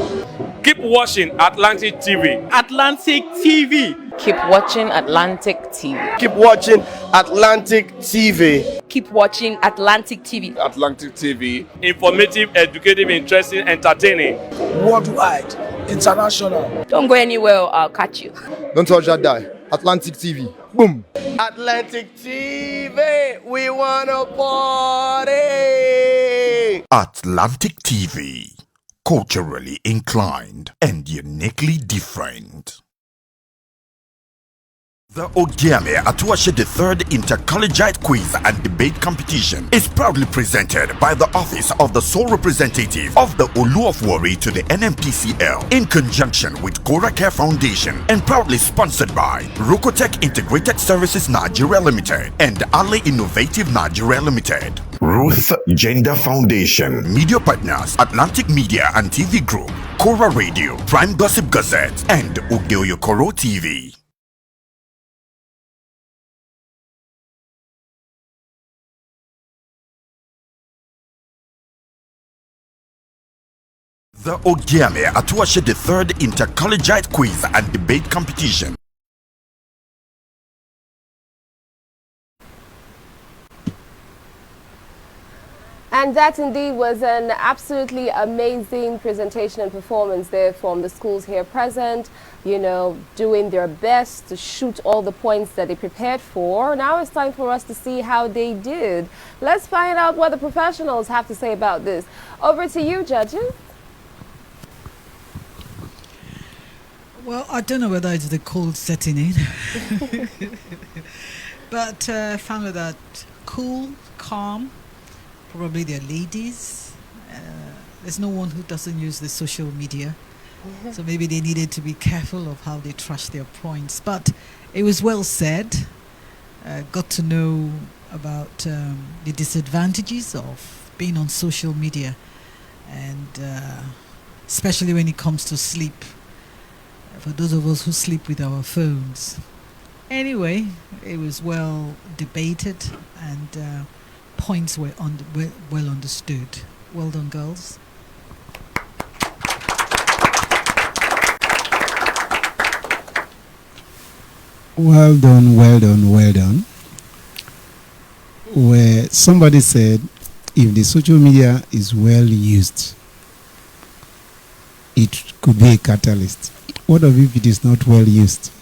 Keep watching Atlantic TV. Atlantic TV. Keep watching Atlantic TV. Keep watching Atlantic TV. Keep keep watching Atlantic TV. Atlantic TV. Informative, educative, interesting, entertaining. Worldwide, international. Don't go anywhere, I'll catch you. Don't touch that die. Atlantic TV. Boom. Atlantic TV, we wanna party. Atlantic TV. Culturally inclined and uniquely different. The Ogiame Atuwatse the third Inter-Collegiate Quiz and Debate Competition is proudly presented by the Office of the Sole Representative of the Olu of Warri to the NMPCL in conjunction with Koracare Foundation and proudly sponsored by Rokotech Integrated Services Nigeria Limited and Ali Innovative Nigeria Limited. Ruth Gender Foundation. Media partners Atlantic Media and TV Group, Kora Radio, Prime Gossip Gazette, and Ugeoyokoro TV. The Ogiame Atuwatse the third Inter-Collegiate Quiz and Debate Competition. And that indeed was an absolutely amazing presentation and performance there from the schools here present, you know, doing their best to shoot all the points that they prepared for. Now it's time for us to see how they did. Let's find out what the professionals have to say about this. Over to you, judges. Well, I don't know whether it's the cold setting in, but found that cool, calm. Probably they're ladies. There's no one who doesn't use the social media. So maybe they needed to be careful of how they trash their points. But it was well said. Got to know about the disadvantages of being on social media. And especially when it comes to sleep. For those of us who sleep with our phones. Anyway, it was well debated and points were well understood. Well done, girls. Well done, well done, well done. Where somebody said, if the social media is well used, it could be a catalyst. What if it is not well used?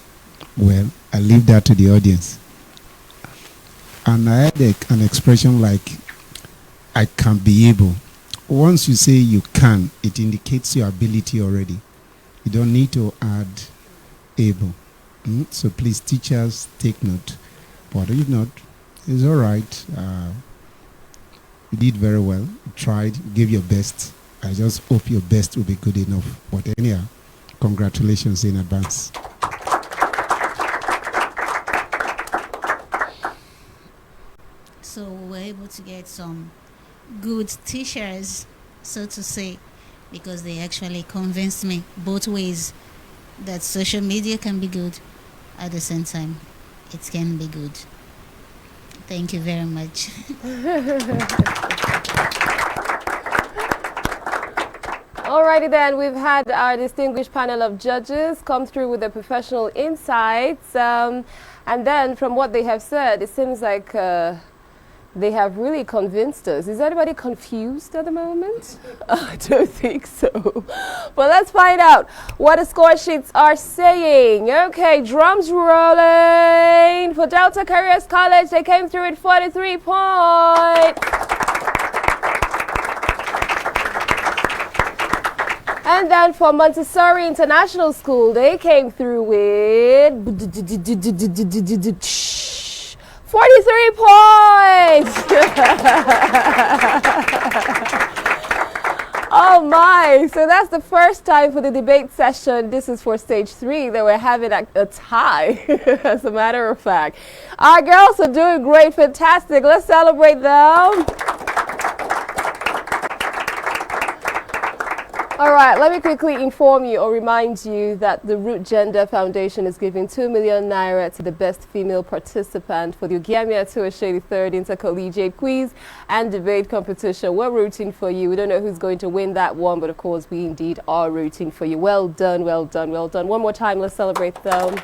Well, I leave that to the audience. And I had an expression like, I can be able. Once you say you can, it indicates your ability already. You don't need to add able. So please, teachers, take note. But if not, it's all right. You did very well. You tried, you gave your best. I just hope your best will be good enough. But anyhow, congratulations in advance. So we were able to get some good teachers, so to say, because they actually convinced me both ways that social media can be good. At the same time, it can be good. Thank you very much. Alrighty then, we've had our distinguished panel of judges come through with their professional insights. And then from what they have said, it seems like they have really convinced us. Is anybody confused at the moment? I don't think so. But let's find out what the score sheets are saying. Okay, drums rolling. For Delta Careers College, they came through at 43 points. And then for Montessori International School, they came through with 43 points. Oh my, so that's the first time for the debate session. This is for stage 3 that we're having a tie, as a matter of fact. Our girls are doing great, fantastic. Let's celebrate them. All right, let me quickly inform you or remind you that the Root Gender Foundation is giving 2 million naira to the best female participant for the Ogiame Atuwatse III Inter-Collegiate Quiz and Debate Competition. We're rooting for you. We don't know who's going to win that one, but of course we indeed are rooting for you. Well done, well done, well done. One more time, let's celebrate them.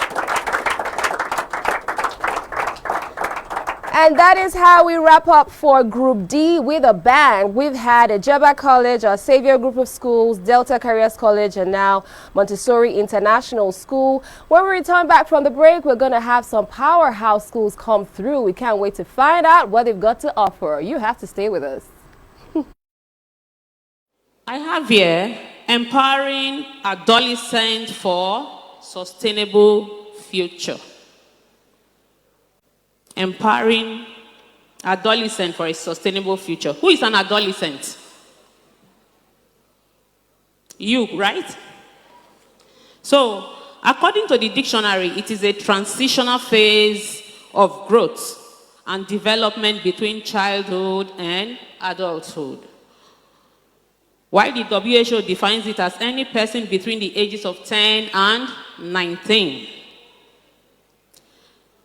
And that is how we wrap up for Group D with a bang. We've had Ejeba College, our Savior Group of Schools, Delta Careers College, and now Montessori International School. When we return back from the break, we're going to have some powerhouse schools come through. We can't wait to find out what they've got to offer. You have to stay with us. I have here empowering adolescents for sustainable future. Empowering adolescent for a sustainable future. Who is an adolescent? You, right? So, according to the dictionary, it is a transitional phase of growth and development between childhood and adulthood. While the WHO defines it as any person between the ages of 10 and 19.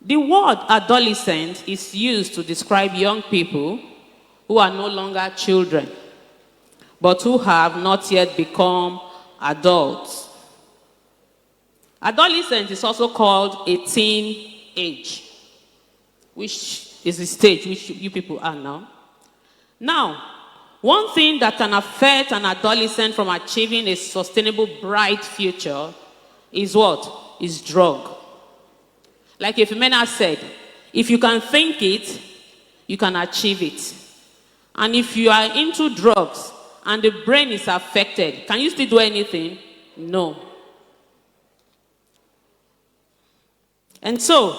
The word adolescent is used to describe young people who are no longer children, but who have not yet become adults. Adolescence is also called a teen age, which is the stage which you people are now. Now, one thing that can affect an adolescent from achieving a sustainable, bright future is what? Is drug. Like Ifemena said, if you can think it, you can achieve it. And if you are into drugs and the brain is affected, can you still do anything? No. And so,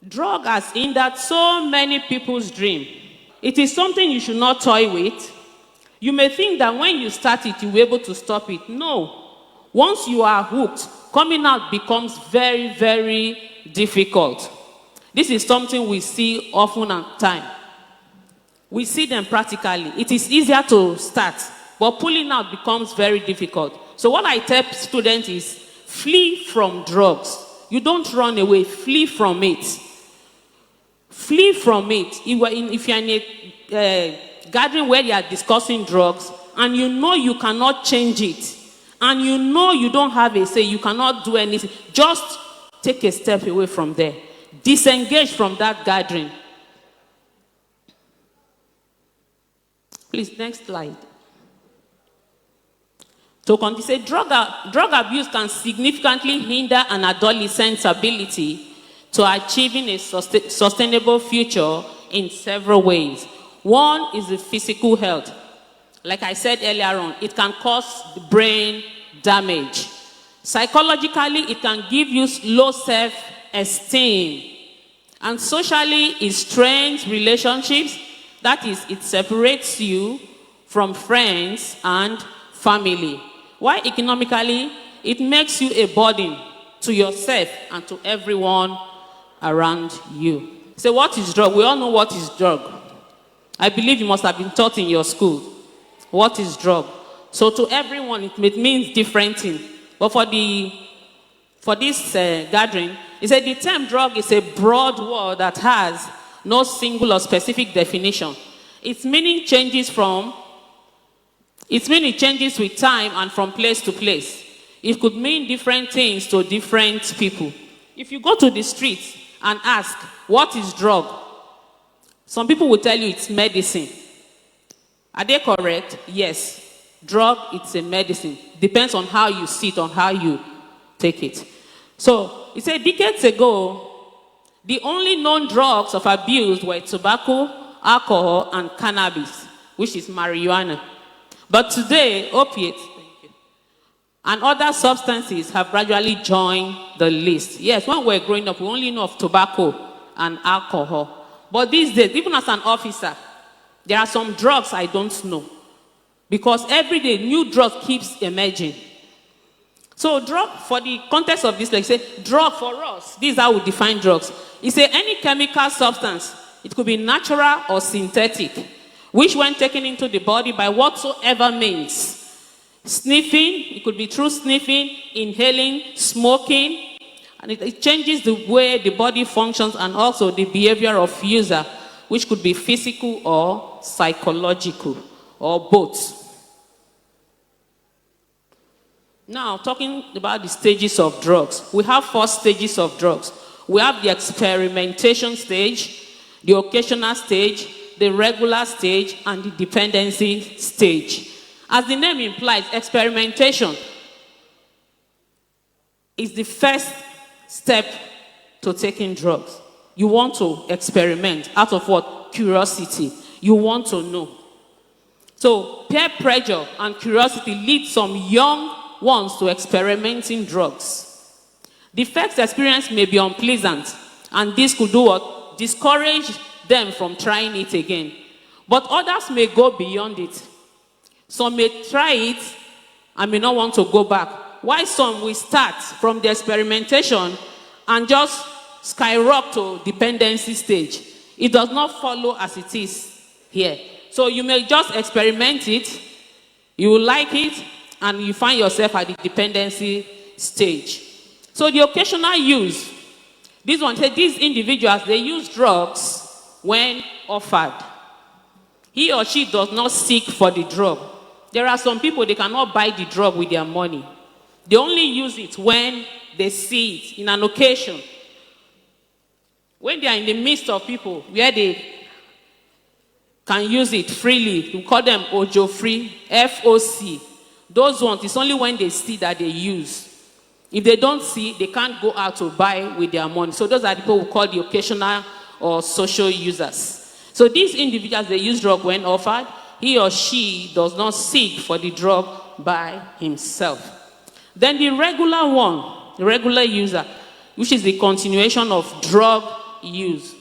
drug has hindered so many people's dream. It is something you should not toy with. You may think that when you start it, you'll be able to stop it. No. Once you are hooked, coming out becomes very, very difficult. This is something we see often at time. We see them practically. It is easier to start, but pulling out becomes very difficult. So what I tell students is, flee from drugs. You don't run away, flee from it. Flee from it. If you're in a gathering where they are discussing drugs, and you know you cannot change it, and you know you don't have a say, you cannot do anything, just take a step away from there. Disengage from that gathering. Please, next slide. To continue, say drug abuse can significantly hinder an adolescent's ability to achieving a sustainable future in several ways. One is the physical health. Like I said earlier on, it can cause brain damage. Psychologically, it can give you low self-esteem. And socially, it strains relationships. That is, it separates you from friends and family. While economically, it makes you a burden to yourself and to everyone around you. So what is drug? We all know what is drug. I believe you must have been taught in your school. What is drug? So to everyone, it means different things. But for this gathering, it said the term drug is a broad word that has no single or specific definition. Its meaning changes with time and from place to place. It could mean different things to different people. If you go to the streets and ask, what is drug? Some people will tell you it's medicine. Are they correct? Yes. Drug, it's a medicine. Depends on how you see it, on how you take it. So, it said decades ago, the only known drugs of abuse were tobacco, alcohol, and cannabis, which is marijuana. But today, opiates and other substances have gradually joined the list. Yes, when we were growing up, we only know of tobacco and alcohol. But these days, even as an officer, there are some drugs I don't know. Because every day, new drug keeps emerging. So drug, for the context of this, like say, drug for us, this is how we define drugs. It's any chemical substance. It could be natural or synthetic, which when taken into the body by whatsoever means, sniffing, it could be through sniffing, inhaling, smoking, and it changes the way the body functions and also the behavior of user, which could be physical or psychological, or both. Now, talking about the stages of drugs. We have 4 stages of drugs. We have the experimentation stage, the occasional stage, the regular stage, and the dependency stage. As the name implies, experimentation is the first step to taking drugs. You want to experiment out of what? Curiosity. You want to know. So peer pressure and curiosity lead some young ones to experimenting drugs. The first experience may be unpleasant, and this could do what? Discourage them from trying it again. But others may go beyond it. Some may try it and may not want to go back. While some will start from the experimentation and just skyrocket to dependency stage. It does not follow as it is here. So you may just experiment it, you will like it, and you find yourself at the dependency stage. So the occasional use, these individuals, they use drugs when offered. He or she does not seek for the drug. There are some people, they cannot buy the drug with their money. They only use it when they see it in an occasion. When they are in the midst of people where they can use it freely, we call them Ojo free, FOC. Those ones, it's only when they see that they use. If they don't see, they can't go out to buy with their money. So those are the people we call the occasional or social users. So these individuals, they use drug when offered. He or she does not seek for the drug by himself. Then the regular one, the regular user, which is the continuation of drug use.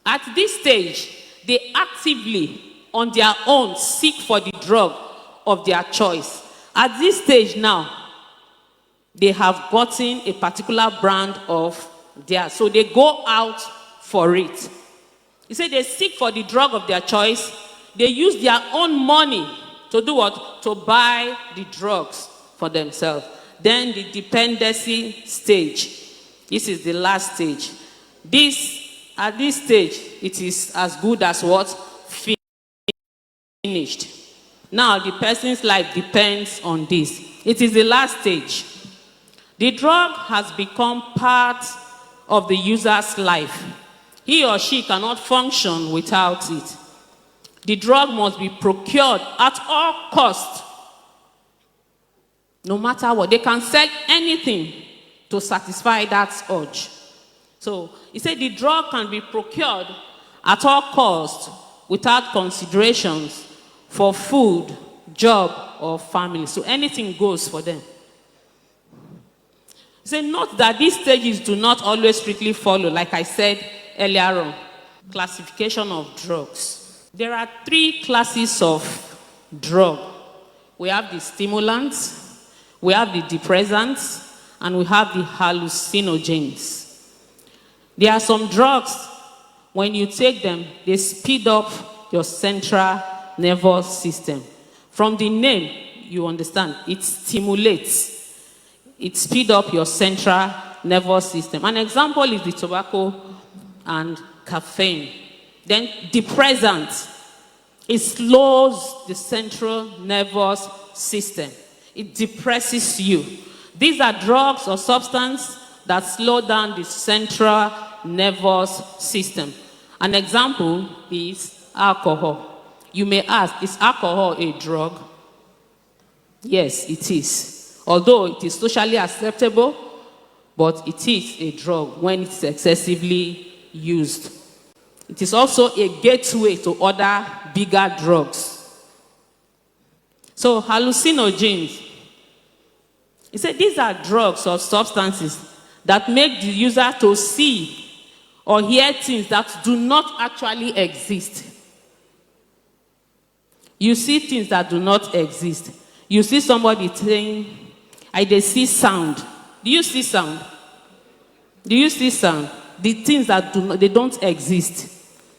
At this stage, they actively, on their own, seek for the drug of their choice. At this stage now, they have gotten a particular brand of theirs. So they go out for it. He said they seek for the drug of their choice. They use their own money to do what? To buy the drugs for themselves. Then the dependency stage. This is the last stage. At this stage, it is as good as what? Finished. Now the person's life depends on this. It is the last stage. The drug has become part of the user's life. He or she cannot function without it. The drug must be procured at all costs. No matter what. They can sell anything to satisfy that urge. So, he said the drug can be procured at all costs without considerations for food, job, or family. So anything goes for them. He said, note that these stages do not always strictly follow, like I said earlier on. Classification of drugs. There are 3 classes of drug. We have the stimulants, we have the depressants, and we have the hallucinogens. There are some drugs, when you take them, they speed up your central nervous system. From the name, you understand, it stimulates. It speeds up your central nervous system. An example is the tobacco and caffeine. Then depressant, it slows the central nervous system. It depresses you. These are drugs or substances that slow down the central nervous system. An example is alcohol. You may ask, is alcohol a drug? Yes, it is. Although it is socially acceptable, but it is a drug when it's excessively used. It is also a gateway to other bigger drugs. So hallucinogens. He said these are drugs or substances that make the user to see or hear things that do not actually exist. You see things that do not exist. You see somebody saying, they see sound. Do you see sound? Do you see sound? The things that they don't exist.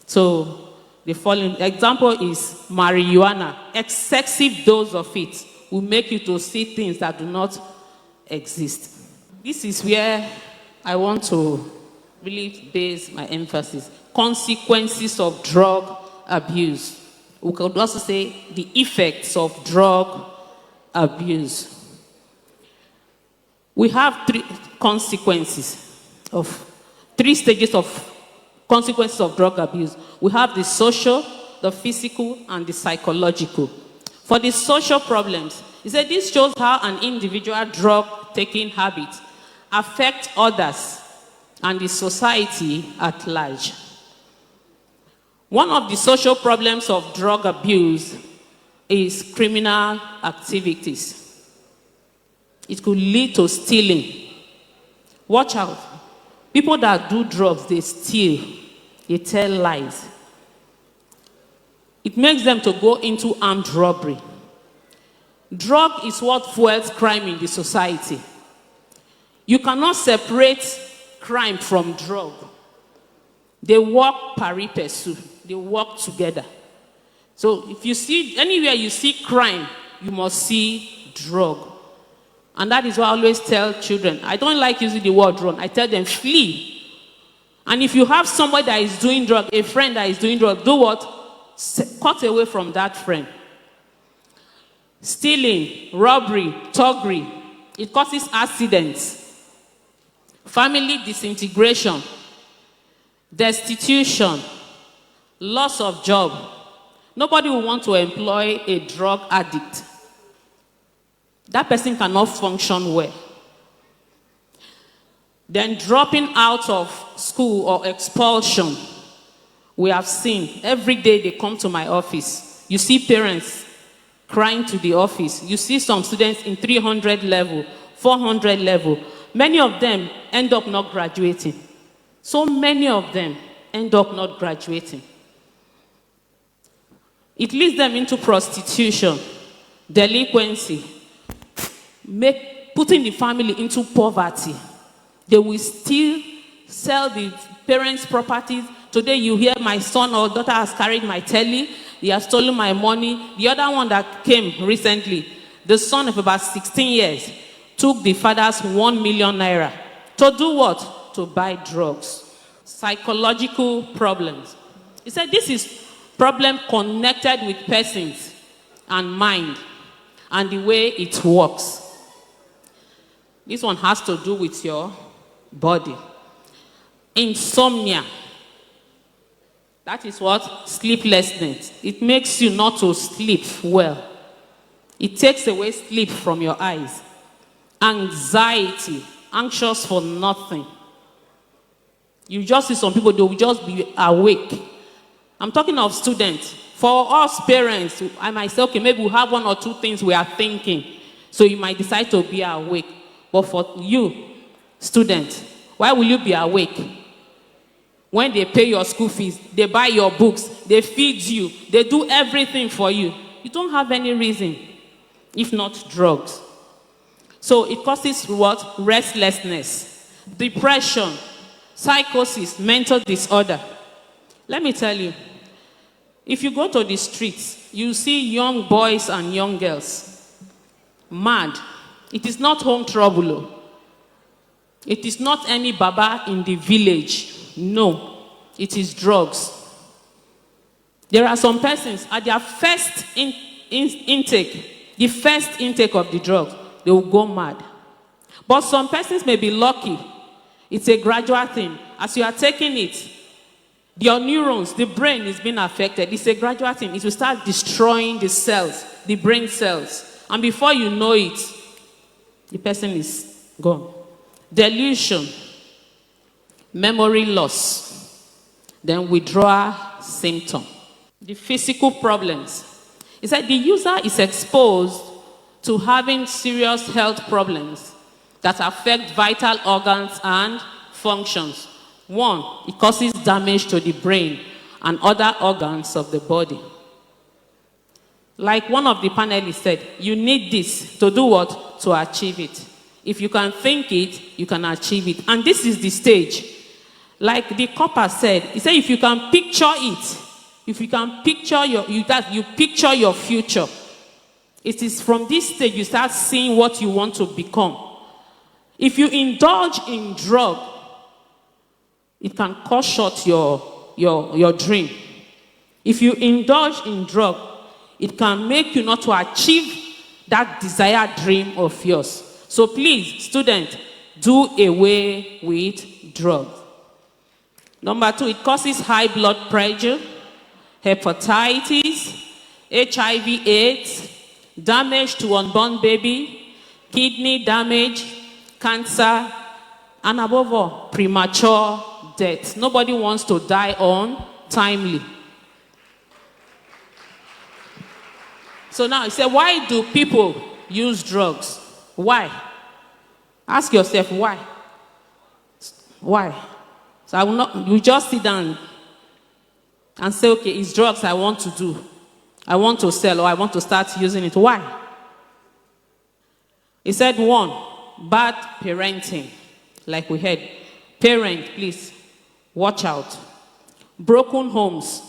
So the following example is marijuana. Excessive dose of it will make you to see things that do not exist. This is where I want to really base my emphasis. Consequences of drug abuse. We could also say the effects of drug abuse. We have 3 consequences of 3 stages of consequences of drug abuse. We have the social, the physical, and the psychological. For the social problems, he said this shows how an individual drug-taking habit affects others and the society at large. One of the social problems of drug abuse is criminal activities. It could lead to stealing. Watch out. People that do drugs, they steal, they tell lies. It makes them to go into armed robbery. Drug is what fuels crime in the society. You cannot separate crime from drug. They work pari passu. They work together. So if you see, anywhere you see crime, you must see drug. And that is why I always tell children, I don't like using the word run. I tell them, flee. And if you have somebody that is doing drug, a friend that is doing drug, do what? Cut away from that friend. Stealing, robbery, thuggery, it causes accidents, family disintegration, destitution, loss of job. Nobody will want to employ a drug addict. That person cannot function well. Then dropping out of school or expulsion. We have seen every day they come to my office. You see parents crying to the office. You see some students in 300 level, 400 level. Many of them end up not graduating. So many of them end up not graduating. It leads them into prostitution, delinquency, putting the family into poverty. They will still sell the parents' properties. Today you hear my son or daughter has carried my telly, they have stolen my money. The other one that came recently, the son of about 16 years, took the father's 1 million naira. To do what? To buy drugs. Psychological problems. He said this is problem connected with persons and mind and the way it works. This one has to do with your body. Insomnia. That is what? Sleeplessness. It makes you not to sleep well. It takes away sleep from your eyes. Anxiety. Anxious for nothing. You just see some people, they will just be awake. I'm talking of students. For us parents, I might say, okay, maybe we have one or two things we are thinking. So you might decide to be awake. But for you, student, why will you be awake? When they pay your school fees, they buy your books, they feed you, they do everything for you. You don't have any reason, if not drugs. So it causes what? Restlessness, depression, psychosis, mental disorder. Let me tell you, if you go to the streets, you see young boys and young girls mad. It is not home trouble. It is not any baba in the village. No, it is drugs. There are some persons at their first intake, the first intake of the drugs, they will go mad. But some persons may be lucky. It's a gradual thing. As you are taking it, your neurons, the brain is being affected. It's a gradual thing. It will start destroying the cells, the brain cells. And before you know it, the person is gone. Delusion, memory loss, then withdrawal symptom. The physical problems. It's like the user is exposed to having serious health problems that affect vital organs and functions. One, it causes damage to the brain and other organs of the body. Like one of the panelists said, you need this to do what? To achieve it. If you can think it, you can achieve it. And this is the stage. Like the copper said, he said if you can picture it, if you can picture you picture your future, it is from this stage you start seeing what you want to become. If you indulge in drug, it can cut short your dream. If you indulge in drug, it can make you not to achieve that desired dream of yours. So please, student, do away with drugs. Number 2, it causes high blood pressure, hepatitis, HIV/AIDS, damage to unborn baby, kidney damage, cancer, and above all, premature death. Nobody wants to die untimely. So now you say, why do people use drugs? Why? Ask yourself why. Why? So I will not, you just sit down and say, okay, it's drugs I want to do. I want to sell, or I want to start using it. Why? He said, 1, bad parenting. Like we heard. Parent, please, watch out. Broken homes.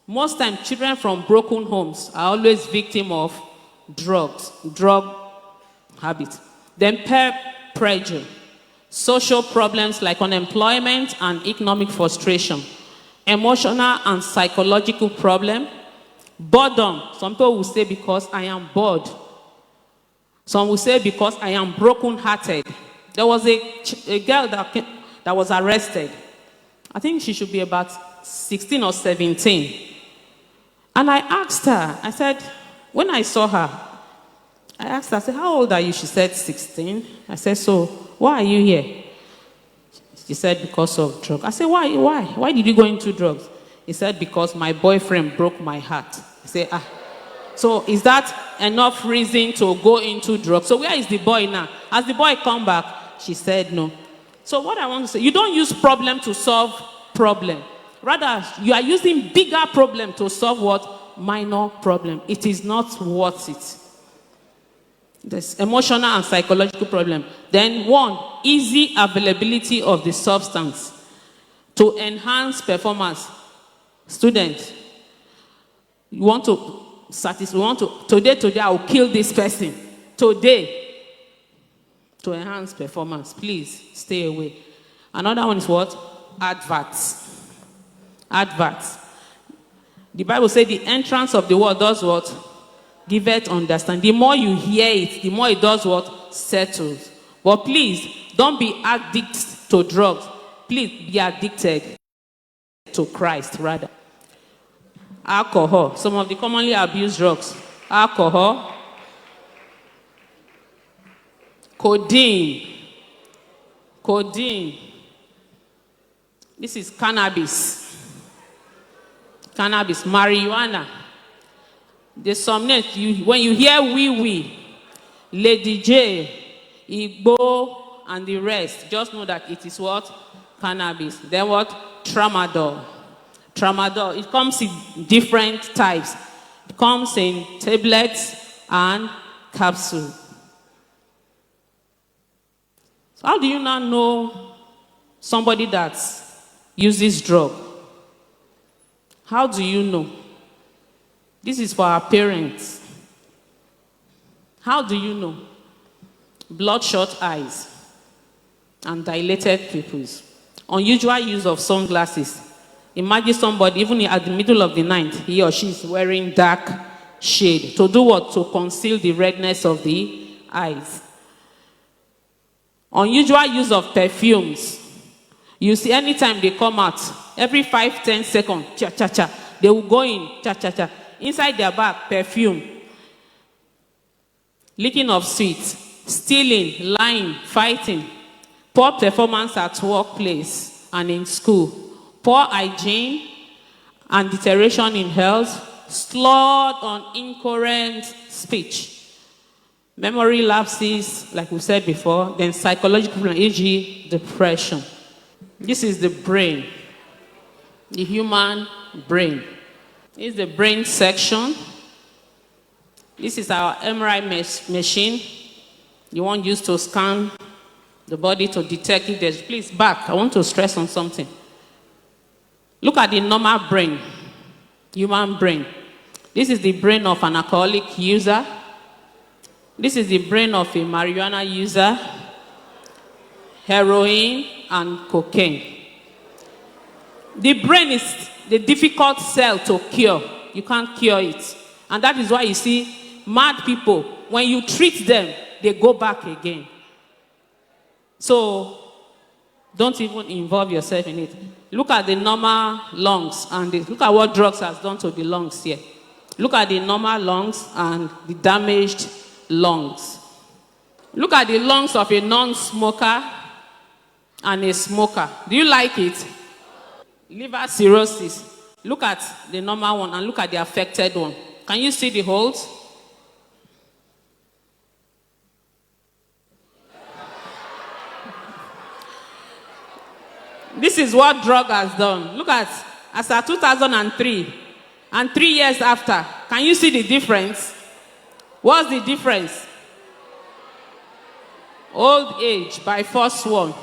Most times, children from broken homes are always victim of drugs, drug habit. Then peer pressure. Social problems like unemployment and economic frustration. Emotional and psychological problem. Boredom. Some people will say because I am bored. Some will say because I am broken-hearted. There was a girl that was arrested. I think she should be about 16 or 17. And I asked her, I said, when I saw her, I asked her, I said, how old are you? She said, 16. I said, so why are you here? She said, because of drugs. I said, why? Why did you go into drugs? He said, because my boyfriend broke my heart. I said, so is that enough reason to go into drugs? So where is the boy now? Has the boy come back? She said, no. So what I want to say, you don't use problem to solve problem. Rather, you are using bigger problem to solve what? Minor problem. It is not worth it. There's emotional and psychological problem. Then 1, easy availability of the substance to enhance performance. Student, you want to satisfy, today I will kill this person. Today, to enhance performance, please stay away. Another one is what? Adverts. Adverts. The Bible says the entrance of the word does what? Giveth understanding. The more you hear it, the more it does what? Settles. But please, don't be addicted to drugs. Please be addicted to Christ, rather. Alcohol. Some of the commonly abused drugs. Alcohol. Codeine. Codeine. This is cannabis. Cannabis. Marijuana. There's some names. When you hear wee, Lady J, Igbo, and the rest, just know that it is what? Cannabis. Then what? Tramadol. Tramadol. It comes in different types. It comes in tablets and capsule. So how do you now know somebody that uses drug? How do you know? This is for our parents. How do you know? Bloodshot eyes and dilated pupils. Unusual use of sunglasses. Imagine somebody, even at the middle of the night, he or she is wearing dark shade. To do what? To conceal the redness of the eyes. Unusual use of perfumes. You see, anytime they come out, every 5-10 seconds, cha-cha-cha, they will go in, cha-cha-cha. Inside their bag, perfume. Licking of sweets. Stealing, lying, fighting. Poor performance at workplace and in school. Poor hygiene and deterioration in health. Slurred or incoherent speech. Memory lapses, like we said before. Then psychological problem, e.g. depression. This is the brain. The human brain. This is the brain section. This is our MRI machine. You want used to scan the body to detect if there's... Please, back. I want to stress on something. Look at the normal brain. Human brain. This is the brain of an alcoholic user. This is the brain of a marijuana user. Heroin and cocaine. The brain is the difficult cell to cure. You can't cure it. And that is why you see mad people, when you treat them, they go back again. So don't even involve yourself in it. Look at the normal lungs and look at what drugs has done to the lungs here. Look at the normal lungs and the damaged lungs. Look at the lungs of a non-smoker and a smoker. Do you like it? Liver cirrhosis. Look at the normal one and look at the affected one. Can you see the holes? This is what drug has done. Look at as at 2003 and 3 years after. Can you see the difference? What's the difference? Old age by first one.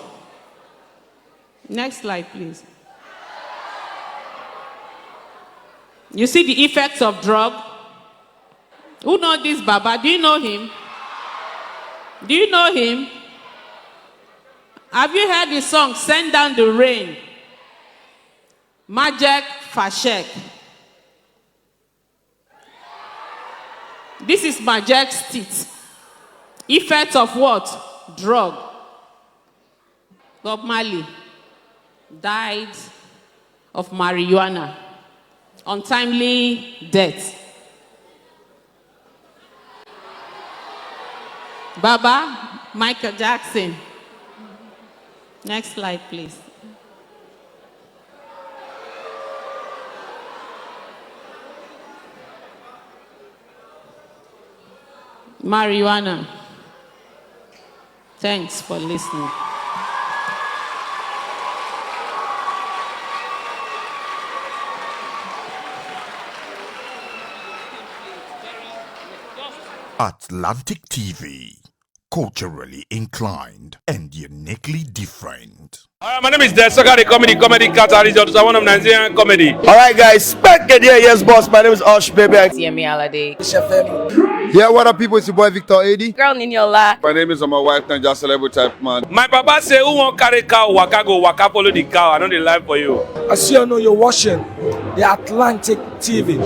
Next slide, please. You see the effects of drug? Who knows this Baba? Do you know him? Do you know him? Have you heard the song, Send Down the Rain? Majek Fashek. This is Majek's teeth. Effect of what? Drug. Bob Marley died of marijuana. Untimely death. Baba, Michael Jackson. Next slide, please. Marijuana. Thanks for listening. Atlantic TV, culturally inclined and uniquely different. My name is Desoka, the comedy catalyst of one of Nigerian comedy. Alright guys, back again, yes boss, my name is Ogiame. Yeah, what up people, it's your boy Victor AD. Girl Niniola. My name is my wife, Naija Celebrity type man. My papa say, who won't carry cow, waka go, waka follow the cow. I know the life for you. As you know, you're watching the Atlantic TV.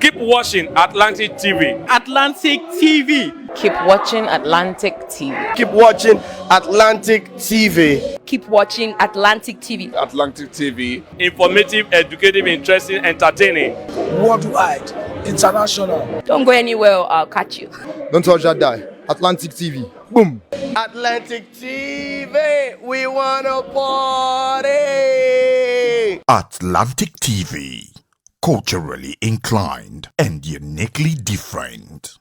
Keep watching Atlantic TV. Atlantic TV. Keep watching Atlantic TV. Keep watching Atlantic TV. Keep watching Atlantic TV. Atlantic TV. Informative, educative, interesting, entertaining. Worldwide, international. Don't go anywhere or I'll catch you. Don't touch that die. Atlantic TV. Boom. Atlantic TV, we wanna party. Atlantic TV, culturally inclined and uniquely different.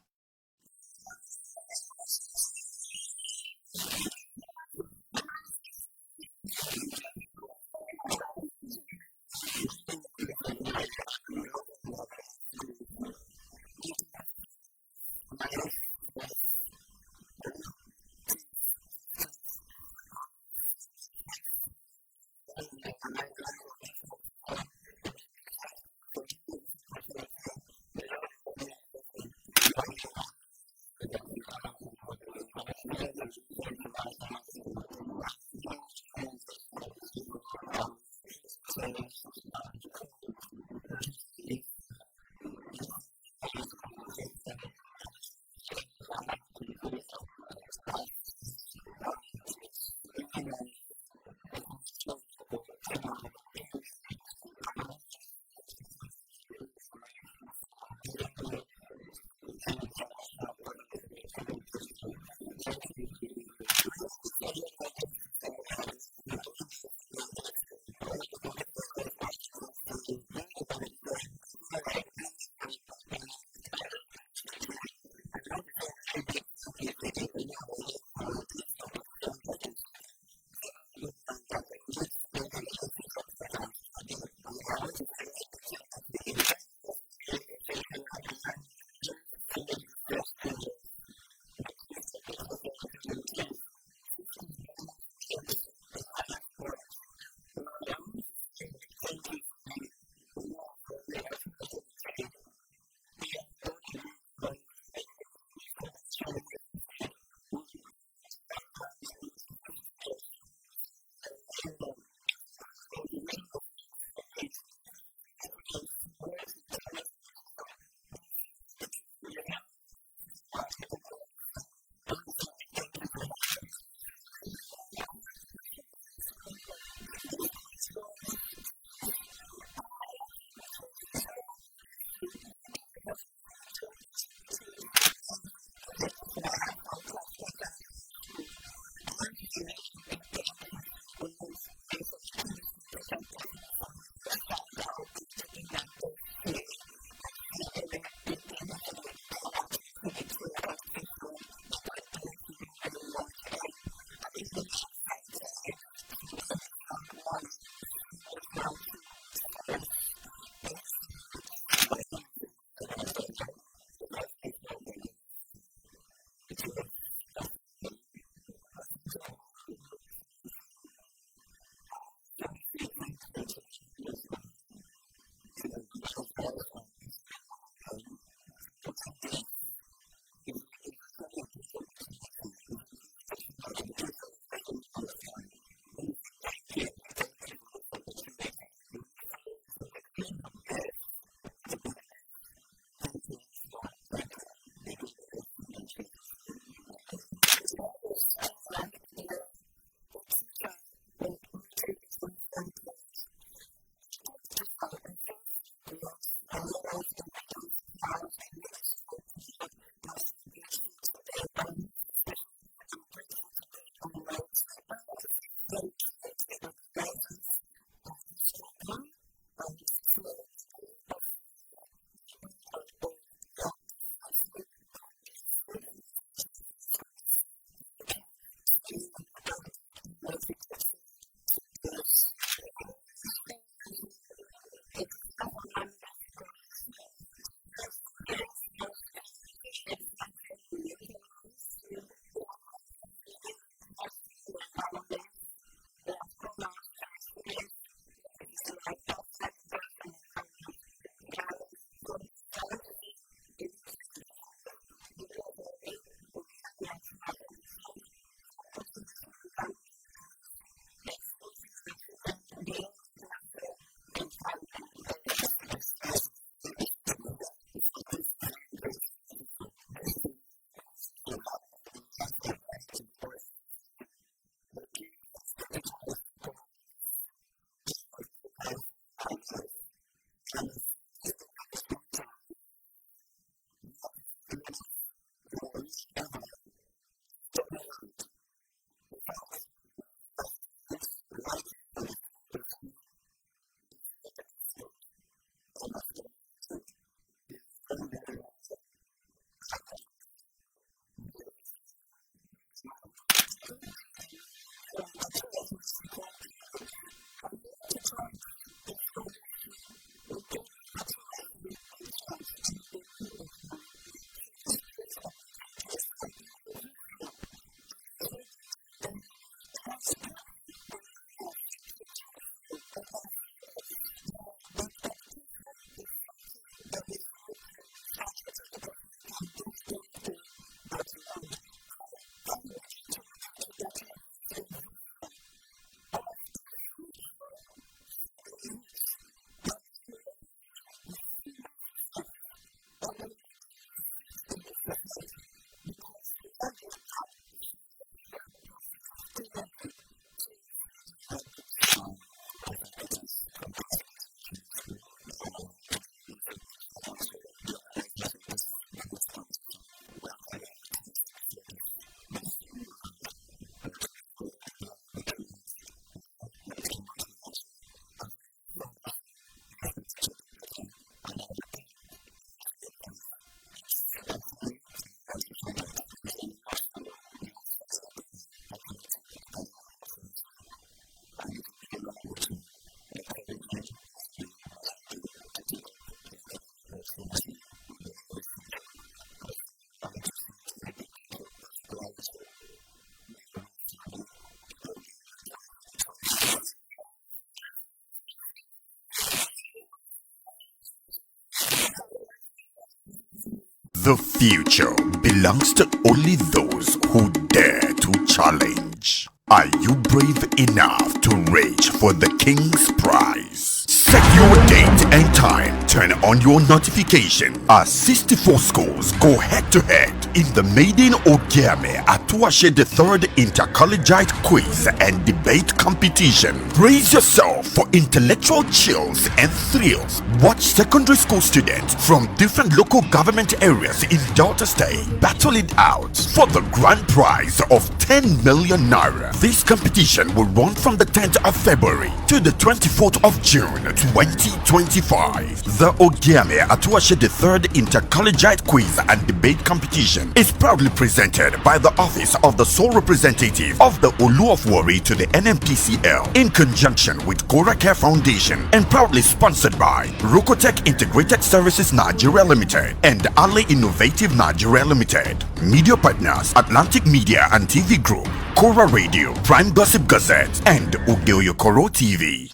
The future belongs to only those who dare to challenge. Are you brave enough to reach for the King's Prize? Set your date and time, turn on your notification as 64 schools go head-to-head in the maiden Ogiame Atuwatse the third Inter-Collegiate quiz and debate competition. Brace yourself for intellectual chills and thrills. Watch secondary school students from different local government areas in Delta State battle it out for the grand prize of 10 million naira. This competition will run from the 10th of February to the 24th of June 2025. The Ogiame Atuwatse the third Inter-Collegiate quiz and debate competition is proudly presented by the Office of the Sole Representative of the Olu of Warri to the NMPCL in conjunction with Care Foundation and proudly sponsored by Rokotech Integrated Services Nigeria Limited and Ali Innovative Nigeria Limited. Media partners Atlantic Media and TV Group, Kora Radio, Prime Gossip Gazette, and Udeoyokoro TV.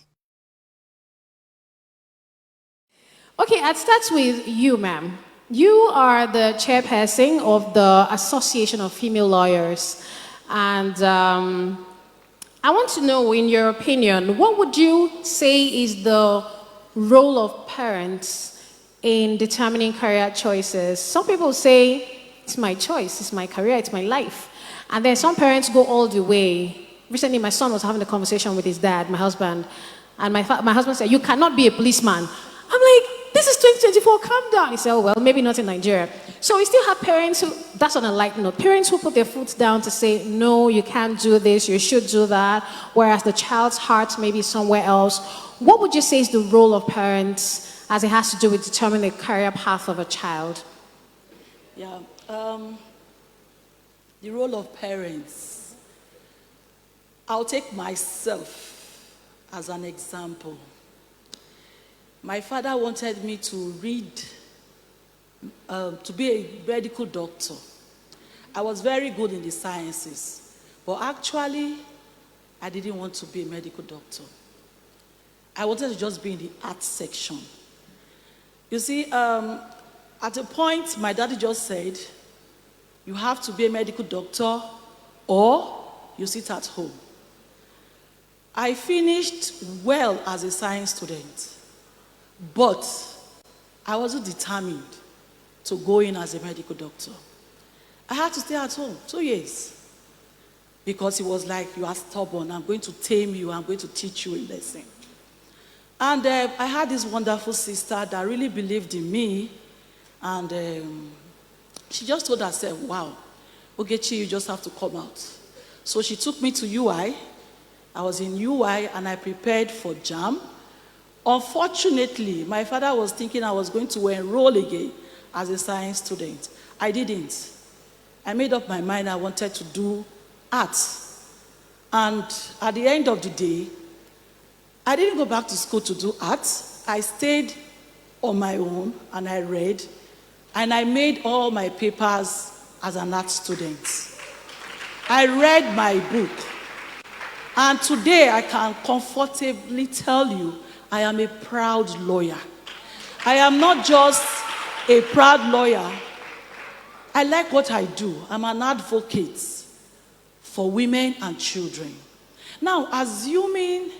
Okay, I'd start with you, ma'am. You are the chairperson of the Association of Female Lawyers. And I want to know, in your opinion, what would you say is the role of parents in determining career choices? Some people say, it's my choice, it's my career, it's my life. And then some parents go all the way. Recently, my son was having a conversation with his dad, my husband, and my husband said, you cannot be a policeman. I'm like, this is 2024, calm down. He said, oh, well, maybe not in Nigeria. So we still have parents who, that's on a light note, parents who put their foot down to say, no, you can't do this, you should do that, whereas the child's heart may be somewhere else. What would you say is the role of parents as it has to do with determining the career path of a child? Yeah, the role of parents. I'll take myself as an example. My father wanted me to read, to be a medical doctor. I was very good in the sciences, but actually, I didn't want to be a medical doctor. I wanted to just be in the art section. You see, at a point, my daddy just said, you have to be a medical doctor or you sit at home. I finished well as a science student, but I wasn't determined to go in as a medical doctor. I had to stay at home 2 years because it was like, you are stubborn, I'm going to tame you, I'm going to teach you a lesson. And I had this wonderful sister that really believed in me, and she just told herself, wow, Ogechi, you just have to come out. So she took me to UI. I was in UI and I prepared for JAM. Unfortunately, my father was thinking I was going to enroll again as a science student. I didn't. I made up my mind I wanted to do arts. And at the end of the day, I didn't go back to school to do arts. I stayed on my own and I read. And I made all my papers as an art student. I read my book. And today I can comfortably tell you I am a proud lawyer. I am not just a proud lawyer. I like what I do. I'm an advocate for women and children. Now, assuming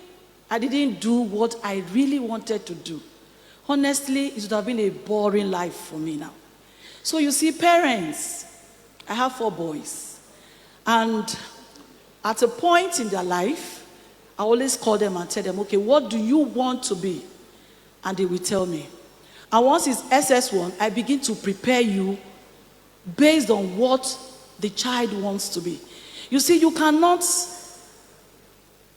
I didn't do what I really wanted to do, honestly, it would have been a boring life for me now. So you see, parents, I have 4 boys. And at a point in their life, I always call them and tell them, okay, what do you want to be? And they will tell me. And once it's SS1, I begin to prepare you based on what the child wants to be. You see, you cannot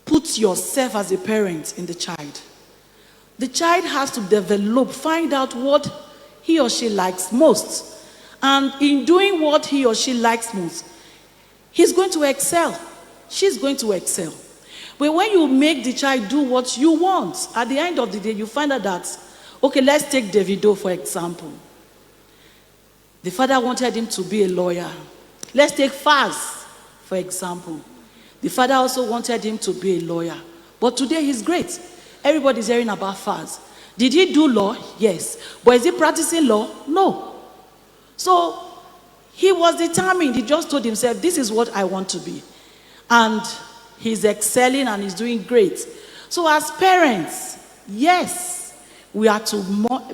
put yourself as a parent in the child. The child has to develop, find out what he or she likes most. And in doing what he or she likes most, he's going to excel. She's going to excel. But when you make the child do what you want, at the end of the day, you find out that, okay, let's take Davido, for example. The father wanted him to be a lawyer. Let's take Faz, for example. The father also wanted him to be a lawyer. But today he's great. Everybody's hearing about Faz. Did he do law? Yes. But is he practicing law? No. So he was determined. He just told himself, this is what I want to be. And he's excelling and he's doing great. So as parents, yes, we are to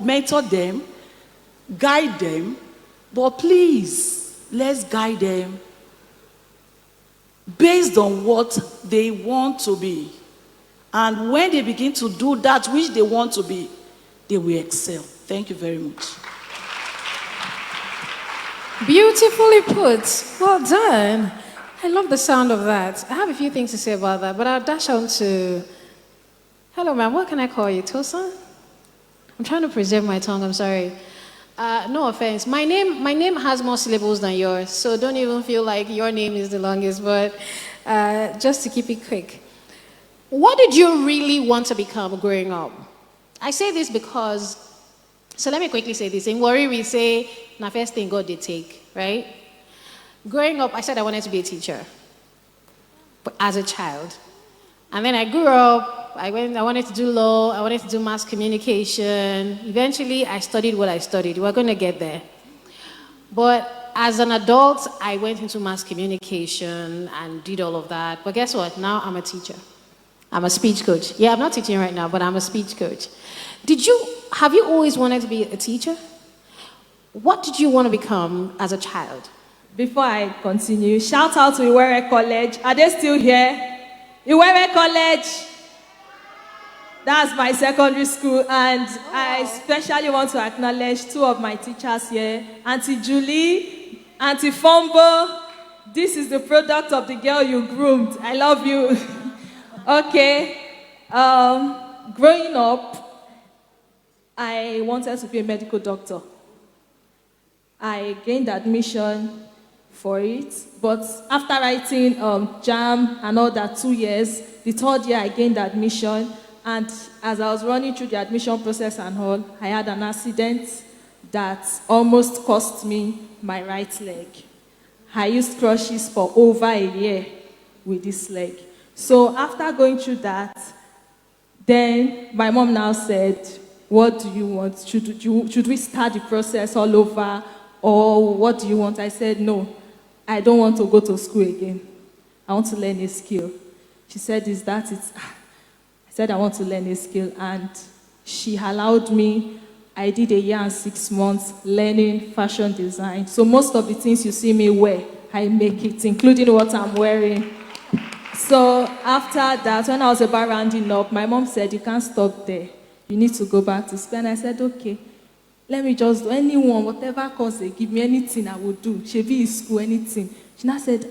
mentor them, guide them, but please, let's guide them based on what they want to be. And when they begin to do that which they want to be, they will excel. Thank you very much. Beautifully put. Well done. I love the sound of that. I have a few things to say about that, but I'll dash on to... Hello, ma'am. What can I call you? Tosa? I'm trying to preserve my tongue. I'm sorry. No offense. My name has more syllables than yours, so don't even feel like your name is the longest, but just to keep it quick. What did you really want to become growing up? I say this because, so let me quickly say this. In Warri, we say, na first thing God did take, right? Growing up, I said I wanted to be a teacher, but as a child. And then I grew up, I wanted to do law, I wanted to do mass communication. Eventually, I studied what I studied. We're going to get there. But as an adult, I went into mass communication and did all of that. But guess what? Now I'm a teacher. I'm a speech coach. Yeah, I'm not teaching right now, but I'm a speech coach. Have you always wanted to be a teacher? What did you want to become as a child? Before I continue, shout out to Warri College. Are they still here? Warri College. That's my secondary school, and I especially want to acknowledge two of my teachers here, Auntie Julie, Auntie Fombo. This is the product of the girl you groomed. I love you. Okay. Growing up, I wanted to be a medical doctor. I gained admission for it, but after writing JAM and all that 2 years, the third year I gained admission, and as I was running through the admission process and all, I had an accident that almost cost me my right leg. I used crutches for over a year with this leg. So after going through that, then my mom now said, what do you want? Should we start the process all over? Or what do you want? I said, no, I don't want to go to school again. I want to learn a skill. She said, is that it? I said, I want to learn a skill. And she allowed me. I did 1 year and 6 months learning fashion design. So most of the things you see me wear, I make it, including what I'm wearing. So after that, when I was about rounding up, my mom said, you can't stop there. You need to go back to school. And I said, okay, let me just do anyone, whatever course they give me, anything I would do. She be in school, anything. She now said,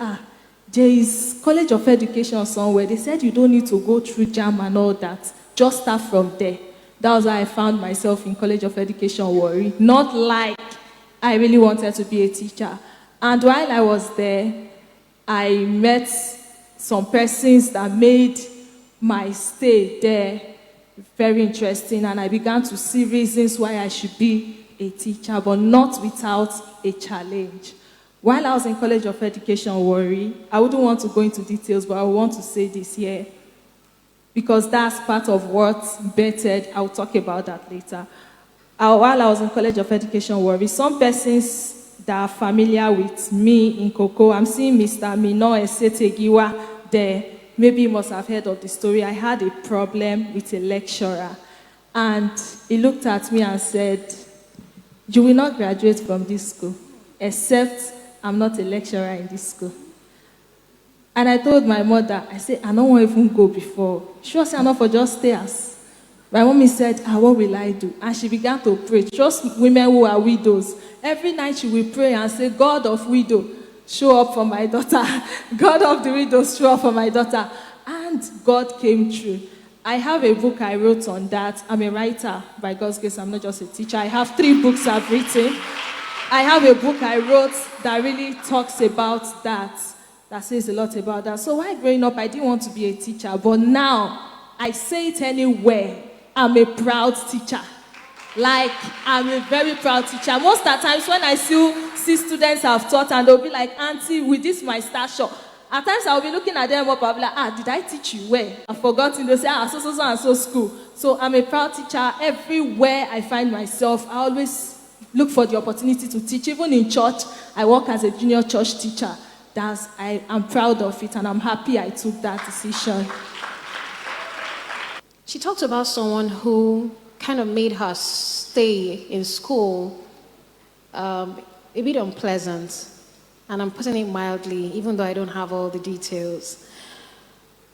there is College of Education somewhere. They said you don't need to go through JAM and all that. Just start from there. That was how I found myself in College of Education, Warri. Not like I really wanted to be a teacher. And while I was there, I met some persons that made my stay there very interesting, and I began to see reasons why I should be a teacher, but not without a challenge. While I was in College of Education, Warri, I wouldn't want to go into details, but I want to say this here, because that's part of what's bettered. I'll talk about that later. While I was in College of Education, Warri, some persons that are familiar with me in Cocoa, I'm seeing Mr. Mino Esetegiwa there. Maybe you must have heard of the story. I had a problem with a lecturer, and he looked at me and said, you will not graduate from this school, except I'm not a lecturer in this school. And I told my mother, I said, I don't want to even go before. She was enough for just stairs. My mommy said, what will I do? And she began to pray. Just women who are widows. Every night she will pray and say, God of widow, show up for my daughter. God of the widows, show up for my daughter. And God came true. I have a book I wrote on that. I'm a writer. By God's grace, I'm not just a teacher. I have 3 books I've written. I have a book I wrote that really talks about that says a lot about that. So while growing up, I didn't want to be a teacher. But now, I say it anywhere. I'm a proud teacher. Like, I'm a very proud teacher. Most of the times when I see students I've taught, and they'll be like, Auntie, with this my stature. At times I'll be looking at them up, I'll be like, did I teach you where? I've forgotten. They'll say, so school. So I'm a proud teacher. Everywhere I find myself, I always look for the opportunity to teach. Even in church, I work as a junior church teacher. I'm proud of it, and I'm happy I took that decision. She talked about someone who kind of made her stay in school a bit unpleasant. And I'm putting it mildly, even though I don't have all the details.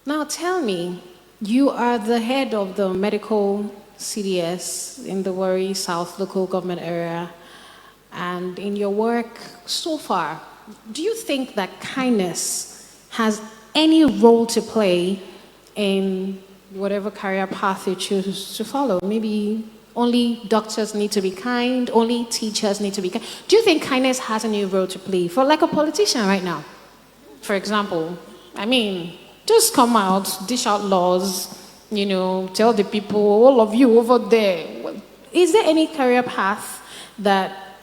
Now tell me, you are the head of the medical CDS in the Warri South local government area. And in your work so far, do you think that kindness has any role to play in whatever career path you choose to follow? Maybe only doctors need to be kind, only teachers need to be kind. Do you think kindness has any role to play for like a politician right now? For example, I mean, just come out, dish out laws, tell the people, all of you over there. Is there any career path that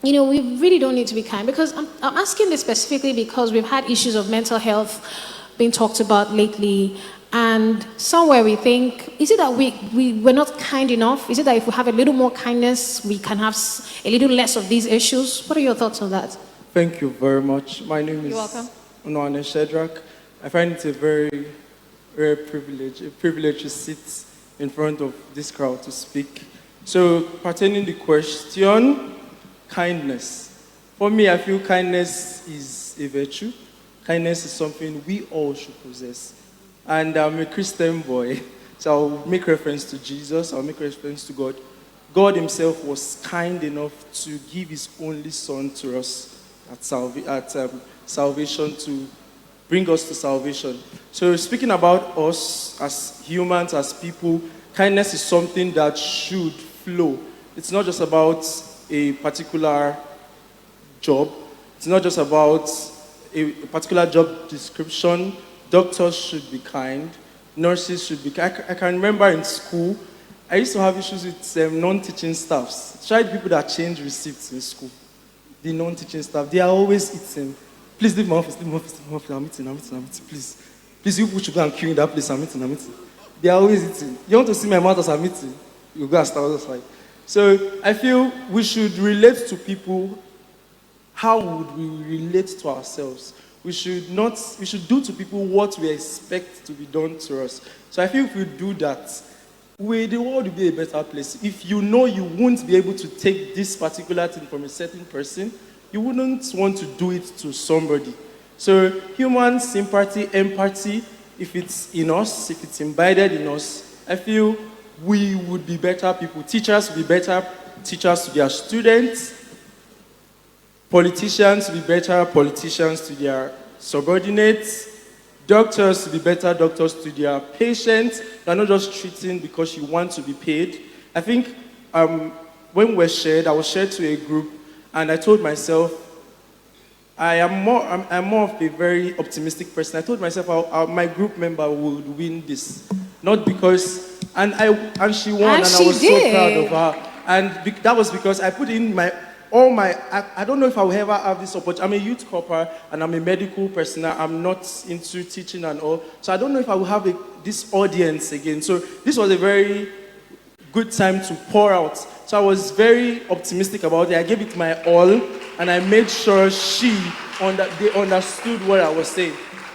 we really don't need to be kind? Because I'm asking this specifically because we've had issues of mental health being talked about lately. And somewhere we think, is it that we're not kind enough? Is it that if we have a little more kindness, we can have a little less of these issues? What are your thoughts on that? Thank you very much. My name is Onoane Shedrack. I find it a very, very privilege to sit in front of this crowd to speak. So, pertaining to the question, kindness. For me, I feel kindness is a virtue. Kindness is something we all should possess. And I'm a Christian boy, so I'll make reference to Jesus, I'll make reference to God. God himself was kind enough to give his only son to us at salvation, to bring us to salvation. So speaking about us as humans, as people, kindness is something that should flow. It's not just about a particular job. It's not just about a particular job description. Doctors should be kind. Nurses should be kind. I can remember in school, I used to have issues with non-teaching staffs. Try the people that change receipts in school. The non-teaching staff, they are always eating. Please leave my office, leave my office, leave my office. I'm eating, please. Please, you people should go and queue in that place. I'm eating. They are always eating. You want to see my mouth as I'm eating? You go and start us like. So I feel we should relate to people. How would we relate to ourselves? We should do to people what we expect to be done to us. So I feel if we do that, the world will be a better place. If you know you won't be able to take this particular thing from a certain person, you wouldn't want to do it to somebody. So human sympathy, empathy, if it's in us, if it's embedded in us, I feel we would be better people. Teachers would be better teachers to their students. Politicians to be better politicians to their subordinates. Doctors to be better doctors to their patients. They're not just treating because you want to be paid. I think when I was shared to a group, and I told myself, I'm more of a very optimistic person. I told myself my group member would win this, not because, and she won, and I was so proud of her. And that was because I put in I don't know if I will ever have this opportunity. I'm a youth corper and I'm a medical personnel. I'm not into teaching and all. So I don't know if I will have this audience again. So this was a very good time to pour out. So I was very optimistic about it. I gave it my all and I made sure they understood what I was saying.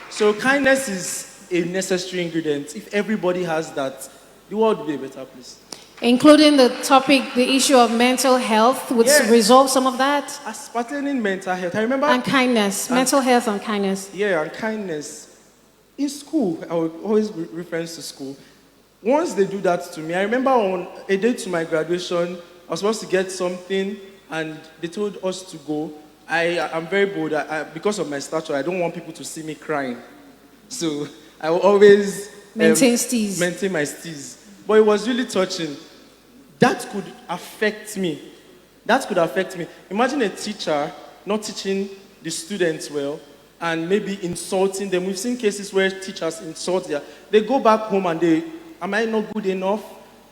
So kindness is a necessary ingredient. If everybody has that, the world will be a better place. Including the topic, the issue of mental health, would resolve some of that? As pertaining mental health, I remember... And kindness, mental health and kindness. Yeah, and kindness. In school, I would always reference to school. Once they do that to me, I remember on a day to my graduation, I was supposed to get something, and they told us to go. I'm very bold. Because of my stature, I don't want people to see me crying. So I will always... maintain steez. Maintain my steez. But it was really touching. That could affect me. Imagine a teacher not teaching the students well and maybe insulting them. We've seen cases where teachers insult them. They go back home and am I not good enough?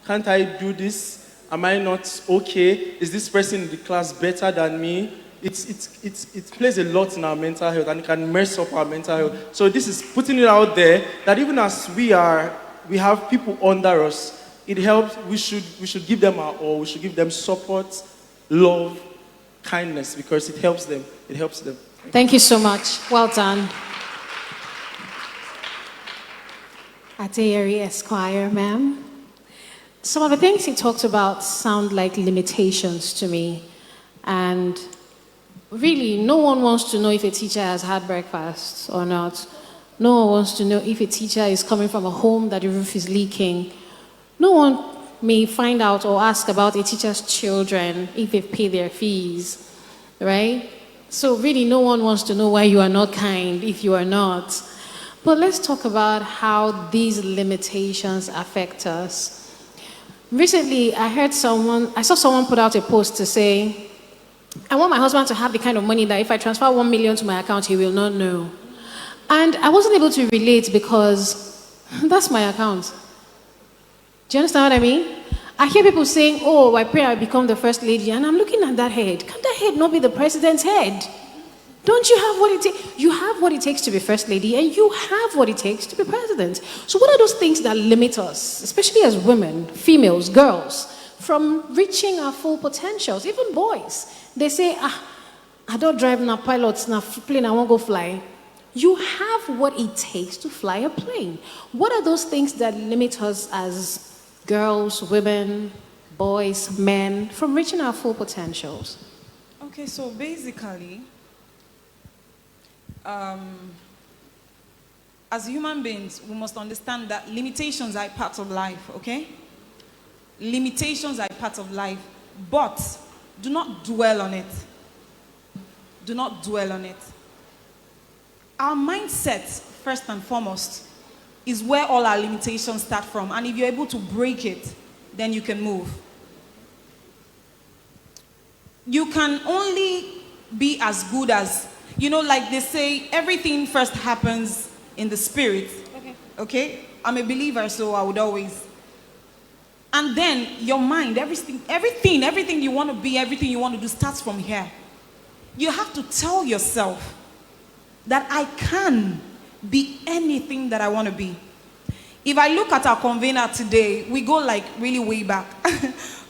Can't I do this? Am I not okay? Is this person in the class better than me? It plays a lot in our mental health and it can mess up our mental health. So this is putting it out there that even as we have people under us, it helps. We should give them our all. We should give them support. love, kindness, because it helps them. It helps them. Thank you so much. Well done. Adeyeri Esquire, ma'am. Some of the things he talks about sound like limitations to me. And really, no one wants to know if a teacher has had breakfast or not. No one wants to know if a teacher is coming from a home that the roof is leaking. No one may find out or ask about a teacher's children if they've paid their fees, right? So really, no one wants to know why you are not kind if you are not. But let's talk about how these limitations affect us. Recently, I saw someone put out a post to say, I want my husband to have the kind of money that if I transfer 1 million to my account, he will not know. And I wasn't able to relate because that's my account. Do you understand what I mean? I hear people saying, oh, I pray I become the first lady, and I'm looking at that head. Can that head not be the president's head? Don't you have what it takes? You have what it takes to be first lady, and you have what it takes to be president. So what are those things that limit us, especially as women, females, girls, from reaching our full potentials? Even boys, they say, I don't drive na pilots, na plane, I won't go fly. You have what it takes to fly a plane. What are those things that limit us as girls, women, boys, men, from reaching our full potentials? Okay, so basically, as human beings, we must understand that limitations are part of life, okay? Limitations are part of life, but do not dwell on it. Do not dwell on it. Our mindset, first and foremost, is where all our limitations start from. And if you're able to break it, then you can move. You can only be as good as, like they say, everything first happens in the spirit. Okay? I'm a believer, so I would always. And then your mind, everything you want to be, everything you want to do starts from here. You have to tell yourself that I can be anything that I want to be. If I look at our convener today, we go like really way back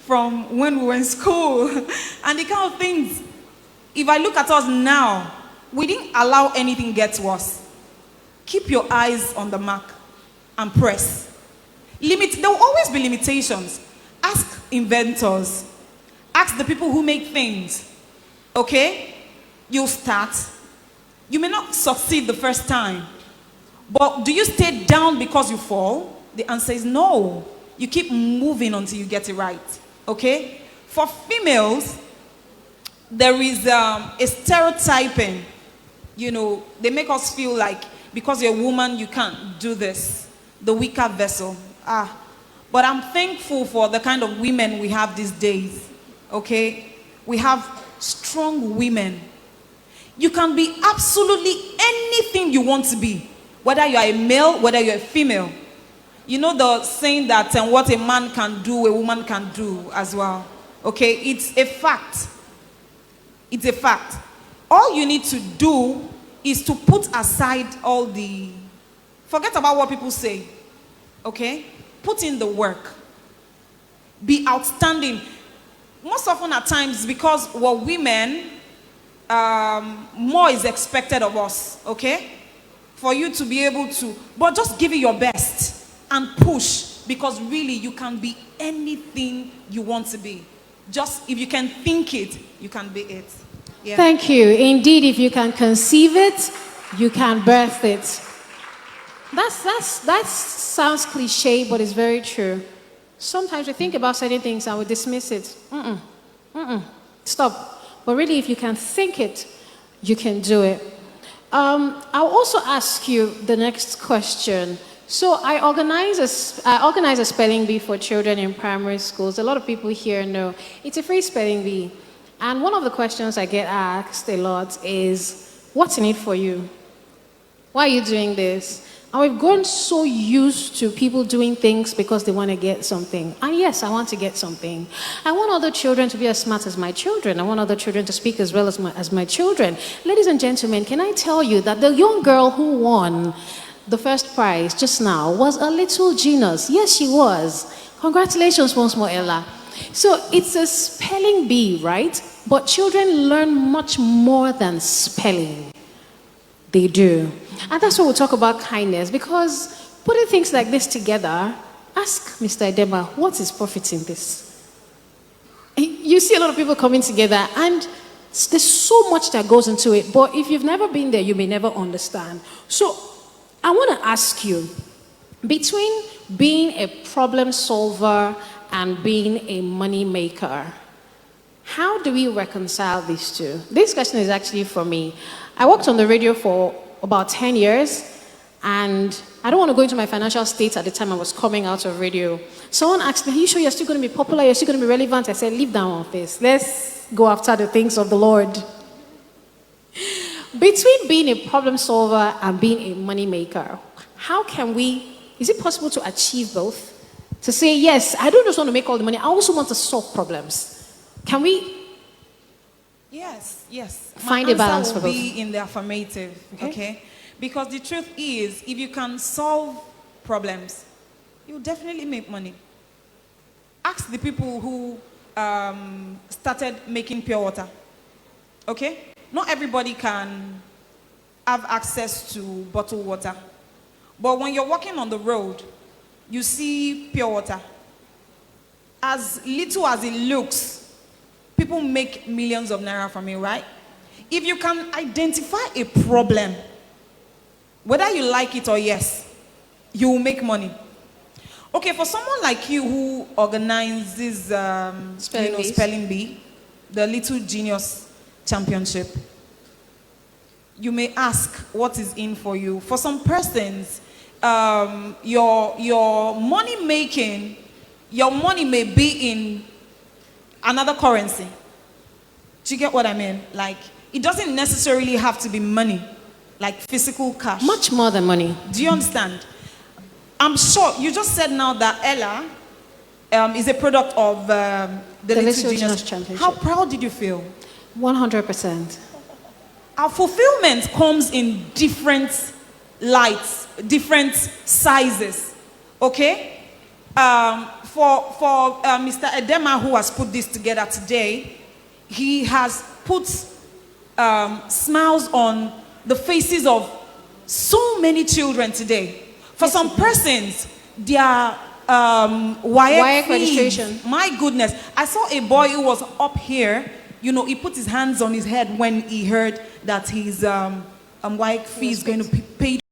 from when we were in school and the kind of things. If I look at us now, we didn't allow anything get to us. Keep your eyes on the mark and press. There will always be limitations. Ask inventors. Ask the people who make things. Okay? You'll start. You may not succeed the first time. But do you stay down because you fall? The answer is no. You keep moving until you get it right. Okay? For females, there is a stereotyping. They make us feel like because you're a woman, you can't do this. The weaker vessel. But I'm thankful for the kind of women we have these days. Okay? We have strong women. You can be absolutely anything you want to be. Whether you are a male, whether you're a female. You know the saying that what a man can do, a woman can do as well. Okay? It's a fact. It's a fact. All you need to do is to put aside all the... Forget about what people say. Okay? Put in the work. Be outstanding. Most often at times, because we're women, more is expected of us. Okay? For you to be able to... But just give it your best and push. Because really, you can be anything you want to be. Just if you can think it, you can be it. Yeah. Thank you. Indeed, if you can conceive it, you can birth it. That sounds cliche, but it's very true. Sometimes we think about certain things and we dismiss it. Stop. But really, if you can think it, you can do it. I'll also ask you the next question. So I organize a spelling bee for children in primary schools. A lot of people here know it's a free spelling bee. And one of the questions I get asked a lot is, what's in it for you? Why are you doing this? And we've grown so used to people doing things because they want to get something. And yes, I want to get something. I want other children to be as smart as my children. I want other children to speak as well as my children. Ladies and gentlemen, can I tell you that the young girl who won the first prize just now was a little genius? Yes, she was. Congratulations once more, Ella. So it's a spelling bee, right? But children learn much more than spelling. They do. And that's why we'll talk about kindness, because putting things like this together, ask Mr. Edema, what is profit in this? You see a lot of people coming together, and there's so much that goes into it. But if you've never been there, you may never understand. So I want to ask you, between being a problem solver and being a money maker, how do we reconcile these two? This question is actually for me. I worked on the radio for about 10 years, and I don't want to go into my financial state at the time I was coming out of radio. Someone asked me, are you sure you're still going to be popular? You're still going to be relevant? I said, leave that one face. Let's go after the things of the Lord. Between being a problem solver and being a money maker, how can we, is it possible to achieve both? To say, yes, I don't just want to make all the money, I also want to solve problems. Can we? Yes, yes. Find a balance for both. Be in the affirmative, okay? Because the truth is, if you can solve problems, you definitely make money. Ask the people who started making pure water, okay? Not everybody can have access to bottled water. But when you're walking on the road, you see pure water. As little as it looks, people make millions of naira from it, right? If you can identify a problem, whether you like it or yes, you will make money. Okay, for someone like you who organizes spelling bee, the Little Genius Championship, you may ask what is in for you. For some persons, your money making, your money may be in another currency. Do you get what I mean? Like, it doesn't necessarily have to be money, like physical cash. Much more than money. Do you understand? I'm sure you just said now that Ella is a product of the Little Genius Championship. How proud did you feel? 100%. Our fulfillment comes in different lights, different sizes, okay? For Mr. Edema, who has put this together today, he has put smiles on the faces of so many children today. For some persons, their WAEC registration. My goodness, I saw a boy who was up here. You know, he put his hands on his head when he heard that his WAEC fee is going to be paid